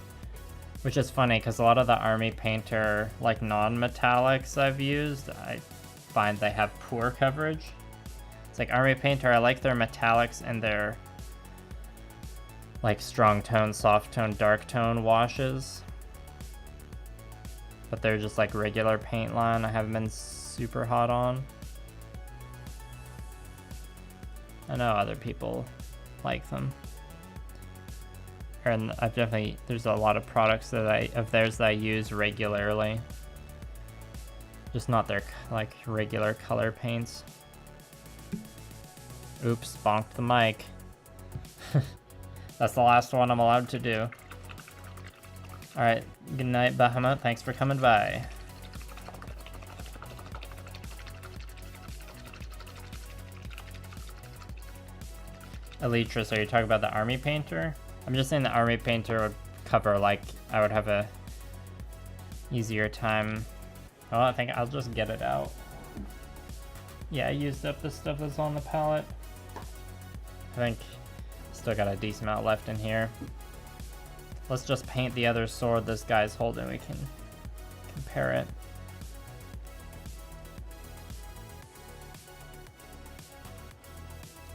Which is funny because a lot of the army painter like non-metallics I've used, I find they have poor coverage. It's like army painter, I like their metallics and their like strong tone, soft tone, dark tone washes. But they're just like regular paint line I haven't been super hot on. I know other people like them. And I've definitely, there's a lot of products of theirs that I use regularly. Just not their like regular color paints. Oops, bonked the mic. That's the last one I'm allowed to do. Alright, good night, Bahamut. Thanks for coming by. Elytris, are you talking about the army painter? I'm just saying the army painter would cover, like, I would have a easier time. Oh, I think I'll just get it out. Yeah, I used up the stuff that's on the palette. I think still got a decent amount left in here. Let's just paint the other sword this guy's holding. We can compare it.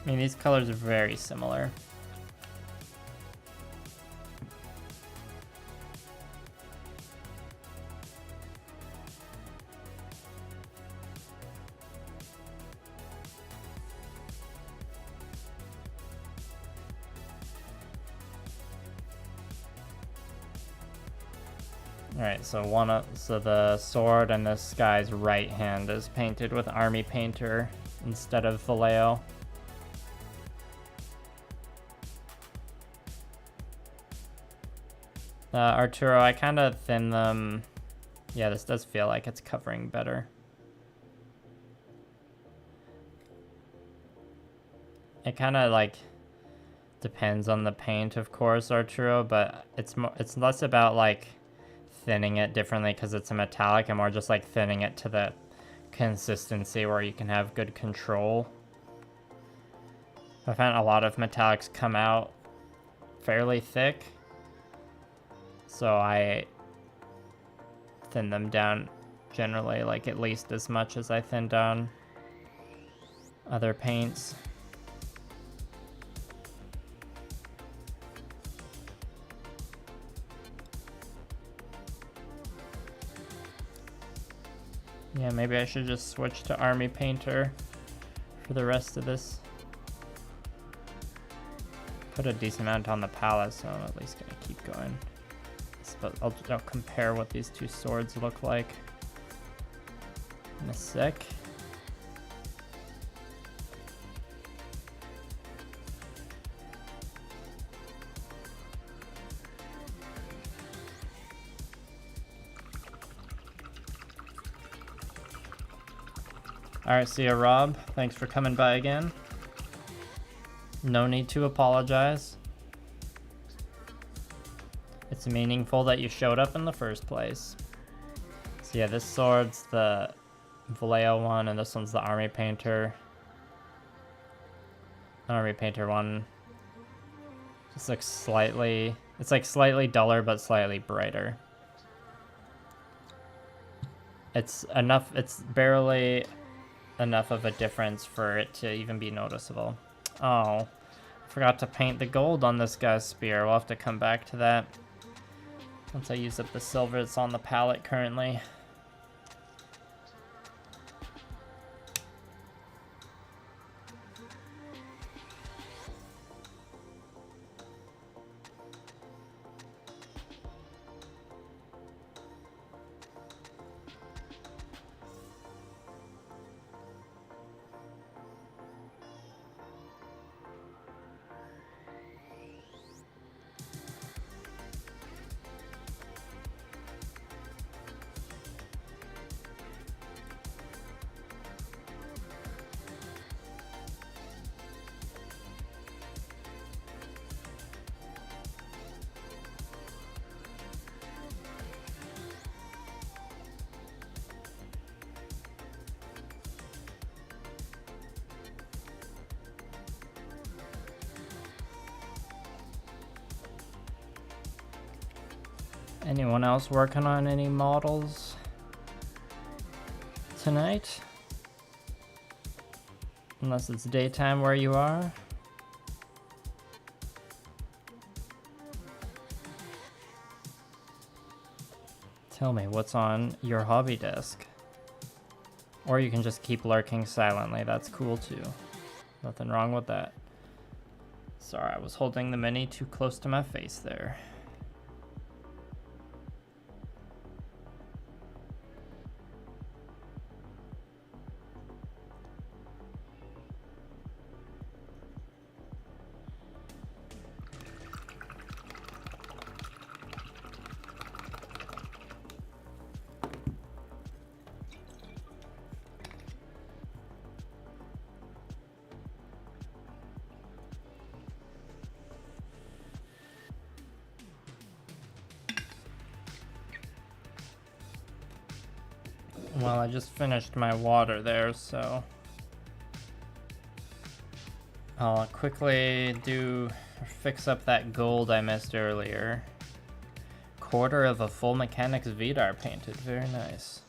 I mean, these colors are very similar. Alright, so the sword and this guy's right hand is painted with army painter instead of Vallejo. Arturo, I kind of thin them. Yeah, this does feel like it's covering better. It kind of like depends on the paint, of course, Arturo, but it's less about like thinning it differently because it's a metallic and more just like thinning it to the consistency where you can have good control. I found a lot of metallics come out fairly thick, so I thin them down generally like at least as much as I thin down other paints. Yeah, maybe I should just switch to army painter for the rest of this. Put a decent amount on the palette, so I'm at least gonna keep going. But I'll compare what these two swords look like in a sec. Alright, see ya, Rob. Thanks for coming by again. No need to apologize. It's meaningful that you showed up in the first place. So yeah, this sword's the Vallejo one, and this one's the army painter. The army painter one just looks slightly... It's like slightly duller, but slightly brighter. It's enough... It's barely enough of a difference for it to even be noticeable. Oh, I forgot to paint the gold on this guy's spear. We'll have to come back to that once I use up the silver that's on the palette currently. Anyone else working on any models tonight? Unless it's daytime where you are. Tell me what's on your hobby desk. Or you can just keep lurking silently, that's cool too. Nothing wrong with that. Sorry, I was holding the mini too close to my face there. Well, I just finished my water there, so I'll quickly fix up that gold I missed earlier. Quarter of a full mechanics Vidar painted, very nice.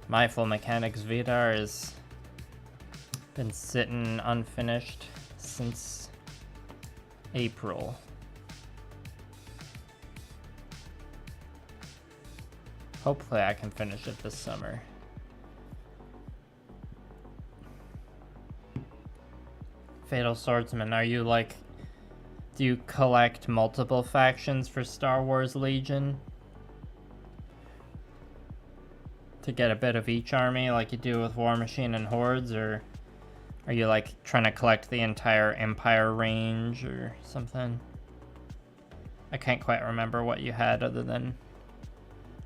My full mechanics Vidar has been sitting unfinished since April. Hopefully I can finish it this summer. Fatal Swordsman, are you like, do you collect multiple factions for Star Wars Legion? To get a bit of each army like you do with Warmachine and Hordes, or are you like trying to collect the entire Empire range or something? I can't quite remember what you had other than...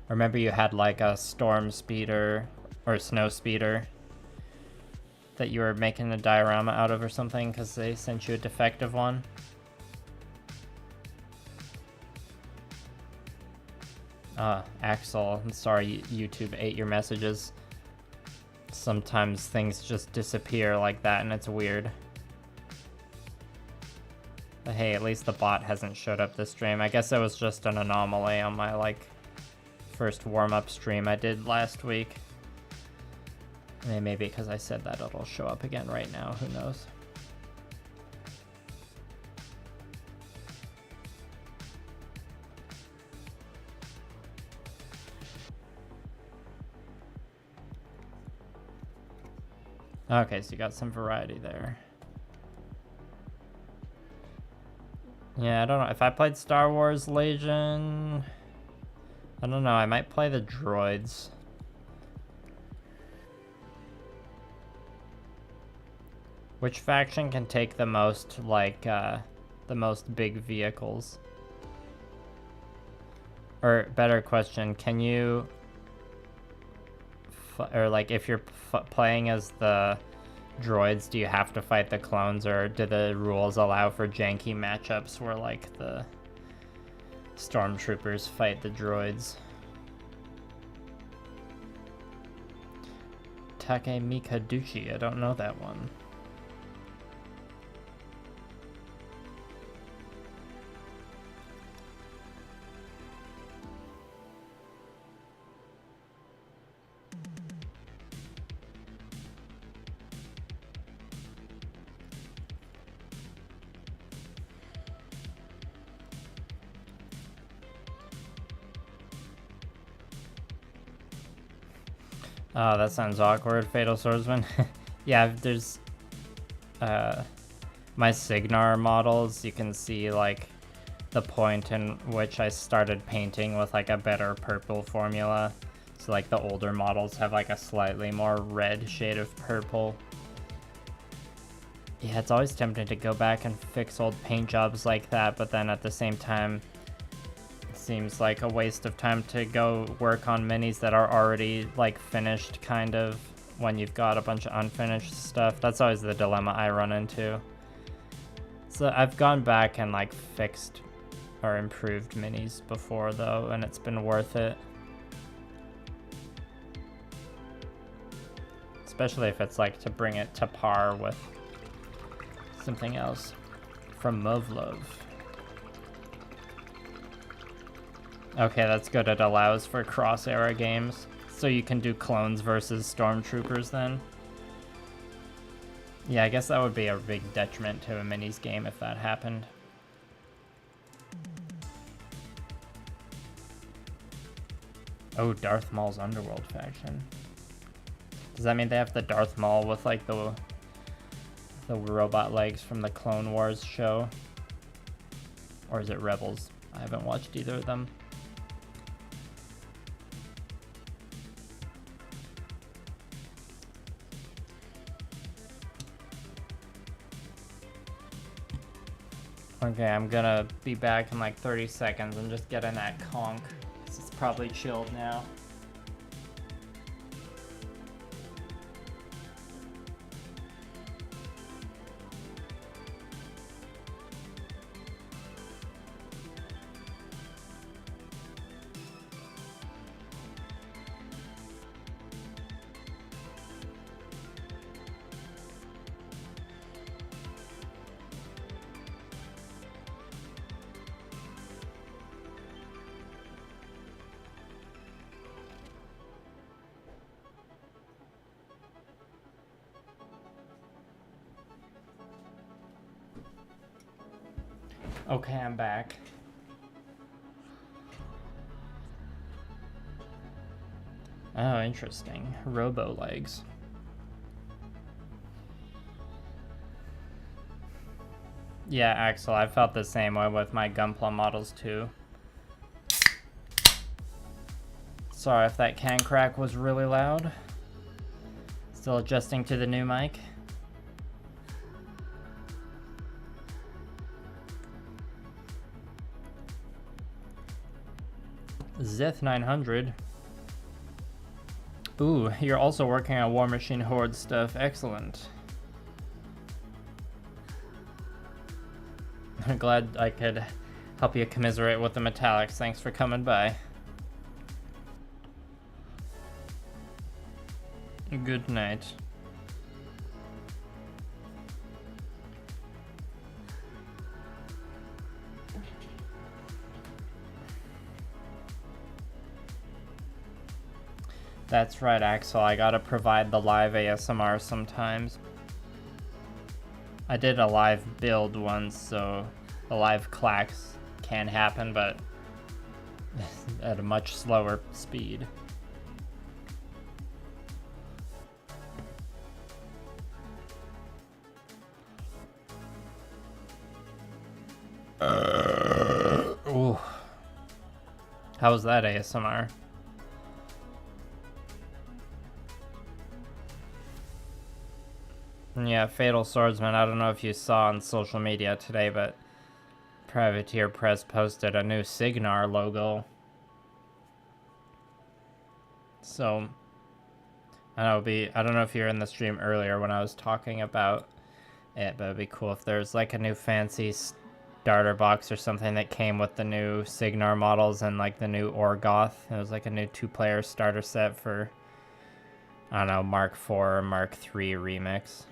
Remember you had like a storm speeder or snow speeder that you were making a diorama out of or something because they sent you a defective one. Axel, I'm sorry YouTube ate your messages. Sometimes things just disappear like that and it's weird. But hey, at least the bot hasn't showed up this stream. I guess it was just an anomaly on my like first warm-up stream I did last week. Maybe because I said that it'll show up again right now, who knows. Okay, so you got some variety there. Yeah, I don't know. If I played Star Wars Legion... I don't know, I might play the droids. Which faction can take the most, like, the most big vehicles? Or, better question, can you... Or, like, if you're playing as the droids, do you have to fight the clones, or do the rules allow for janky matchups where, like, the stormtroopers fight the droids? Take Mikaduchi, I don't know that one. Oh, that sounds awkward, Fatal Swordsman. Yeah, there's my Signar models, you can see like the point in which I started painting with like a better purple formula. So like the older models have like a slightly more red shade of purple. Yeah, it's always tempting to go back and fix old paint jobs like that, but then at the same time, seems like a waste of time to go work on minis that are already like finished, kind of, when you've got a bunch of unfinished stuff. That's always the dilemma I run into. So I've gone back and like fixed or improved minis before though, and it's been worth it. Especially if it's like to bring it to par with something else. From Movlov. Okay, that's good. It allows for cross-era games. So you can do clones versus stormtroopers then. Yeah, I guess that would be a big detriment to a minis game if that happened. Oh, Darth Maul's Underworld faction. Does that mean they have the Darth Maul with like the robot legs from the Clone Wars show? Or is it Rebels? I haven't watched either of them. Okay, I'm gonna be back in like 30 seconds and just get in that conch. It's probably chilled now. Okay, I'm back. Oh, interesting. Robo legs. Yeah, Axel, I felt the same way with my Gunpla models too. Sorry if that can crack was really loud. Still adjusting to the new mic. Zith 900. Ooh, you're also working on Warmachine Horde stuff. Excellent. I'm glad I could help you commiserate with the metallics. Thanks for coming by. Good night. That's right, Axel. I gotta provide the live ASMR sometimes. I did a live build once, so the live clacks can happen, but at a much slower speed. Ooh. How was that ASMR? Yeah, Fatal Swordsman, I don't know if you saw on social media today, but Privateer Press posted a new Signar logo. So, I don't know if you were in the stream earlier when I was talking about it, but it'd be cool if there's like a new fancy starter box or something that came with the new Signar models and like the new Orgoth. It was like a new 2-player starter set for, I don't know, Mark IV or Mark III remix.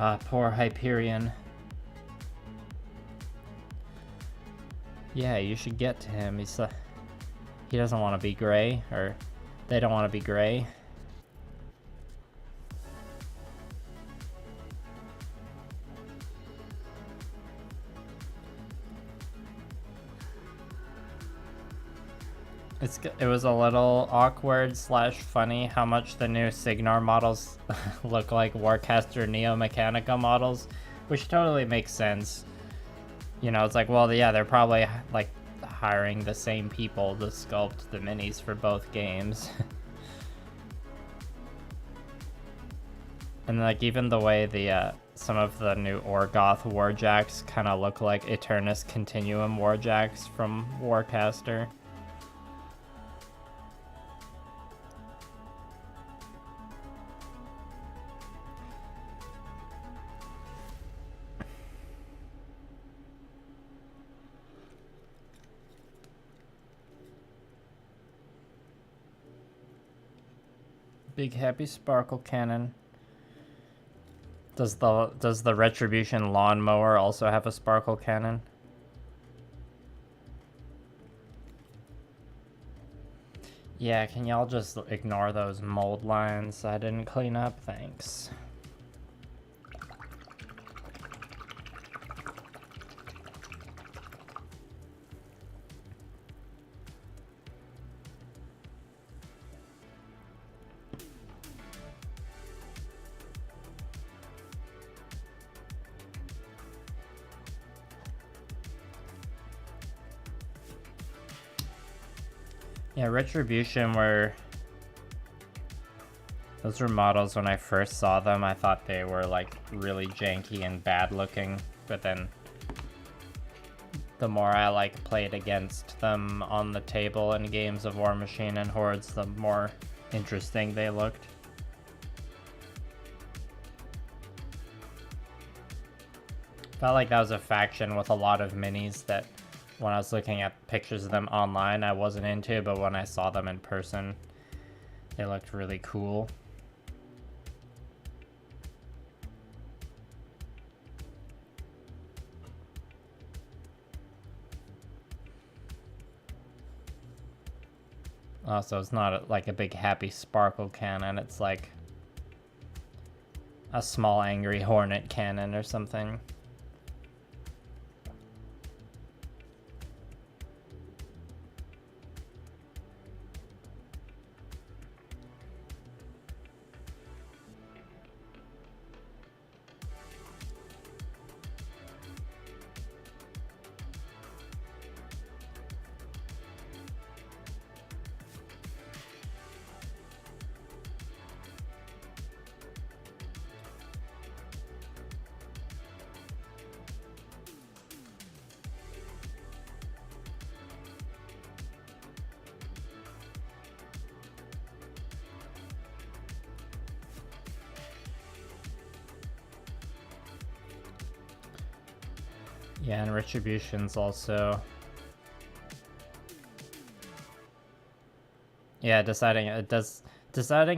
Ah, poor Hyperion. Yeah, you should get to him. He doesn't want to be gray, or they don't want to be gray. It was a little awkward / funny how much the new Signar models look like Warcaster Neo Mechanica models, which totally makes sense. You know, it's like, well, yeah, they're probably like hiring the same people to sculpt the minis for both games. And like even the way the some of the new Orgoth Warjacks kind of look like Eternus Continuum Warjacks from Warcaster. Big happy sparkle cannon. Does the Retribution lawnmower also have a sparkle cannon? Yeah, can y'all just ignore those mold lines I didn't clean up? Thanks. Yeah, Retribution those were models when I first saw them. I thought they were like really janky and bad looking, but then the more I like played against them on the table in games of Warmachine and Hordes, the more interesting they looked. Felt like that was a faction with a lot of minis that when I was looking at pictures of them online, I wasn't into, but when I saw them in person, they looked really cool. Also, it's not like a big happy sparkle cannon, it's like a small angry hornet cannon or something. Yeah, and Retribution's also... Yeah, deciding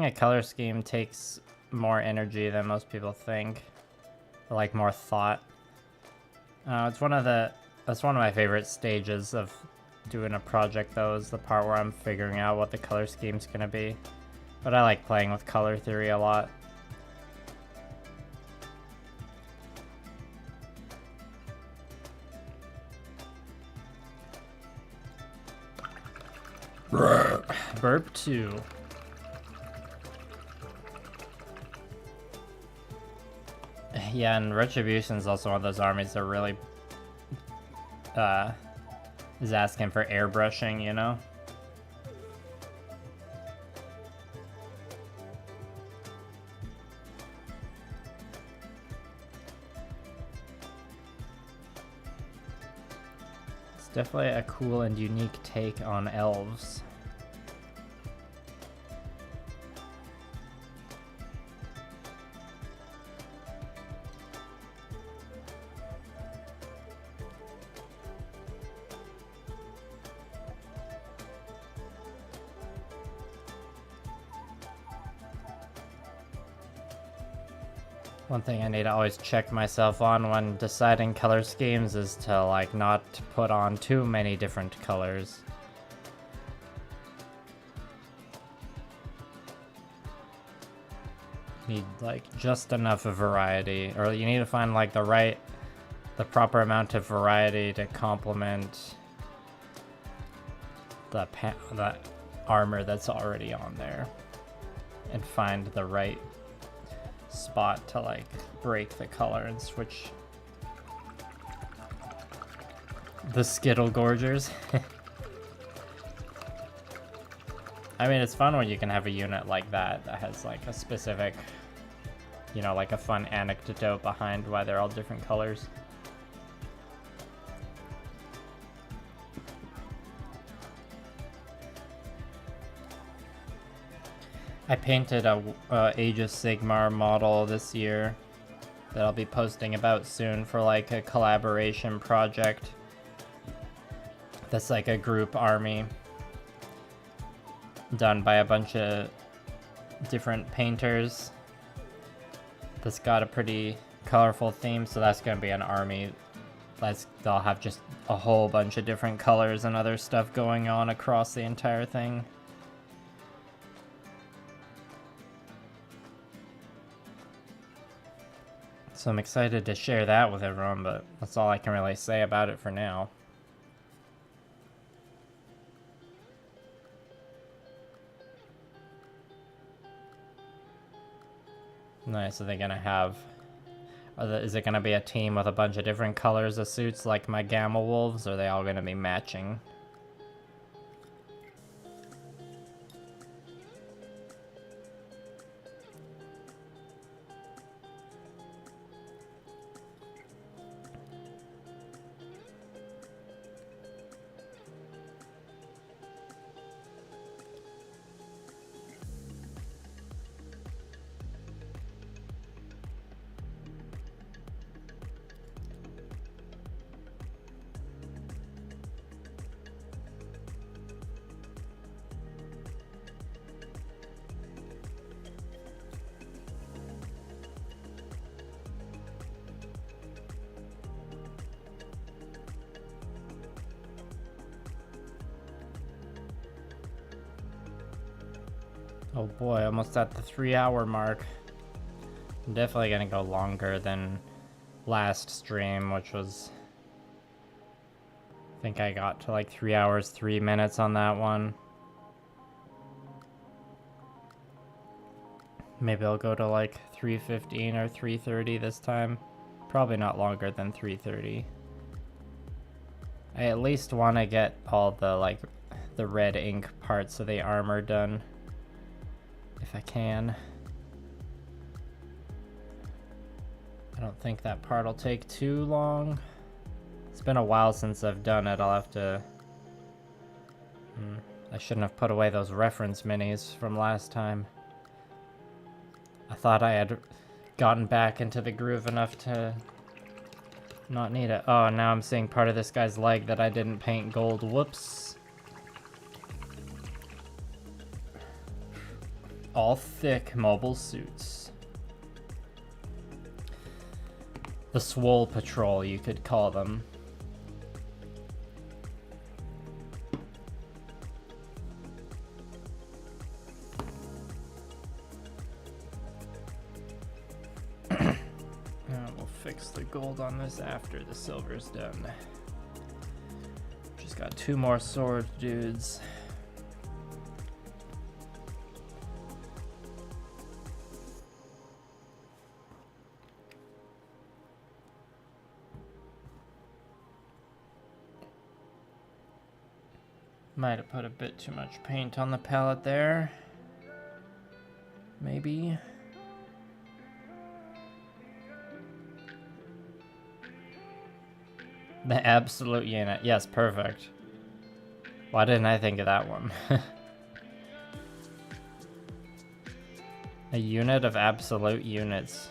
a color scheme takes more energy than most people think. Or like more thought. That's one of my favorite stages of doing a project though, is the part where I'm figuring out what the color scheme's gonna be. But I like playing with color theory a lot. Burp 2. Yeah, and Retribution's also one of those armies that really is asking for airbrushing, you know? It's definitely a cool and unique take on elves. One thing I need to always check myself on when deciding color schemes is to like not put on too many different colors. Need like just enough of variety, or you need to find like the proper amount of variety to complement the armor that's already on there, and find the right spot to like break the color and switch the Skittle Gorgers. I mean, it's fun when you can have a unit like that has like a specific, you know, like a fun anecdote behind why they're all different colors. I painted a Age of Sigmar model this year that I'll be posting about soon for like a collaboration project. That's like a group army done by a bunch of different painters. That's got a pretty colorful theme, so that's gonna be an army. They'll have just a whole bunch of different colors and other stuff going on across the entire thing. So I'm excited to share that with everyone, but that's all I can really say about it for now. Nice, are they gonna have... is it gonna be a team with a bunch of different colors of suits like my Gamma Wolves, or are they all gonna be matching? Oh boy, almost at the 3-hour mark. I'm definitely gonna go longer than last stream, which was... I think I got to like 3 hours, 3 minutes on that one. Maybe I'll go to like 3:15 or 3:30 this time. Probably not longer than 3:30. I at least want to get all the like the red ink parts of the armor done. If I can. I don't think that part will take too long. It's been a while since I've done it. I'll have to... I shouldn't have put away those reference minis from last time. I thought I had gotten back into the groove enough to not need it. Oh, now I'm seeing part of this guy's leg that I didn't paint gold. Whoops. All thick mobile suits. The Swole Patrol, you could call them. We'll fix the gold on this after the silver's done. Just got 2 more sword dudes. Might have put a bit too much paint on the palette there. Maybe. The absolute unit. Yes, perfect. Why didn't I think of that one? A unit of absolute units.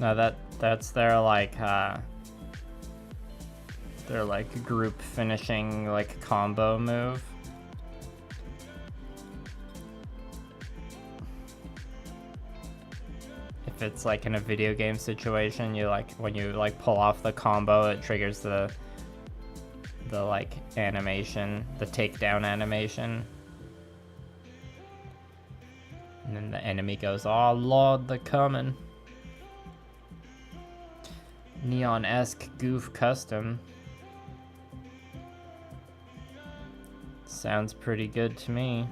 No, that's their like group finishing like combo move. If it's like in a video game situation, you like when you like pull off the combo, it triggers the like animation, the takedown animation. And then the enemy goes, "Oh Lord, they're coming." Neon-esque goof custom. Sounds pretty good to me.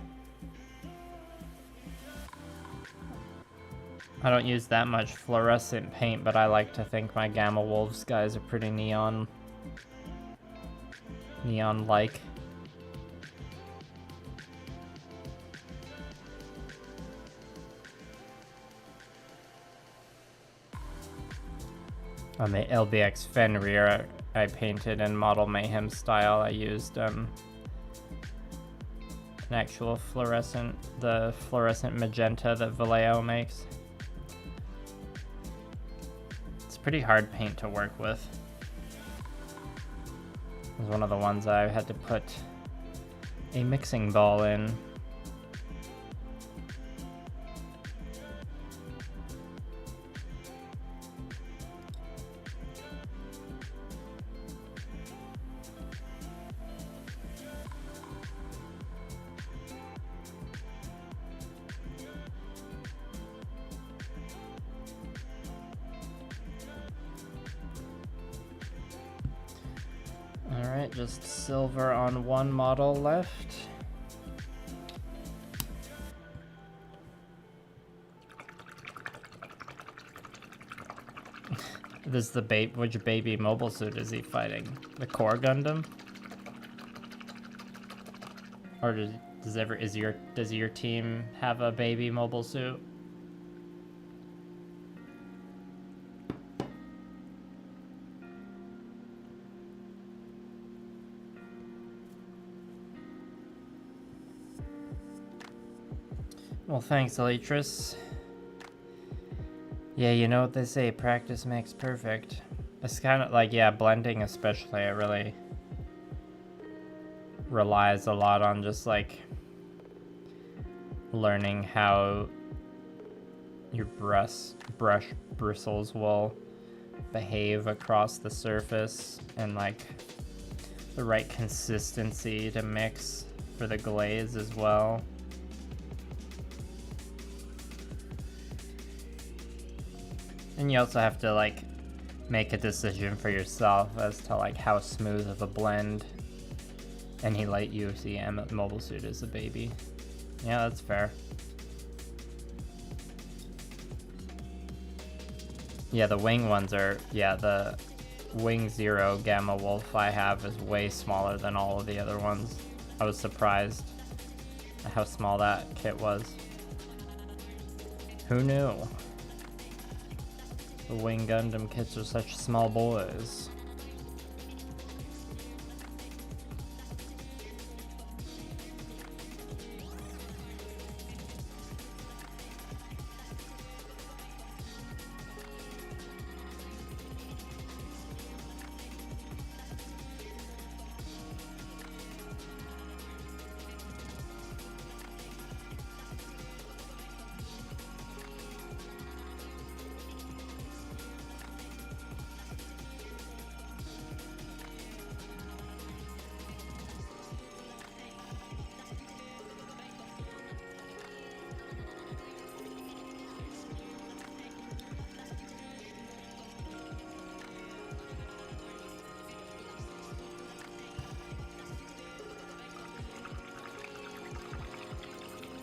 I don't use that much fluorescent paint, but I like to think my Gamma Wolves guys are pretty neon-like. On the LBX Fenrir, I painted in Model Mayhem style. I used an actual fluorescent, the fluorescent magenta that Vallejo makes. It's pretty hard paint to work with. It was one of the ones I had to put a mixing ball in. Alright, just silver on one model left. This is the which baby mobile suit is he fighting? The core Gundam? Or does your team have a baby mobile suit? Well, thanks, Elytris. Yeah, you know what they say, practice makes perfect. It's kind of like, yeah, blending especially, it really relies a lot on just like learning how your brush bristles will behave across the surface and like the right consistency to mix for the glaze as well. And you also have to like make a decision for yourself as to like how smooth of a blend any light UCM mobile suit is a baby. Yeah, that's fair. Yeah, the wing ones are, yeah, the Wing Zero Gamma Wolf I have is way smaller than all of the other ones. I was surprised at how small that kit was. Who knew? The Wing Gundam kits are such small boys.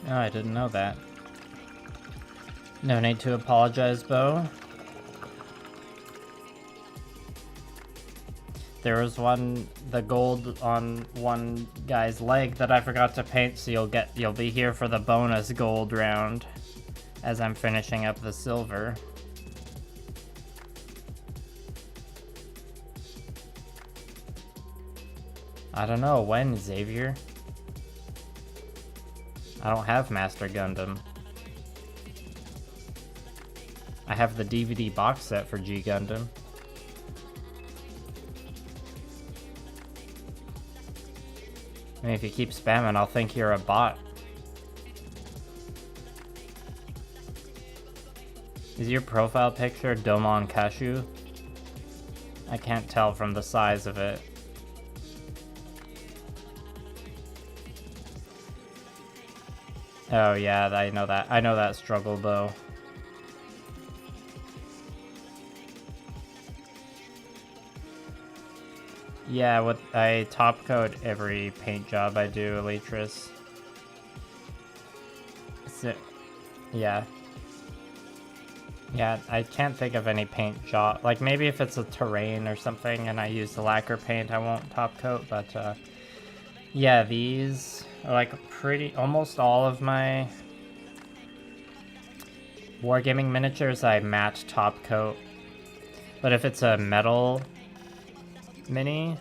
Oh, I didn't know that. No need to apologize, Bo. There was the gold on one guy's leg that I forgot to paint, so you'll be here for the bonus gold round as I'm finishing up the silver. I don't know, when, Xavier? I don't have Master Gundam. I have the DVD box set for G Gundam. I mean, if you keep spamming, I'll think you're a bot. Is your profile picture Domon Kashu? I can't tell from the size of it. Oh yeah, I know that. I know that struggle though. Yeah, I top coat every paint job I do, Elytris. So, yeah. Yeah, I can't think of any paint job. Like maybe if it's a terrain or something and I use the lacquer paint, I won't top coat, but yeah, these are like almost all of my Wargaming miniatures I matte top coat. But if it's a metal mini,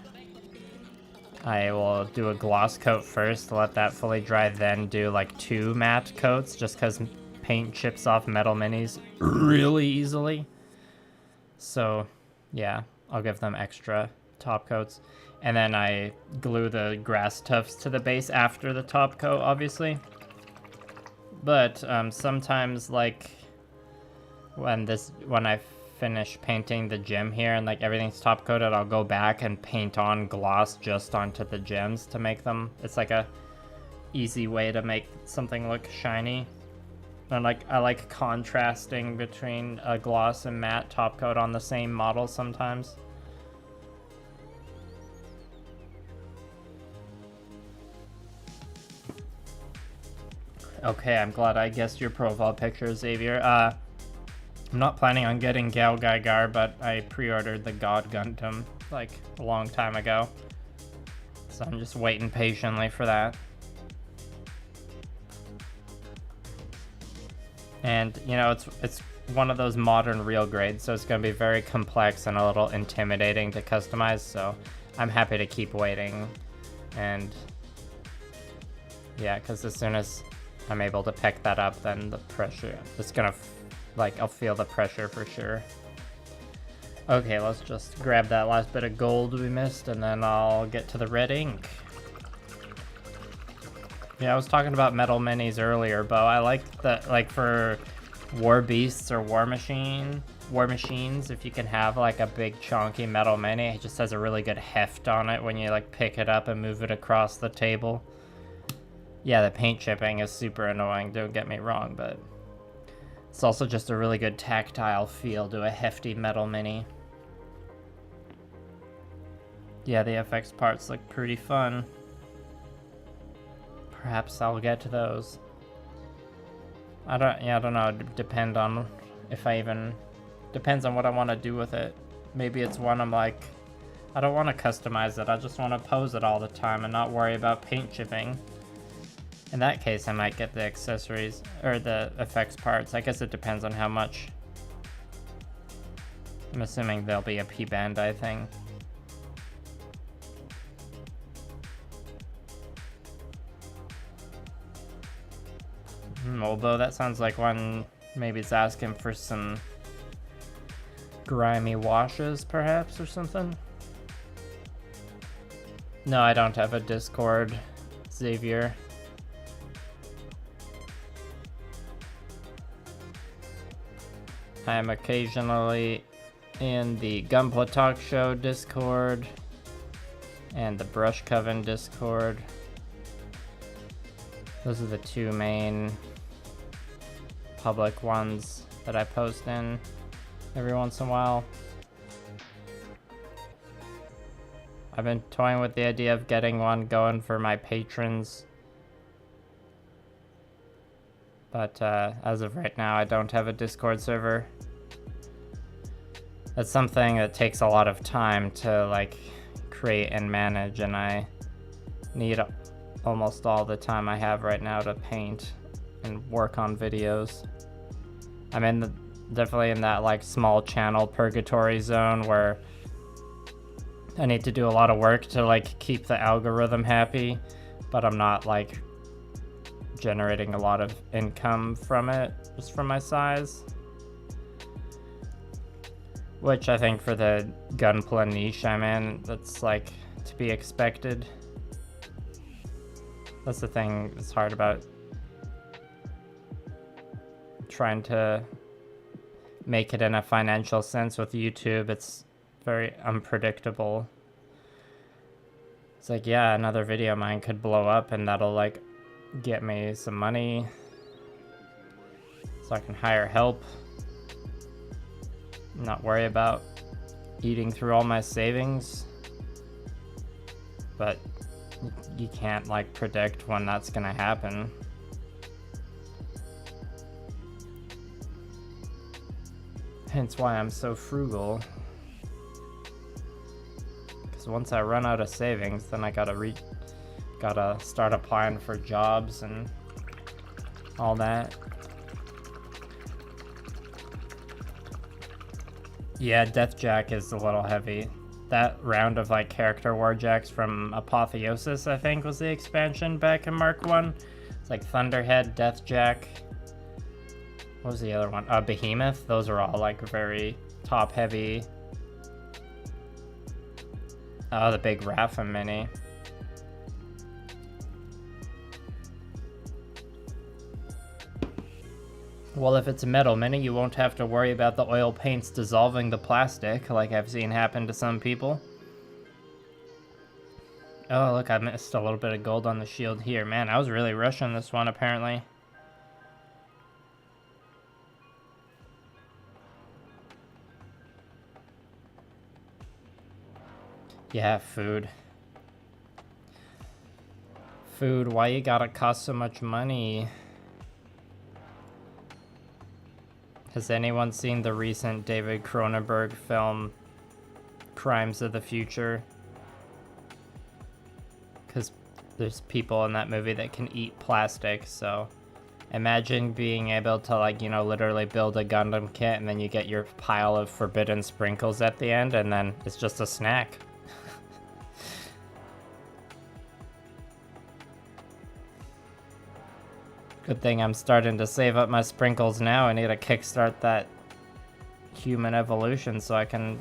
I will do a gloss coat first, let that fully dry, then do like 2 matte coats, just because paint chips off metal minis really easily. So yeah, I'll give them extra top coats. And then I glue the grass tufts to the base after the top coat, obviously. But sometimes, like, when I finish painting the gym here and like everything's top coated, I'll go back and paint on gloss just onto the gems to make them. It's like a easy way to make something look shiny. And I like contrasting between a gloss and matte top coat on the same model sometimes. Okay, I'm glad I guessed your profile picture, Xavier. I'm not planning on getting Gal Gaigar, but I pre-ordered the God Gundam like a long time ago. So I'm just waiting patiently for that. And, you know, it's one of those modern real grades, so it's going to be very complex and a little intimidating to customize, so I'm happy to keep waiting. And yeah, because as soon as I'm able to pick that up, then the pressure, it's gonna, like, I'll feel the pressure for sure. Okay, let's just grab that last bit of gold we missed, and then I'll get to the red ink. Yeah, I was talking about metal minis earlier, Bo. I like that, like, for war beasts or war machines, if you can have like a big chunky metal mini, it just has a really good heft on it when you like pick it up and move it across the table. Yeah, the paint chipping is super annoying, don't get me wrong, but it's also just a really good tactile feel to a hefty metal mini. Yeah, the FX parts look pretty fun. Perhaps I'll get to those. I don't know, depends on what I want to do with it. Maybe it's one I'm like, I don't want to customize it, I just want to pose it all the time and not worry about paint chipping. In that case, I might get the accessories, or the effects parts. I guess it depends on how much. I'm assuming there'll be a P-Bandai thing. Although that sounds like one maybe it's asking for some grimy washes, perhaps, or something. No, I don't have a Discord, Xavier. I am occasionally in the Gunpla Talk Show Discord and the Brush Coven Discord. Those are the two main public ones that I post in every once in a while. I've been toying with the idea of getting one going for my patrons, but as of right now I don't have a Discord server. That's something that takes a lot of time to like create and manage, and I need almost all the time I have right now to paint and work on videos. I'm definitely in that like small channel purgatory zone where I need to do a lot of work to like keep the algorithm happy, but I'm not like generating a lot of income from it just from my size. Which I think for the Gunpla niche I'm in, that's like to be expected. That's the thing that's hard about trying to make it in a financial sense with YouTube. It's very unpredictable. It's like, yeah, another video of mine could blow up and that'll like get me some money so I can hire help, not worry about eating through all my savings. But you can't like predict when that's gonna happen. Hence why I'm so frugal. Because once I run out of savings, then I gotta start applying for jobs and all that. Yeah, Death Jack is a little heavy. That round of like character warjacks from Apotheosis, I think, was the expansion back in Mark 1. It's like Thunderhead, Death Jack. What was the other one? Behemoth. Those are all like very top heavy. Oh, the big Rafa mini. Well, if it's a metal mini, you won't have to worry about the oil paints dissolving the plastic, like I've seen happen to some people. Oh, look, I missed a little bit of gold on the shield here. Man, I was really rushing this one, apparently. Yeah, food. Food, why you gotta cost so much money? Has anyone seen the recent David Cronenberg film, Crimes of the Future? Because there's people in that movie that can eat plastic, so imagine being able to, like, you know, literally build a Gundam kit and then you get your pile of forbidden sprinkles at the end and then it's just a snack. Good thing I'm starting to save up my sprinkles now. I need to kickstart that human evolution so I can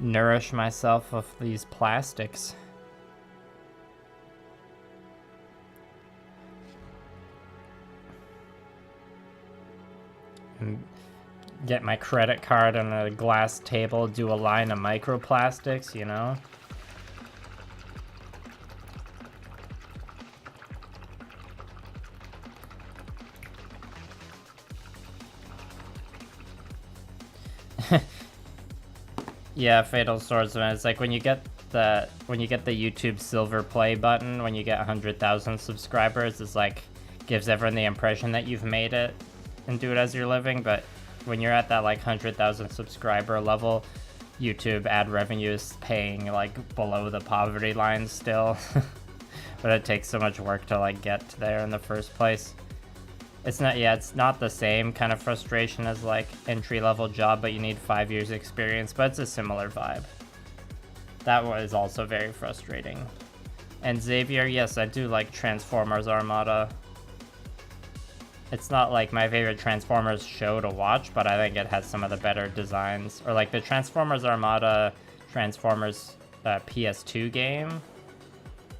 nourish myself with these plastics. And get my credit card on a glass table, do a line of microplastics, you know? Yeah, Fatal Swordsman. It's like when you get the YouTube silver play button when you get 100,000 subscribers. It's like gives everyone the impression that you've made it and do it as your living. But when you're at that like 100,000 subscriber level, YouTube ad revenue is paying like below the poverty line still. But it takes so much work to like get there in the first place. It's not the same kind of frustration as like entry-level job, but you need 5 years experience, but it's a similar vibe. That was also very frustrating. And Xavier, yes, I do like Transformers Armada. It's not like my favorite Transformers show to watch, but I think it has some of the better designs. Or like the Transformers Armada Transformers PS2 game.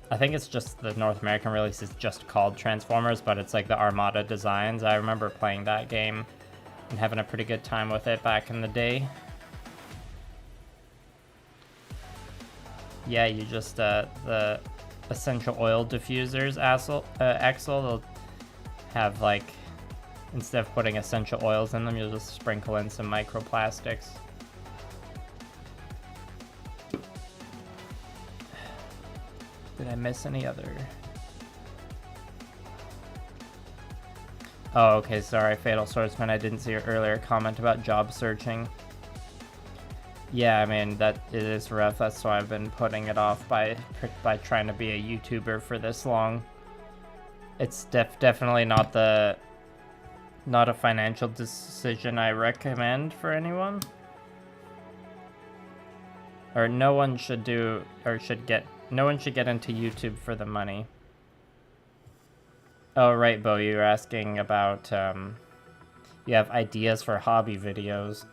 I think it's just the North American release is just called Transformers, but it's like the Armada designs. I remember playing that game and having a pretty good time with it back in the day. Yeah, you just, the essential oil diffusers, Axel, they'll have like, instead of putting essential oils in them, you'll just sprinkle in some microplastics. Did I miss any other? Oh, okay, sorry, Fatal Swordsman. I didn't see your earlier comment about job searching. Yeah, I mean, that it is rough. That's why I've been putting it off by trying to be a YouTuber for this long. It's definitely not a financial decision I recommend for anyone. Or no one should get into YouTube for the money. Oh, right, Bo, you were asking about, you have ideas for hobby videos.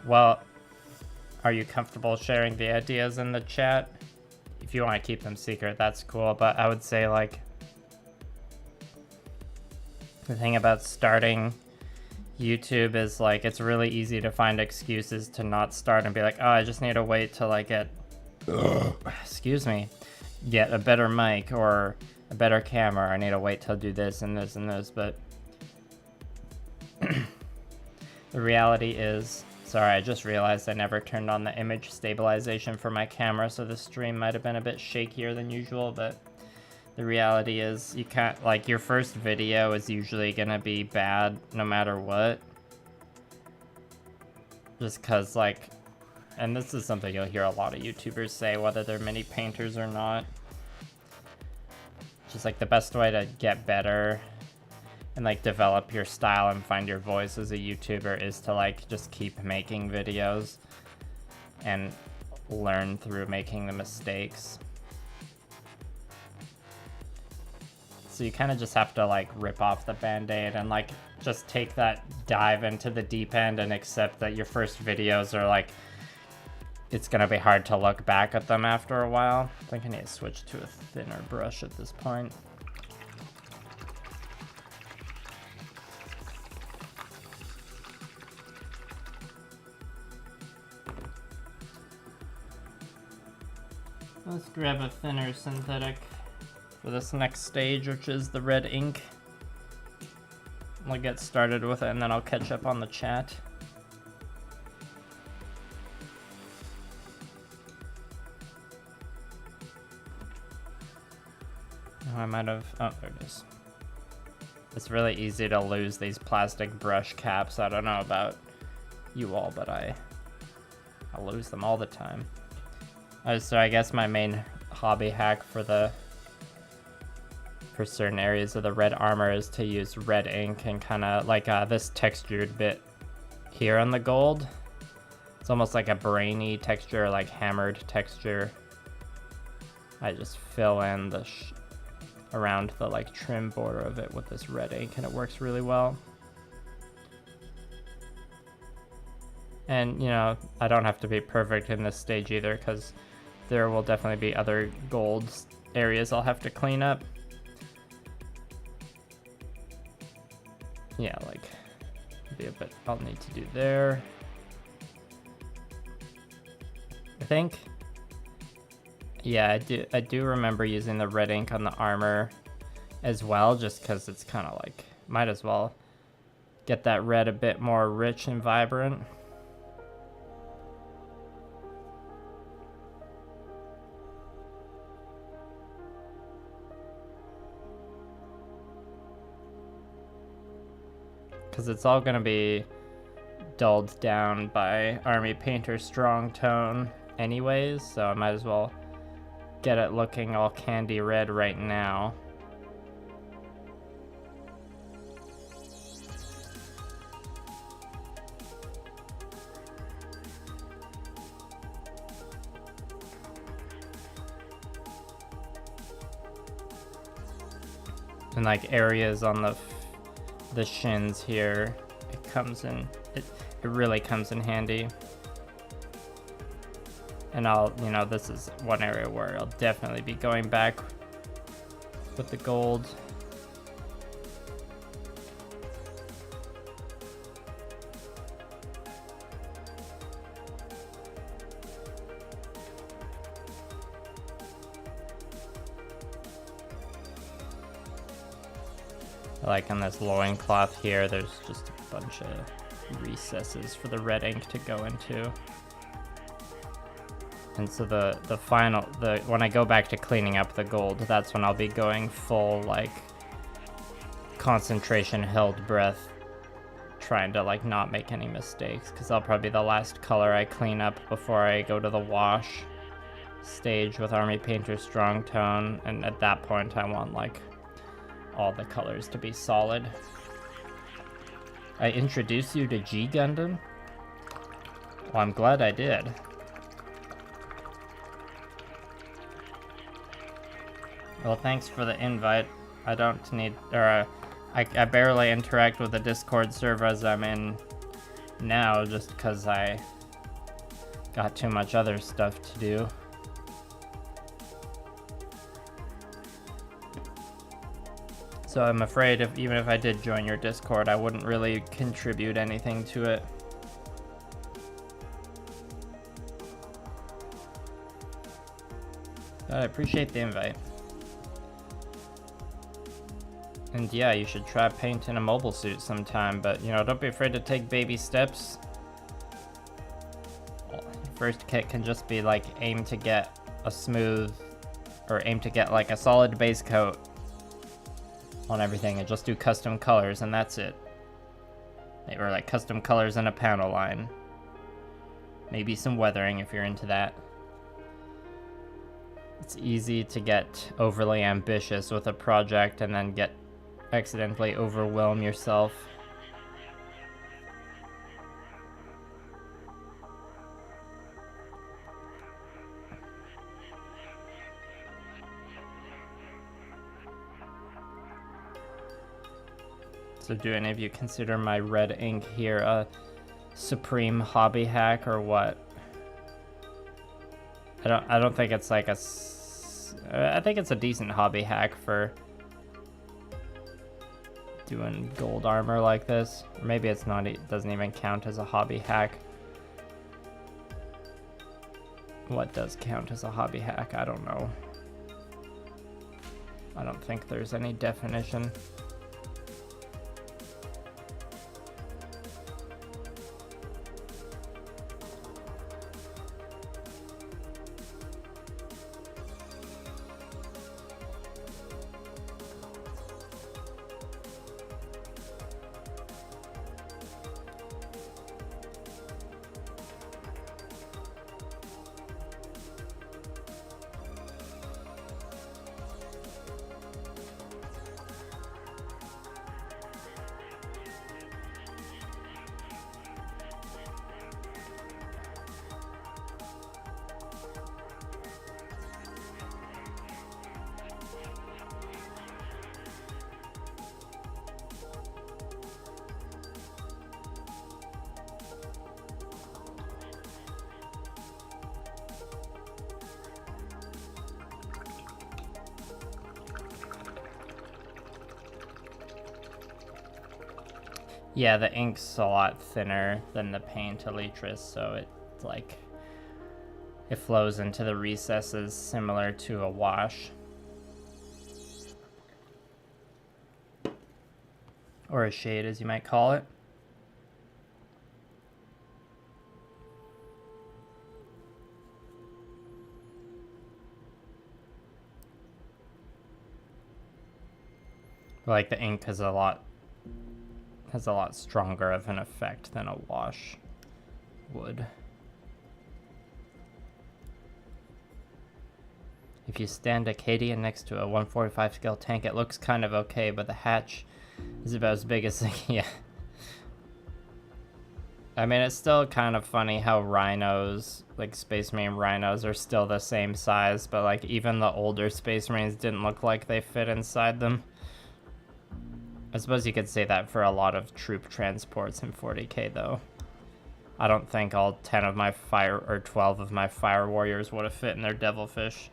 Well, are you comfortable sharing the ideas in the chat? If you want to keep them secret, that's cool, but I would say, like, the thing about starting YouTube is, like, it's really easy to find excuses to not start and be like, oh, I just need to wait till I get, excuse me, get a better mic or a better camera. I need to wait till I do this and this and this, but the reality is, sorry, I just realized I never turned on the image stabilization for my camera, so the stream might have been a bit shakier than usual, but the reality is you can't, like, your first video is usually gonna be bad no matter what. Just cause, like, and this is something you'll hear a lot of YouTubers say, whether they're mini painters or not. Just like the best way to get better and like develop your style and find your voice as a YouTuber is to like just keep making videos and learn through making the mistakes. So you kind of just have to like rip off the band-aid and like just take that dive into the deep end and accept that your first videos are like, it's gonna be hard to look back at them after a while. I think I need to switch to a thinner brush at this point. Let's grab a thinner synthetic for this next stage, which is the red ink. I'll get started with it and then I'll catch up on the chat. Oh, I might have, oh, there it is. It's really easy to lose these plastic brush caps. I don't know about you all, but I lose them all the time. So I guess my main hobby hack for certain areas of the red armor is to use red ink and kind of like this textured bit here on the gold. It's almost like a brainy texture, like hammered texture. I just fill in the around the like trim border of it with this red ink, and it works really well. And you know, I don't have to be perfect in this stage either, because there will definitely be other gold areas I'll have to clean up. Yeah, like be a bit I'll need to do there. I think, yeah, I do remember using the red ink on the armor as well, just because it's kind of like, might as well get that red a bit more rich and vibrant. Because it's all going to be dulled down by Army Painter Strong Tone anyways, so I might as well get it looking all candy red right now. And like areas on the shins here, it comes in, it really comes in handy. And I'll, you know, this is one area where I'll definitely be going back with the gold. Like on this loincloth here, there's just a bunch of recesses for the red ink to go into. And so when I go back to cleaning up the gold, that's when I'll be going full like concentration held breath, trying to like not make any mistakes, because that'll probably be the last color I clean up before I go to the wash stage with Army Painter Strong Tone. And at that point I want like all the colors to be solid. I introduced you to G Gundam? Well, I'm glad I did. Well, thanks for the invite. I don't need, or I barely interact with the Discord servers I'm in now, just because I got too much other stuff to do. So I'm afraid even if I did join your Discord, I wouldn't really contribute anything to it. But I appreciate the invite. And yeah, you should try painting a mobile suit sometime, but you know, don't be afraid to take baby steps. Well, first kit can just be like aim to get a smooth, or aim to get like a solid base coat on everything and just do custom colors, and that's it. Or like custom colors in a panel line. Maybe some weathering if you're into that. It's easy to get overly ambitious with a project and then get accidentally overwhelm yourself. So do any of you consider my red ink here a supreme hobby hack or what? I don't think it's like I think it's a decent hobby hack for doing gold armor like this. Or maybe it's not, it doesn't even count as a hobby hack. What does count as a hobby hack? I don't know. I don't think there's any definition. Yeah, the ink's a lot thinner than the paint elytras, so it's like it flows into the recesses similar to a wash. Or a shade, as you might call it. Like the ink has a lot stronger of an effect than a wash would. If you stand Acadian next to a 145 scale tank, it looks kind of okay, but the hatch is about as big as yeah. I mean, it's still kind of funny how rhinos, like Space Marine rhinos, are still the same size, but like even the older Space Marines didn't look like they fit inside them. I suppose you could say that for a lot of troop transports in 40k though. I don't think all 10 of my fire or 12 of my fire warriors would have fit in their devilfish.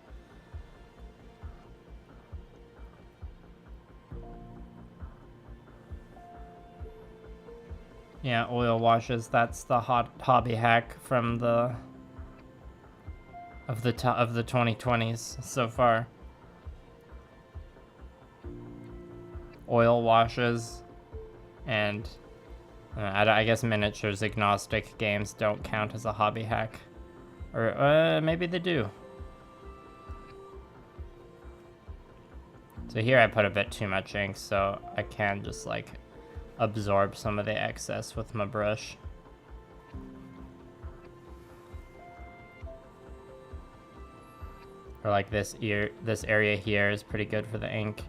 Yeah, oil washes, that's the hot hobby hack from the 2020s so far. Oil washes, and I guess miniatures agnostic games don't count as a hobby hack. Or maybe they do. So here I put a bit too much ink, so I can just like absorb some of the excess with my brush. Or like this area here is pretty good for the ink.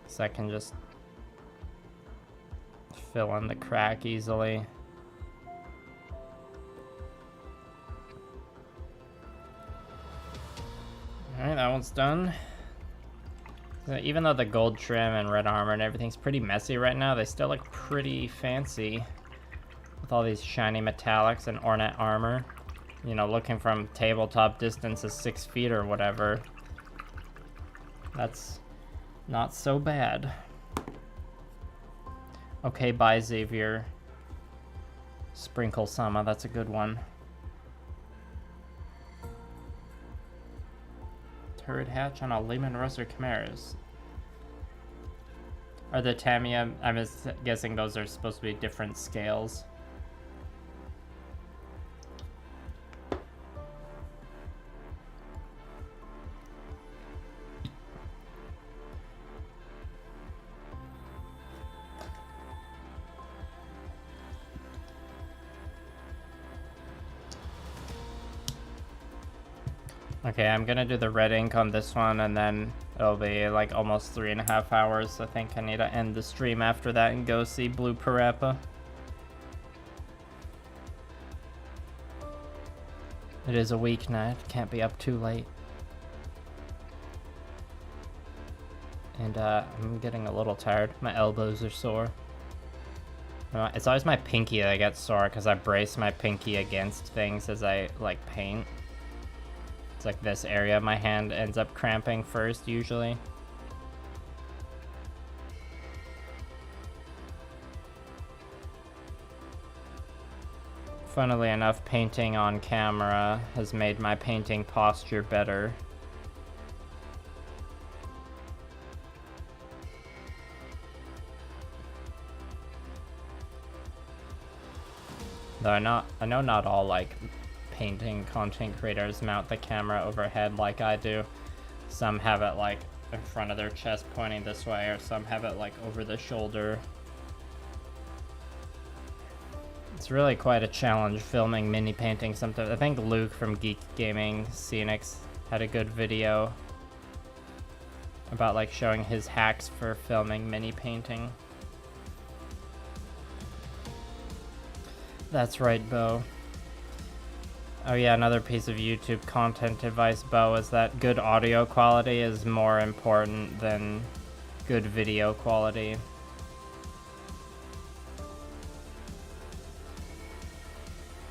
So I can just fill in the crack easily. Alright, that one's done. So even though the gold trim and red armor and everything's pretty messy right now, they still look pretty fancy with all these shiny metallics and ornate armor. You know, looking from tabletop distance of 6 feet or whatever. That's not so bad. Okay, bye Xavier. Sprinkle Sama, that's a good one. Turret hatch on a Lehman Russ or Chimeras. Are the Tamiya, I'm guessing those are supposed to be different scales. Okay, I'm gonna do the red ink on this one, and then It'll be like almost 3.5 hours. I think I need to end the stream after that and go see Blue Parappa. It is a weeknight, can't be up too late. And I'm getting a little tired. My elbows are sore. It's always my pinky that gets sore because I brace my pinky against things as I like paint. It's like this area of my hand ends up cramping first usually. Funnily enough, painting on camera has made my painting posture better. Though I know not all like painting content creators mount the camera overhead like I do. Some have it like in front of their chest pointing this way, or some have it like over the shoulder. It's really quite a challenge filming mini painting sometimes. I think Luke from Geek Gaming Scenics had a good video about like showing his hacks for filming mini painting. That's right, Bo. Oh yeah, another piece of YouTube content advice, Bo, is that good audio quality is more important than good video quality.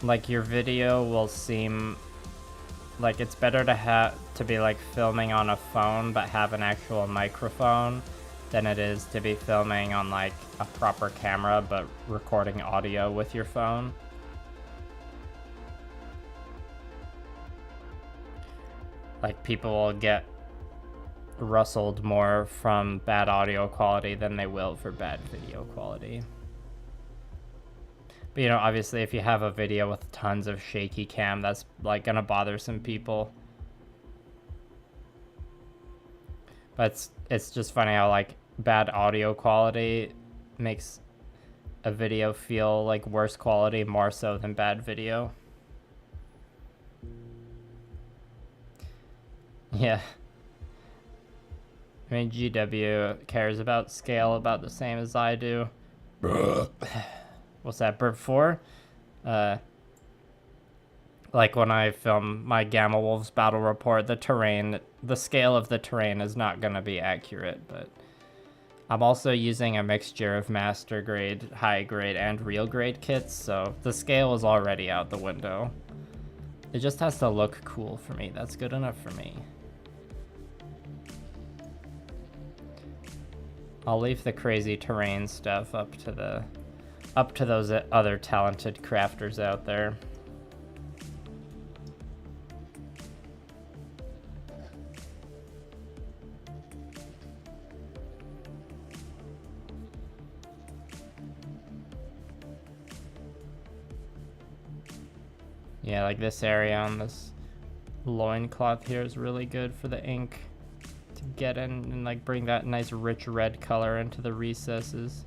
Like your video will seem like it's better to be like filming on a phone but have an actual microphone than it is to be filming on like a proper camera but recording audio with your phone. Like people will get rustled more from bad audio quality than they will for bad video quality. But you know, obviously if you have a video with tons of shaky cam, that's like gonna bother some people. But it's just funny how like bad audio quality makes a video feel like worse quality more so than bad video. Yeah. I mean, GW cares about scale about the same as I do. What's that, burp 4? Like when I film my Gamma Wolves battle report, the scale of the terrain is not going to be accurate, but I'm also using a mixture of master grade, high grade, and real grade kits, so the scale is already out the window. It just has to look cool for me. That's good enough for me. I'll leave the crazy terrain stuff up to those other talented crafters out there. Yeah, like this area on this loincloth here is really good for the ink to get in and like bring that nice rich red color into the recesses.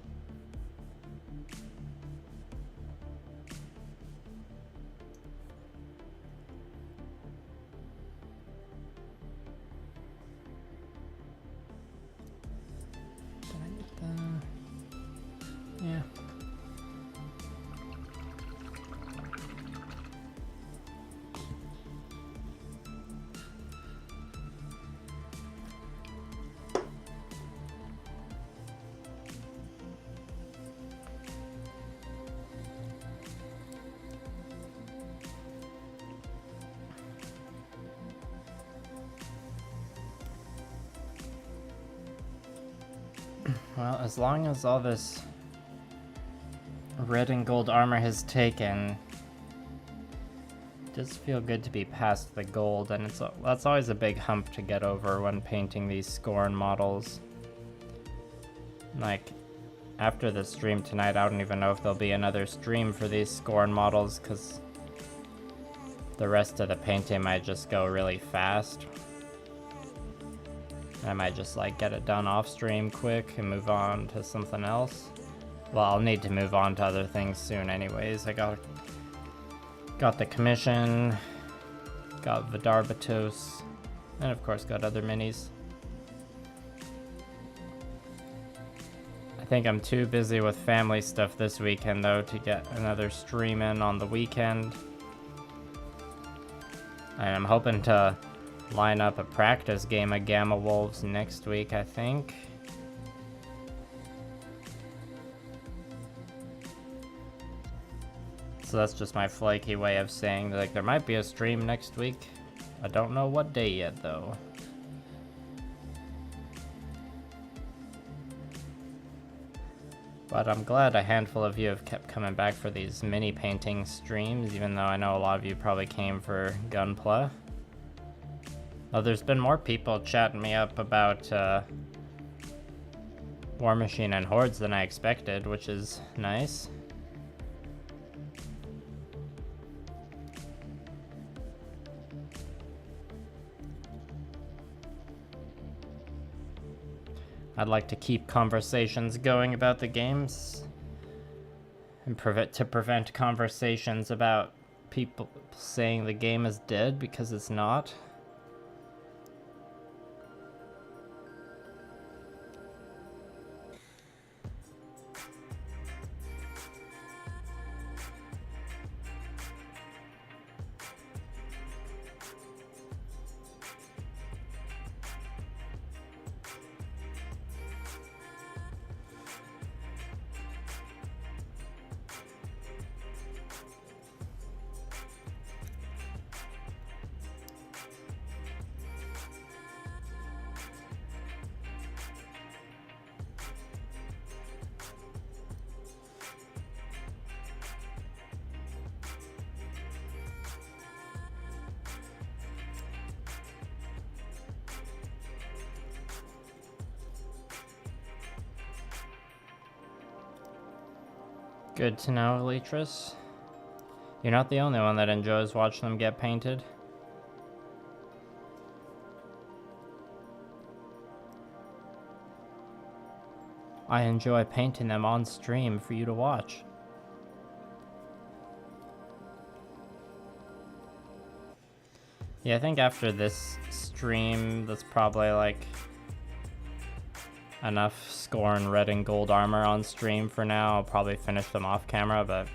Did I get the... Yeah. Well, as long as all this red and gold armor has taken, it does feel good to be past the gold, and that's always a big hump to get over when painting these Skorne models. Like, after the stream tonight, I don't even know if there'll be another stream for these Skorne models, because the rest of the painting might just go really fast. I might just like get it done off stream quick and move on to something else. Well, I'll need to move on to other things soon anyways. I got the commission, got Vidarbatos, and of course got other minis. think I'm too busy with family stuff this weekend though to get another stream in on the weekend. And I'm hoping to line up a practice game of Gamma Wolves next week, I think. So that's just my flaky way of saying, like, there might be a stream next week. I don't know what day yet, though. But I'm glad a handful of you have kept coming back for these mini painting streams, even though I know a lot of you probably came for Gunpla. Well, there's been more people chatting me up about Warmachine and Hordes than I expected, which is nice. I'd like to keep conversations going about the games and prevent conversations about people saying the game is dead because it's not. Good to know, Elitris. You're not the only one that enjoys watching them get painted. I enjoy painting them on stream for you to watch. Yeah, I think after this stream, that's probably like enough Skorne red and gold armor on stream for now. I'll probably finish them off camera, but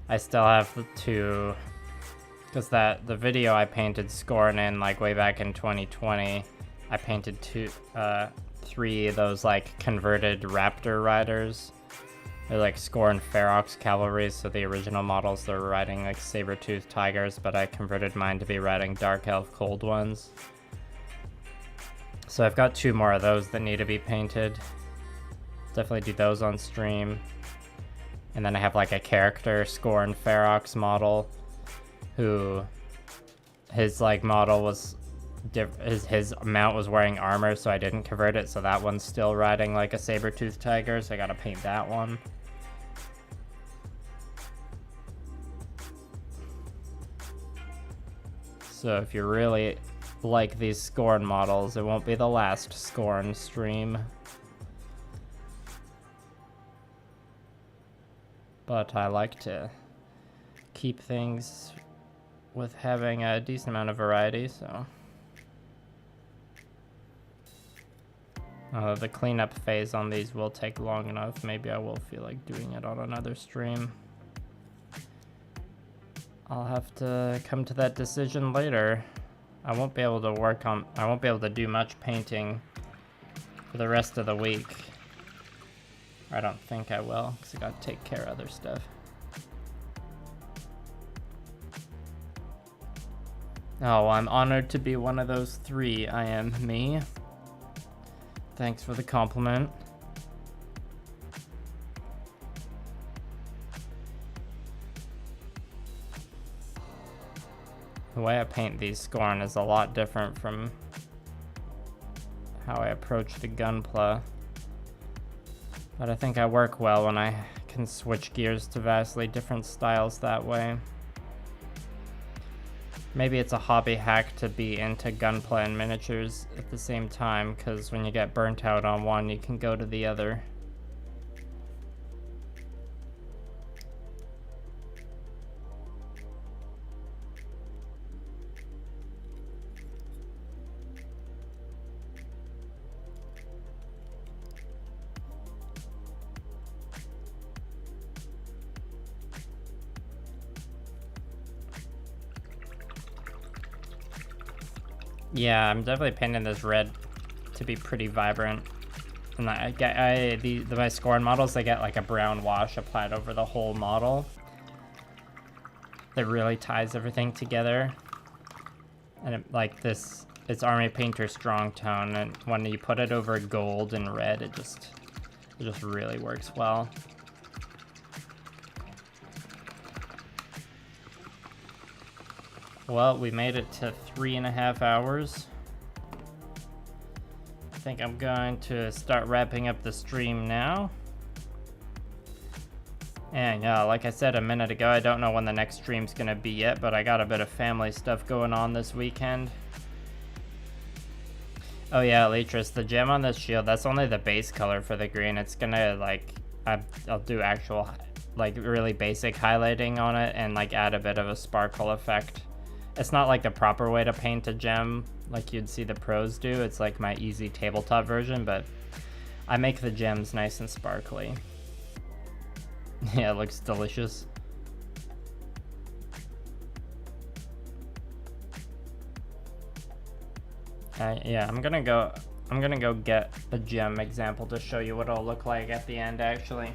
I still have to, because the video I painted Skorne in like way back in 2020, I painted three of those like converted raptor riders. They're like Skorne Ferox cavalry, so the original models they're riding like saber-toothed tigers, but I converted mine to be riding dark elf cold ones. So I've got two more of those that need to be painted. Definitely do those on stream. And then I have like a character, Skorne Ferox model, who his like model was his mount was wearing armor, so I didn't convert it, so that one's still riding like a saber-toothed tiger, so I gotta paint that one. So if you really like these Skorne models, it won't be the last Skorne stream. But I like to keep things with having a decent amount of variety, so. The cleanup phase on these will take long enough. Maybe I will feel like doing it on another stream. I'll have to come to that decision later. I won't be able to do much painting for the rest of the week. I don't think I will, because I gotta take care of other stuff. Oh, I'm honored to be one of those three. I am me. Thanks for the compliment. The way I paint these Skorne is a lot different from how I approach the Gunpla. But I think I work well when I can switch gears to vastly different styles that way. Maybe it's a hobby hack to be into Gunpla and miniatures at the same time, because when you get burnt out on one, you can go to the other. Yeah, I'm definitely painting this red to be pretty vibrant. And my Skorne models, they get like a brown wash applied over the whole model. That really ties everything together. And it's Army Painter Strong Tone, and when you put it over gold and red, it just really works well. Well, we made it to 3.5 hours. I think I'm going to start wrapping up the stream now. And like I said a minute ago, I don't know when the next stream's gonna be yet, but I got a bit of family stuff going on this weekend. Oh yeah, Elytris, the gem on this shield, that's only the base color for the green. It's gonna I'll do actual really basic highlighting on it and add a bit of a sparkle effect. It's not like the proper way to paint a gem like you'd see the pros do. It's like my easy tabletop version, but I make the gems nice and sparkly. Yeah, it looks delicious. Yeah, I'm gonna go get a gem example to show you what it'll look like at the end, actually.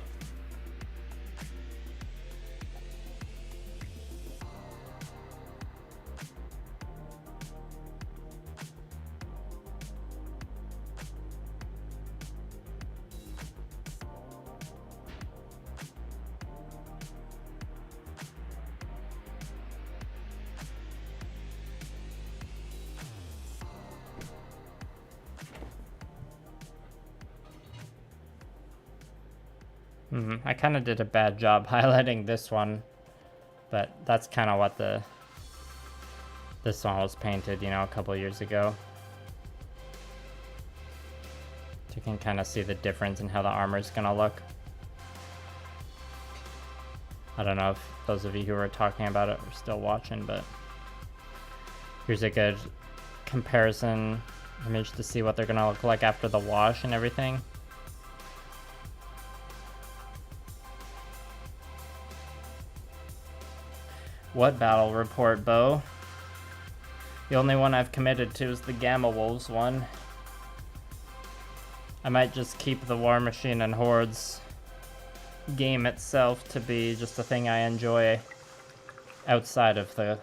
I kind of did a bad job highlighting this one, but that's kind of what this one was painted, a couple years ago. So you can kind of see the difference in how the armor is gonna look. I don't know if those of you who were talking about it are still watching, but here's a good comparison image to see what they're gonna look like after the wash and everything. What battle report, Bo? The only one I've committed to is the Gamma Wolves one. I might just keep the Warmachine and Hordes game itself to be just a thing I enjoy outside of the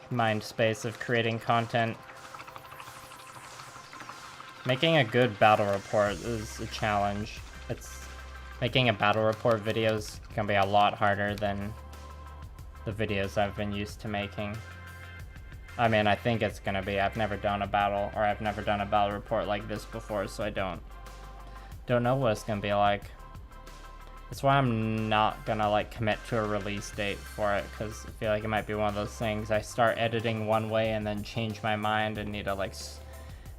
mind space of creating content. Making a good battle report is a challenge. Making a battle report video is gonna be a lot harder than the videos I've been used to making. I mean, I think it's gonna be. I've never done a battle report like this before, so I don't know what it's gonna be like. That's why I'm not gonna commit to a release date for it, because I feel like it might be one of those things I start editing one way and then change my mind and need to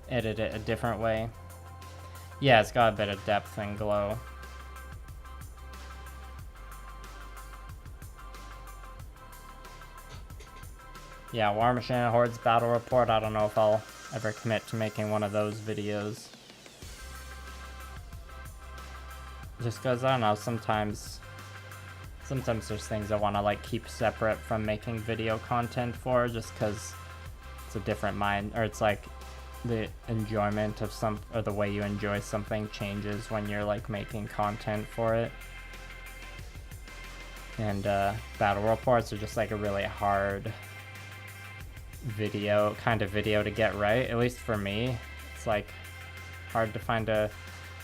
edit it a different way. Yeah, it's got a bit of depth and glow. Yeah, Warmachine and Hordes battle report. I don't know if I'll ever commit to making one of those videos. Just because, I don't know, sometimes there's things I want to keep separate from making video content for, just because it's a different mind, or it's the enjoyment of or the way you enjoy something changes when you're making content for it. And battle reports are just a really hard video to get right, at least for me. It's hard to find a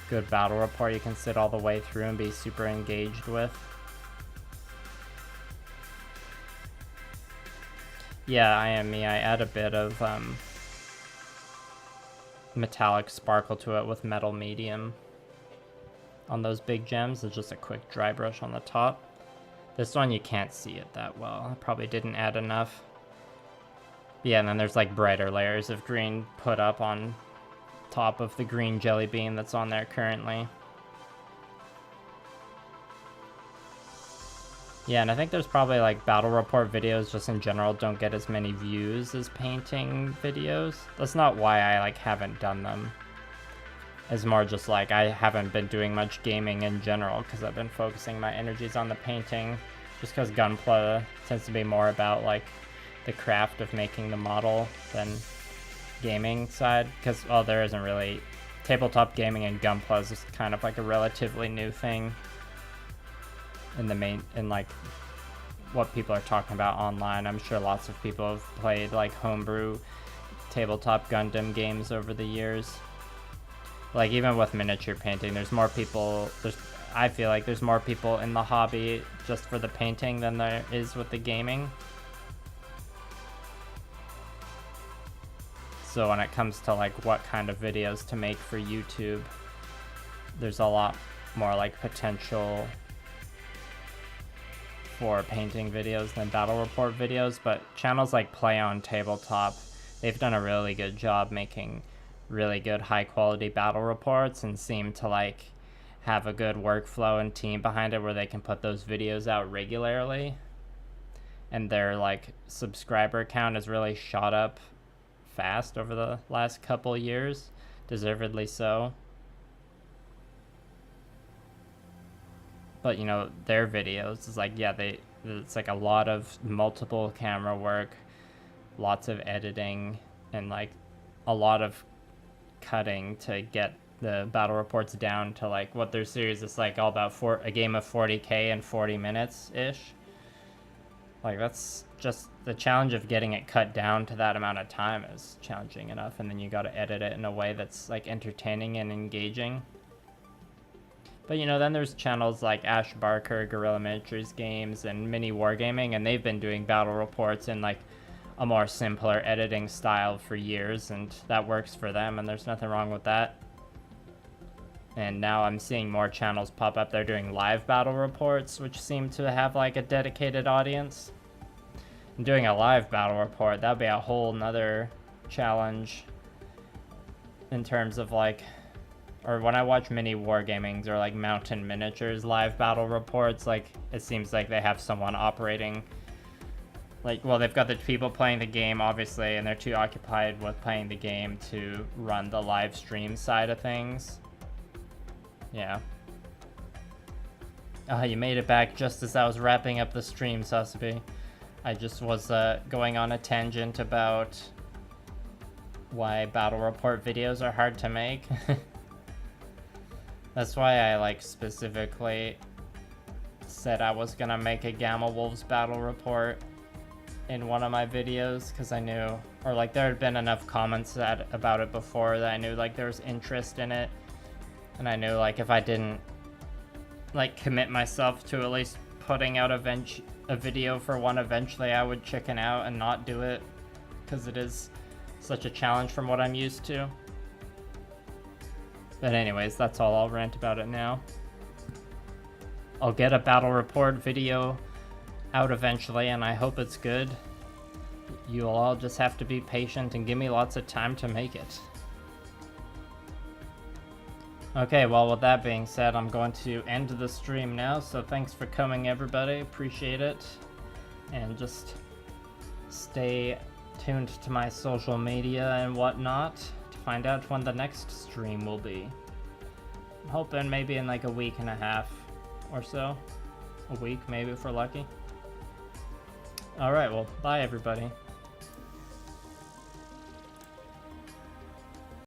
good battle report you can sit all the way through and be super engaged with. Yeah, I add a bit of metallic sparkle to it with metal medium on those big gems. It's just a quick dry brush on the top. This one you can't see it that well. I probably didn't add enough. Yeah, and then there's brighter layers of green put up on top of the green jelly bean that's on there currently. Yeah, and I think there's probably battle report videos just in general don't get as many views as painting videos. That's not why I haven't done them. It's more just I haven't been doing much gaming in general because I've been focusing my energies on the painting, just because Gunpla tends to be more about the craft of making the model than gaming side, because, well, there isn't really... Tabletop gaming and Gunpla is kind of like a relatively new thing in the main, in like what people are talking about online. I'm sure lots of people have played like homebrew tabletop Gundam games over the years. Like even with miniature painting, there's more people, I feel like there's more people in the hobby just for the painting than there is with the gaming. So when it comes to like what kind of videos to make for YouTube, there's a lot more like potential for painting videos than battle report videos. But channels like Play on Tabletop, they've done a really good job making really good high quality battle reports and seem to like have a good workflow and team behind it where they can put those videos out regularly. And their like subscriber count has really shot up fast over the last couple years, deservedly so. But you know, their videos is like, yeah, it's like a lot of multiple camera work, lots of editing, and like a lot of cutting to get the battle reports down to like what their series is like, all about a game of 40k in 40 minutes ish. Like that's just the challenge of getting it cut down to that amount of time is challenging enough, and then you got to edit it in a way that's like entertaining and engaging. But you know, then there's channels like Ash Barker, Guerrilla Miniatures Games, and Mini Wargaming, and they've been doing battle reports in like a more simpler editing style for years, and that works for them, and there's nothing wrong with that. And now I'm seeing more channels pop up. They're doing live battle reports, which seem to have like a dedicated audience. And doing a live battle report, that'd be a whole nother challenge in terms of like, or when I watch Mini Wargamings or like Mountain Miniatures live battle reports, like it seems like they have someone operating, like, well, they've got the people playing the game obviously, and they're too occupied with playing the game to run the live stream side of things. Yeah. You made it back just as I was wrapping up the stream, Sasabi. I just was going on a tangent about why battle report videos are hard to make. That's why I like specifically said I was gonna make a Gamma Wolves battle report in one of my videos, because I knew, or like there had been enough comments about it before that I knew like there was interest in it. And I knew like if I didn't like commit myself to at least putting out a video for one eventually, I would chicken out and not do it, because it is such a challenge from what I'm used to. But anyways, that's all. I'll rant about it now. I'll get a battle report video out eventually, and I hope it's good. You'll all just have to be patient and give me lots of time to make it. Okay, well, with that being said, I'm going to end the stream now, so thanks for coming, everybody. Appreciate it. And just stay tuned to my social media and whatnot to find out when the next stream will be. I'm hoping maybe in like a week and a half or so. A week, maybe, if we're lucky. Alright, well, bye, everybody.